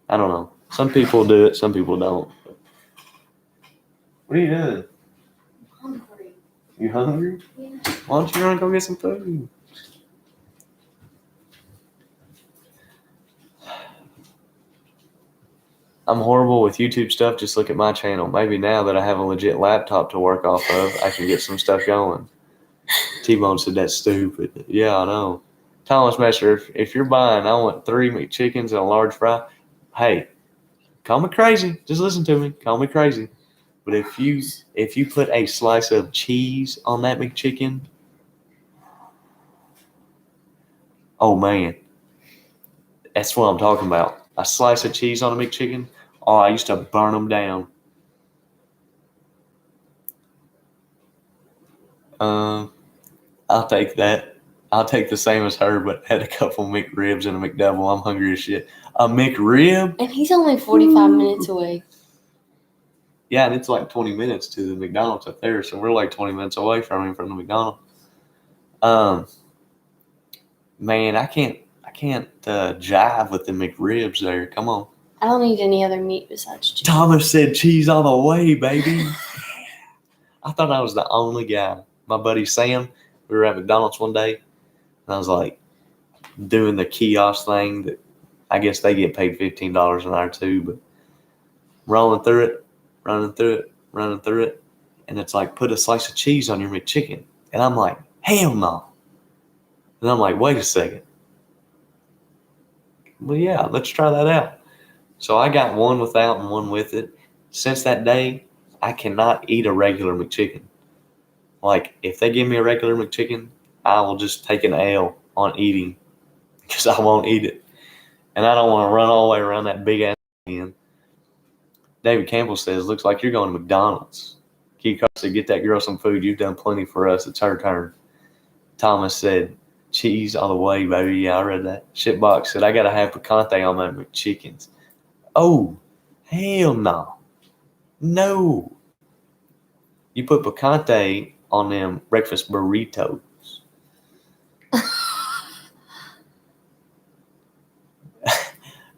I don't know. Some people do it, some people don't. What are you doing? I'm hungry. You hungry? Yeah. Why don't you run and go get some food? I'm horrible with YouTube stuff. Just look at my channel. Maybe now that I have a legit laptop to work off of, I can get some stuff going. T-Bone said that's stupid. Yeah, I know. Thomas Messer, if you're buying, I want 3 McChickens and a large fry. Hey, call me crazy. Just listen to me. Call me crazy. But if you put a slice of cheese on that McChicken, oh man, that's what I'm talking about. A slice of cheese on a McChicken. Oh, I used to burn them down. I'll take that. I'll take the same as her, but add a couple McRibs and a McDouble. I'm hungry as shit. A McRib? And he's only 45 minutes away. Yeah, and it's like 20 minutes to the McDonald's up there, so we're like 20 minutes away from the McDonald's. Man, I can't jive with the McRibs there. Come on. I don't eat any other meat besides chicken. Thomas said cheese all the way, baby. I thought I was the only guy. My buddy Sam, we were at McDonald's one day, and I was like doing the kiosk thing that I guess they get paid $15 an hour too, but running through it, and it's like, put a slice of cheese on your McChicken. And I'm like, hell no. And I'm like, wait a second. Well, yeah, let's try that out. So I got one without and one with it. Since that day, I cannot eat a regular McChicken. Like, if they give me a regular McChicken, I will just take an L on eating because I won't eat it. And I don't want to run all the way around that big ass again. David Campbell says, looks like you're going to McDonald's. Key Carter said, get that girl some food. You've done plenty for us. It's her turn. Thomas said, cheese all the way, baby. Yeah, I read that. Shitbox said, I got to have picante on my McChickens. Oh, hell no. No. You put picante on them breakfast burritos.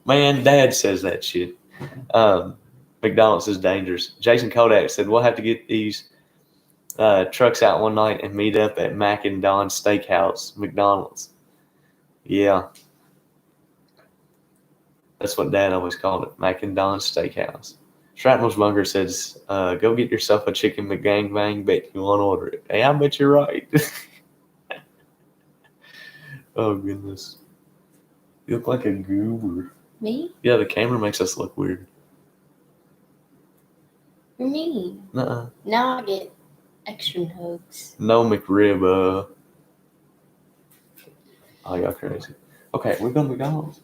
Man, Dad says that shit. McDonald's is dangerous. Jason Kodak said, we'll have to get these trucks out one night and meet up at Mac and Don Steakhouse, McDonald's. Yeah. That's what Dad always called it, Mac and Don Steakhouse. Shrapnel's Bunker says, go get yourself a chicken McGangbang. Bet you won't order it. Hey, I bet you're right. Oh, goodness. You look like a goober. Me? Yeah, the camera makes us look weird. You're mean. Nuh-uh. Now I get extra hugs. No McRib. Oh, y'all crazy. Okay, we're going to McDonald's.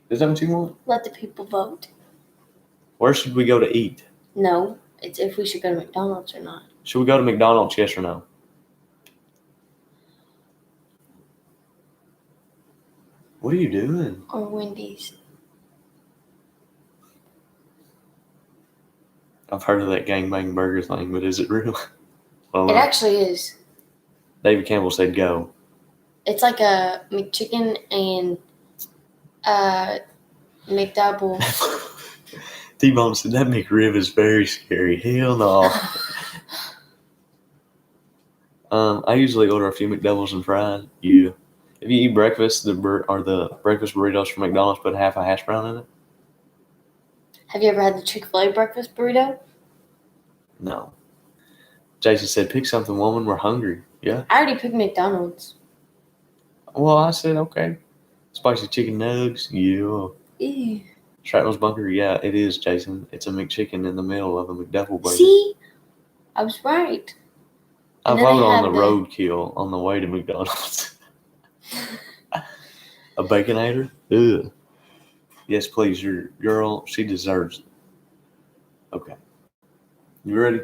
Is that what you want? Let the people vote. Where should we go to eat? No, it's if we should go to McDonald's or not. Should we go to McDonald's, yes or no? What are you doing? Or Wendy's. I've heard of that gangbang burger thing, but is it real? I don't It know. actually is. David Campbell said go. It's like a McChicken and McDouble. T-Bone said that McRib is very scary. Hell no. I usually order a few McDoubles and fries. Yeah. If you eat breakfast, the breakfast burritos from McDonald's put half a hash brown in it? Have you ever had the Chick-fil-A breakfast burrito? No. Jason said, pick something, woman. We're hungry. Yeah. I already picked McDonald's. Well, I said, okay. Spicy chicken nugs. Yeah. Ew. Shrapnel's Bunker. Yeah, it is, Jason. It's a McChicken in the middle of a McDouble burger. See? I was right. I And then they voted on have the the- roadkill on the way to McDonald's. A Baconator? Ugh. Yes, please. Your girl, she deserves it. Okay. You ready?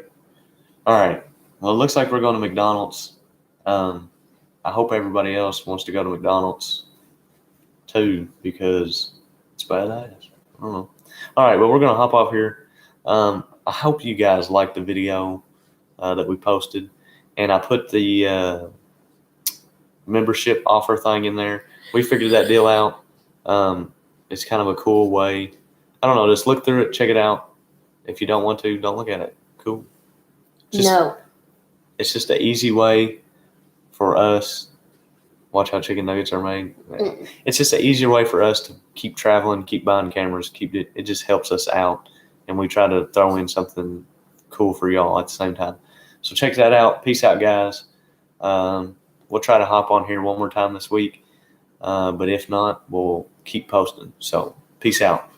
All right. Well, it looks like we're going to McDonald's. I hope everybody else wants to go to McDonald's too, because it's badass. I don't know. All right. Well, we're going to hop off here. I hope you guys liked the video that we posted. And I put the membership offer thing in there. We figured that deal out. It's kind of a cool way. I don't know. Just look through it. Check it out. If you don't want to, don't look at it. Cool. No. It's just an easy way for us. Watch how chicken nuggets are made. It's just an easier way for us to keep traveling, keep buying cameras, it just helps us out. And we try to throw in something cool for y'all at the same time. So check that out. Peace out, guys. We'll try to hop on here one more time this week. But if not, we'll keep posting. So peace out.